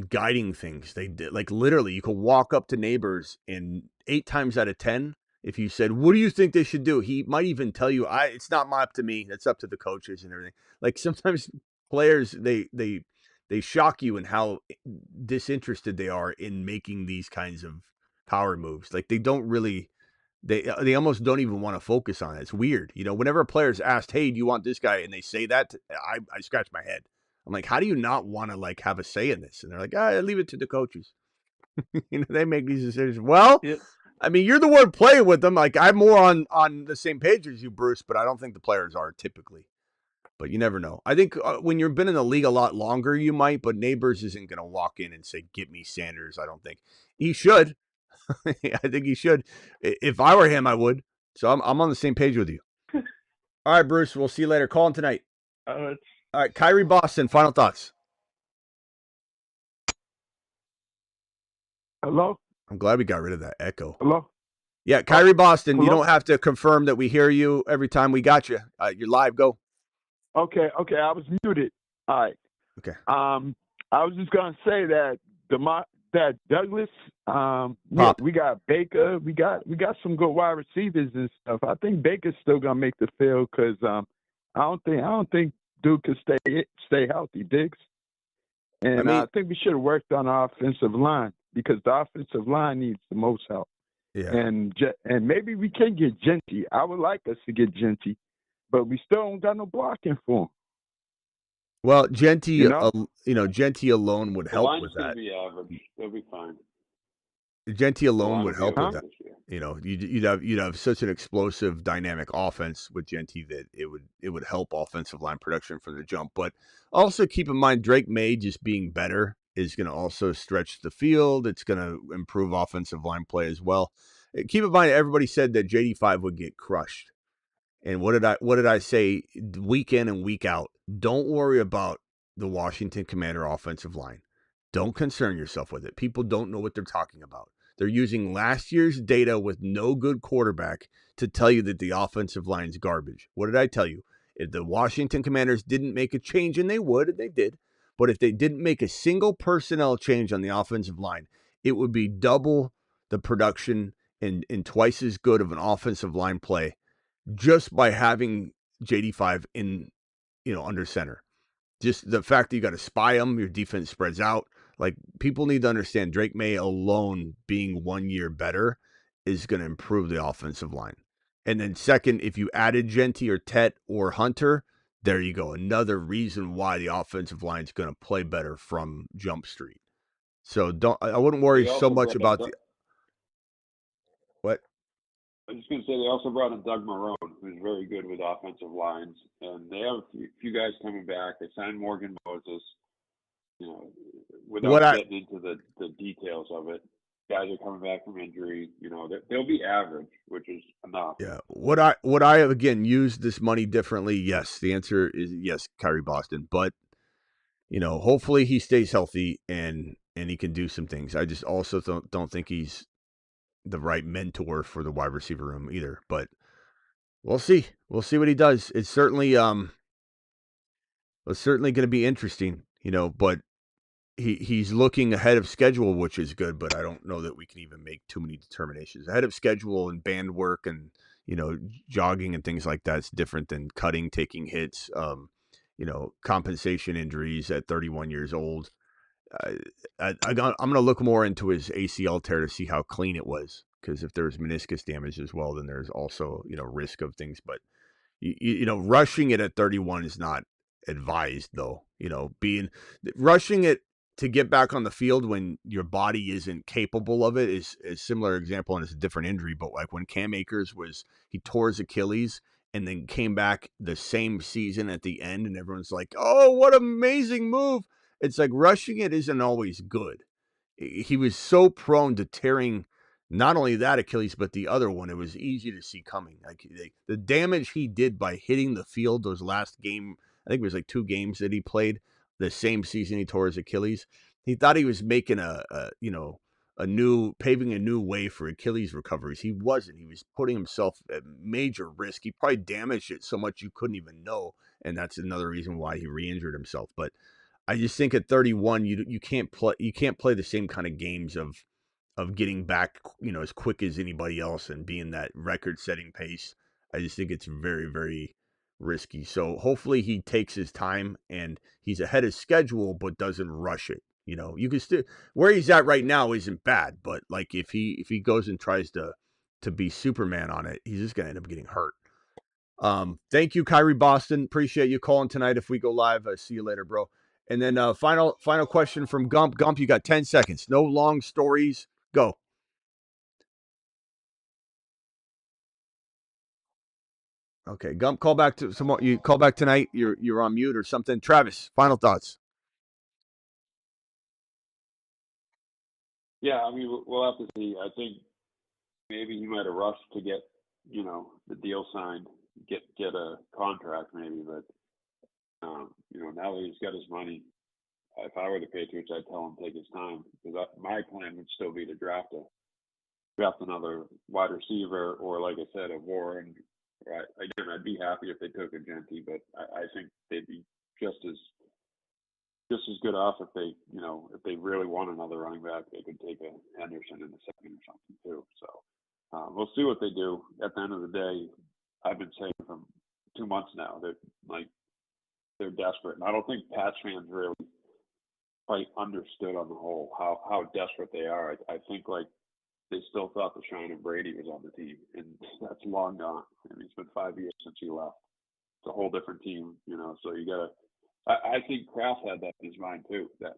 guiding things. They did, like, literally, you could walk up to Nabers, and 8 times out of 10, if you said, what do you think they should do? He might even tell you, it's not up to me. That's up to the coaches and everything. Like, sometimes players, they shock you in how disinterested they are in making these kinds of power moves. Like, they don't really, they almost don't even want to focus on it. It's weird. Whenever a player's asked, hey, do you want this guy? And they say that, I scratch my head. I'm like, how do you not want to like have a say in this? And they're like, leave it to the coaches. They make these decisions. Well, Yep. I mean, you're the one playing with them. Like, I'm more on the same page as you, Bruce, but I don't think the players are typically. But you never know. I think when you've been in the league a lot longer, you might, but Nabers isn't going to walk in and say, get me Sanders. I don't think. He should. I think he should. If I were him, I would. So I'm on the same page with you. All right, Bruce. We'll see you later. Call him tonight. All right, Kyrie Boston, final thoughts. Hello? I'm glad we got rid of that echo. Hello? Yeah, Kyrie Boston, hello? You don't have to confirm that we hear you every time we got you. You're live. Go. Okay, I was muted. All right. Okay. I was just gonna say that that Douglas, we got Baker, we got some good wide receivers and stuff. I think Baker's still gonna make the field because I don't think Duke can stay healthy, Diggs. And I think we should have worked on our offensive line because the offensive line needs the most help. Yeah. And maybe we can get Jeanty. I would like us to get Jeanty, but we still don't got no blocking for him. Well, Jeanty, Jeanty alone would help with that. The line's going to be average. They'll be fine. Jeanty alone would help with that. You'd have such an explosive, dynamic offense with Jeanty that it would help offensive line production from the jump. But also keep in mind, Drake May just being better is going to also stretch the field. It's going to improve offensive line play as well. Keep in mind, everybody said that JD5 would get crushed. And what did I say week in and week out? Don't worry about the Washington Commander offensive line. Don't concern yourself with it. People don't know what they're talking about. They're using last year's data with no good quarterback to tell you that the offensive line's garbage. What did I tell you? If the Washington Commanders didn't make a change, and they would, and they did, but if they didn't make a single personnel change on the offensive line, it would be double the production and twice as good of an offensive line play just by having JD5 in, under center. Just the fact that you got to spy them, your defense spreads out. Like, people need to understand Drake May alone being 1 year better is going to improve the offensive line. And then second, if you added Jeanty or Tet or Hunter, there you go. Another reason why the offensive line is going to play better from Jump Street. So I wouldn't worry so much about what? I was just going to say they also brought in Doug Marrone, who's very good with offensive lines, and they have a few guys coming back. They signed Morgan Moses. Without getting into the details of it, guys are coming back from injury. They'll be average, which is enough. Yeah. Would I again use this money differently? Yes. The answer is yes, Kyrie Boston. But hopefully he stays healthy and he can do some things. I just also don't think he's the right mentor for the wide receiver room either. But we'll see. We'll see what he does. It's certainly going to be interesting. But he's looking ahead of schedule, which is good, but I don't know that we can even make too many determinations. Ahead of schedule and band work and, jogging and things like that's different than cutting, taking hits, compensation injuries at 31 years old. I'm going to look more into his ACL tear to see how clean it was, because if there's meniscus damage as well, then there's also, risk of things. But, rushing it at 31 is not advised, though. Rushing it to get back on the field when your body isn't capable of it is a similar example, and it's a different injury. But like when Cam Akers he tore his Achilles and then came back the same season at the end, and everyone's like, "Oh, what an amazing move!" It's like rushing it isn't always good. He was so prone to tearing not only that Achilles but the other one. It was easy to see coming. Like the damage he did by hitting the field those last game. I think it was like 2 games that he played the same season he tore his Achilles. He thought he was making paving a new way for Achilles recoveries. He wasn't. He was putting himself at major risk. He probably damaged it so much you couldn't even know, and that's another reason why he re-injured himself. But I just think at 31, you can't play the same kind of games of getting back, as quick as anybody else and being that record-setting pace. I just think it's very, very risky. So hopefully he takes his time and he's ahead of schedule, but doesn't rush it. You can still, where he's at right now isn't bad, but like if he goes and tries to be Superman on it, he's just gonna end up getting hurt. Thank you, Kyrie Boston. Appreciate you calling tonight. If we go live, see you later, bro. And then final question from Gump. Gump, you got 10 seconds. No long stories. Go. Okay, Gump, call back to some more. You call back tonight. You're on mute or something. Travis, final thoughts. Yeah, I mean, we'll have to see. I think maybe he might have rushed to get, the deal signed, get a contract maybe, but now that he's got his money, if I were the Patriots, I'd tell him take his time, because my plan would still be to draft another wide receiver, or like I said, a Warren. Right. Again, I'd be happy if they took a Jeanty, but I think they'd be just as good off if they, if they really want another running back, they could take a Henderson in the second or something too. So we'll see what they do. At the end of the day, I've been saying for 2 months now that they're desperate, and I don't think Pats fans really quite understood on the whole how desperate they are. I think they still thought the shine of Brady was on the team, and that's long gone. I mean, it's been 5 years since he left. It's a whole different team, so you gotta. I think Kraft had that in his mind too, that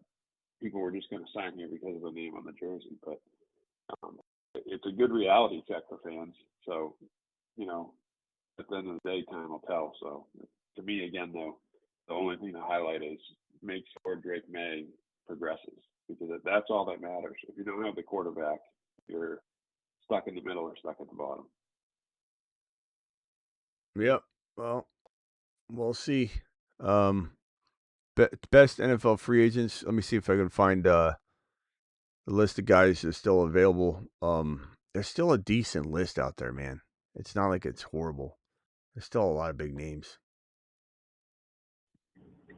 people were just going to sign here because of the name on the jersey. But it's a good reality check for fans. So, at the end of the day, time will tell. So, to me, again, though, the only thing to highlight is make sure Drake May progresses, because that's all that matters. If you don't have the quarterback, you're stuck in the middle or stuck at the bottom. Yep. Well, we'll see. Best NFL free agents. Let me see if I can find the list of guys that's still available. There's still a decent list out there, man. It's not like it's horrible. There's still a lot of big names.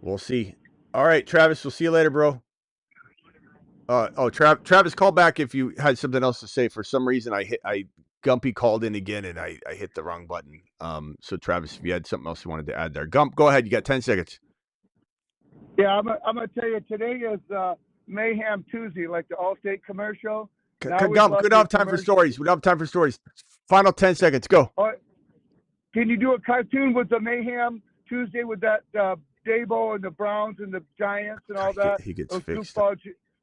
We'll see. All right, Travis, we'll see you later, bro. Travis, call back if you had something else to say. For some reason, Gumpy called in again, and I hit the wrong button. So Travis, if you had something else you wanted to add there, Gump, go ahead. You got 10 seconds. Yeah, I'm gonna tell you, today is Mayhem Tuesday, like the Allstate commercial. Gump, we don't have time for stories. We don't have time for stories. Final 10 seconds. Go. Can you do a cartoon with the Mayhem Tuesday with that Dabo and the Browns and the Giants and all that? He gets those fixed.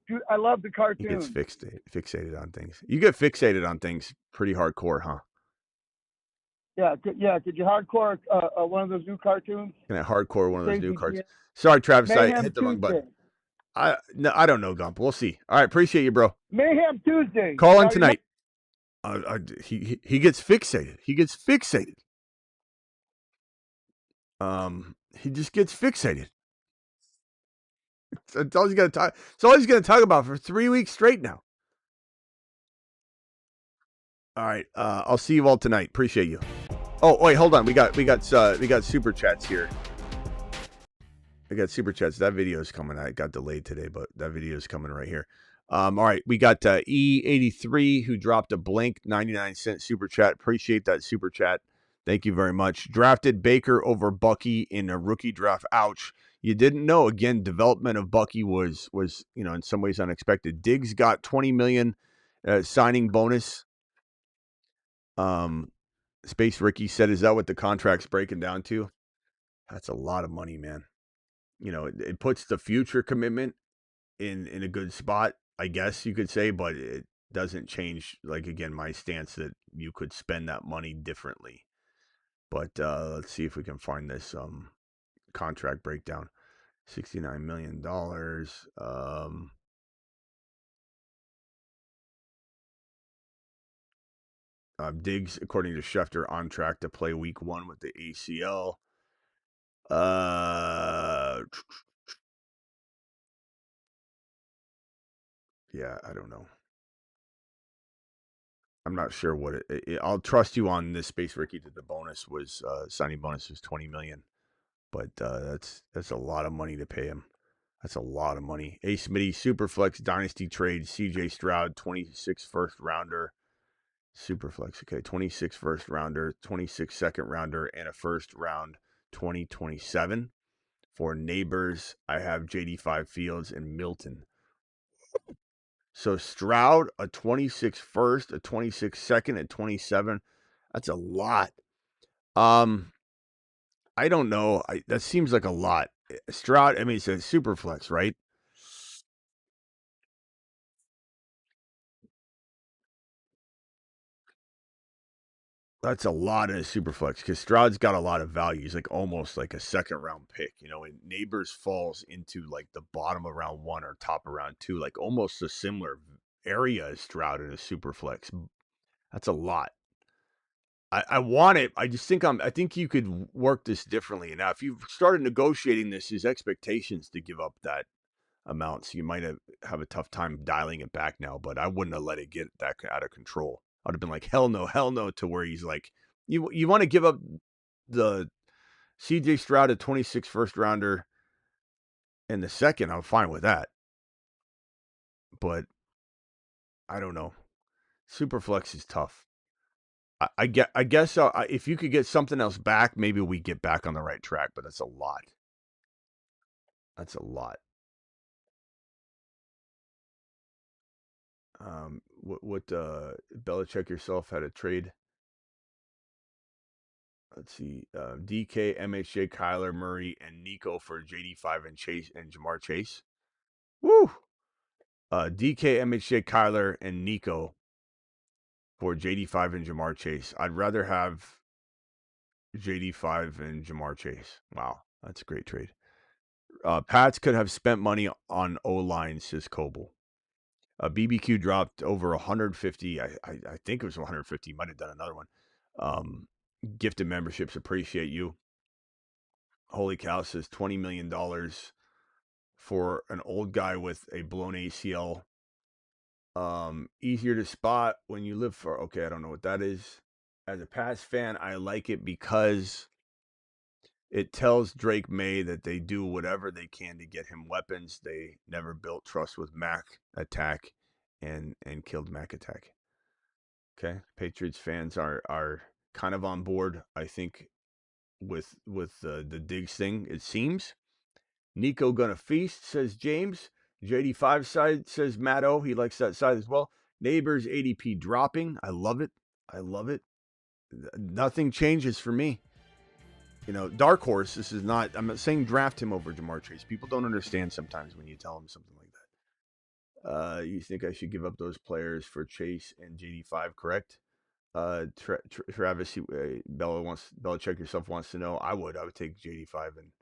Dude, I love the cartoon. He gets fixated on things. You get fixated on things pretty hardcore, huh? Yeah. Did you hardcore one of those new cartoons? Can I hardcore one of those new cartoons? Sorry, Travis, I hit the wrong button. I don't know, Gump. We'll see. All right, appreciate you, bro. Mayhem Tuesday. Call in tonight. He gets fixated. He gets fixated. He just gets fixated. That's all he's gonna talk. It's all he's gonna talk about for 3 weeks straight now. All right, I'll see you all tonight. Appreciate you. Oh wait, hold on. We got super chats here. I got super chats. That video is coming. I got delayed today, but that video is coming right here. All right, we got E83 who dropped a blank 99-cent super chat. Appreciate that super chat. Thank you very much. Drafted Baker over Bucky in a rookie draft. Ouch. You didn't know. Again, development of Bucky was in some ways unexpected. Diggs got $20 million signing bonus. Space Ricky said, "Is that what the contract's breaking down to?" That's a lot of money, man. It puts the future commitment in a good spot, I guess you could say, but it doesn't change, again, my stance that you could spend that money differently. But let's see if we can find this contract breakdown. $69 million. Diggs, according to Schefter, on track to play week 1 with the ACL. Yeah, I don't know. I'm not sure what I'll trust you on this, Space Ricky, that the bonus was signing bonus was $20 million, but that's a lot of money to pay him. That's a lot of money. A Smitty Superflex Dynasty trade CJ Stroud 26 first rounder. Superflex, okay, 26 first rounder, 26 second rounder, and a first round 2027 for Nabers. I have JD5 Fields and Milton. So Stroud, a 26 first, a 26 second, and 27. That's a lot. I don't know. That seems like a lot. Stroud, I mean, it's a super flex, right? That's a lot in a super flex because Stroud's got a lot of value. He's like almost like a second round pick, you know, and Nabers falls into like the bottom of round 1 or top of round 2, like almost a similar area as Stroud in a super flex. That's a lot. I want it. I just think I think you could work this differently. Now, if you've started negotiating this, his expectations to give up that amount, so you might have a tough time dialing it back now. But I wouldn't have let it get that out of control. I'd have been like, hell no, to where he's like, you want to give up the CJ Stroud, a 26 first rounder, in the second. I'm fine with that. But I don't know. Superflex is tough. I guess if you could get something else back, maybe we get back on the right track. But that's a lot. That's a lot. What Belichick yourself had a trade. Let's see, DK, MHJ, Kyler Murray, and Nico for JD5 and Chase and Jamar Chase. Woo! DK, MHJ, Kyler, and Nico for JD5 and Jamar Chase. I'd rather have JD5 and Jamar Chase. Wow, that's a great trade. Pats could have spent money on O-line, says Coble. BBQ dropped over 150. I think it was 150. Might have done another one. Gifted memberships, appreciate you. Holy cow, says $20 million for an old guy with a blown ACL. Easier to spot when you live for. Okay, I don't know what that is. As a Pats fan, I like it because it tells Drake May that they do whatever they can to get him weapons. They never built trust with Mac Attack and killed Mac Attack. Okay, Patriots fans are kind of on board, I think, with the Diggs thing, it seems. Nico gonna feast, says James. JD5 side, says Matt O. He likes that side as well. Nabers ADP dropping. I love it. Nothing changes for me. You know, dark horse, this is not, I'm not saying draft him over Jamar Chase. People don't understand sometimes when you tell them something like that. You think I should give up those players for Chase and JD5, correct? Travis, Belichick yourself wants to know. I would take JD5 and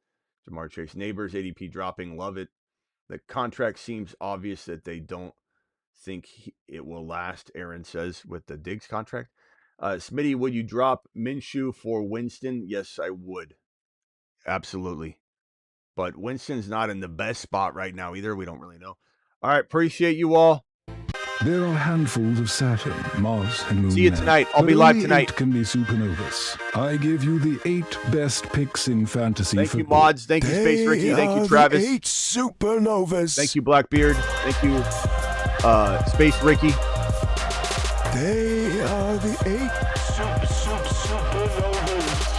Jamar Chase. Nabers ADP dropping, love it. The contract seems obvious that they don't think it will last, Aaron says, with the Diggs contract. Smitty, would you drop Minshew for Winston? Yes, I would. Absolutely. But Winston's not in the best spot right now either. We don't really know. All right, appreciate you all. There are handfuls of Saturn, Mars, and Moon. See you tonight. I'll be live tonight. 8 can be supernovas. I give you the 8 best picks in fantasy Thank football. you, Mods. Thank you, Space Ricky. Thank you, Travis. 8 supernovas. Thank you, Blackbeard. Thank you, Space Ricky. They are the 8 supernovas.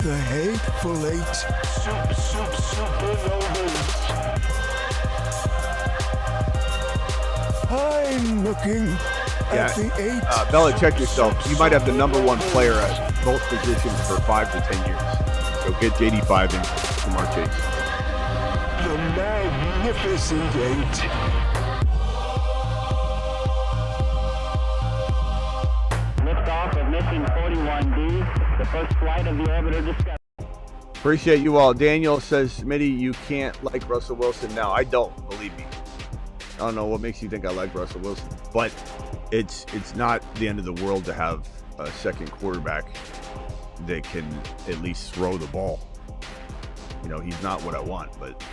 The hateful 8 supernovas. I'm looking at the 8. Bella, check yourself. You might have the #1 player at both positions for 5 to 10 years. So get JD5 and Jamar Chase. The magnificent 8. Liftoff of mission 41D, the first flight of the orbiter Discovery. Appreciate you all. Daniel says, Smitty, you can't like Russell Wilson now. I don't, believe me. I don't know what makes you think I like Russell Wilson, but it's not the end of the world to have a second quarterback that can at least throw the ball. You know, he's not what I want, but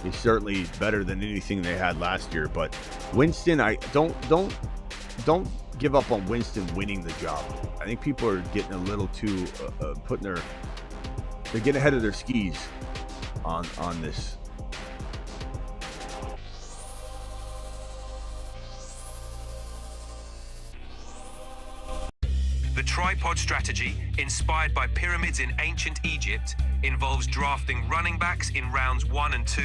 he's certainly better than anything they had last year. But Winston, I don't give up on Winston winning the job. I think people are getting a little too they're getting ahead of their skis on this. The tripod strategy, inspired by pyramids in ancient Egypt, involves drafting running backs in rounds 1 and 2,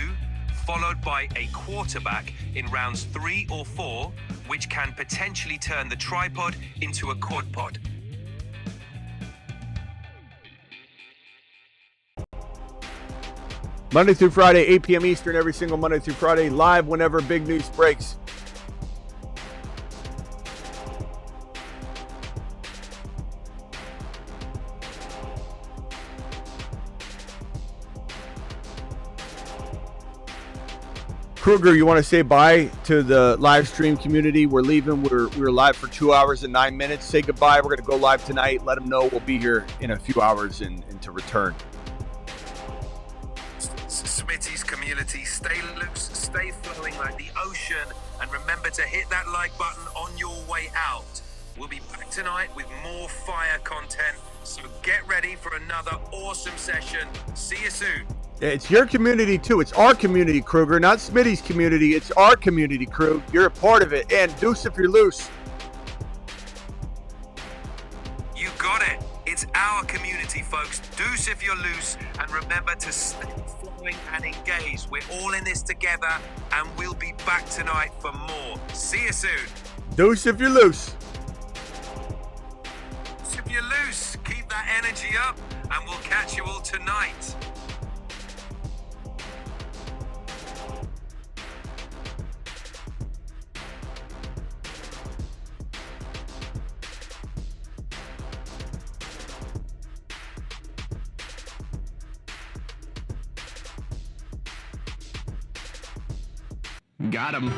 followed by a quarterback in rounds 3 or 4, which can potentially turn the tripod into a quadpod. Monday through Friday, 8 p.m. Eastern, every single Monday through Friday, live whenever big news breaks. Kruger, you want to say bye to the live stream community? We're leaving. We're live for 2 hours and 9 minutes. Say goodbye. We're going to go live tonight. Let them know we'll be here in a few hours and to return. Smitty's community, stay loose, stay flowing like the ocean, and remember to hit that like button on your way out. We'll be back tonight with more fire content, so get ready for another awesome session. See you soon. It's your community, too. It's our community, Kruger, not Smitty's community. It's our community, Krug. You're a part of it. And deuce if you're loose. You got it. It's our community, folks. Deuce if you're loose. And remember to stay flowing and engaged. We're all in this together, and we'll be back tonight for more. See you soon. Deuce if you're loose. Deuce if you're loose. Keep that energy up, and we'll catch you all tonight. Got him.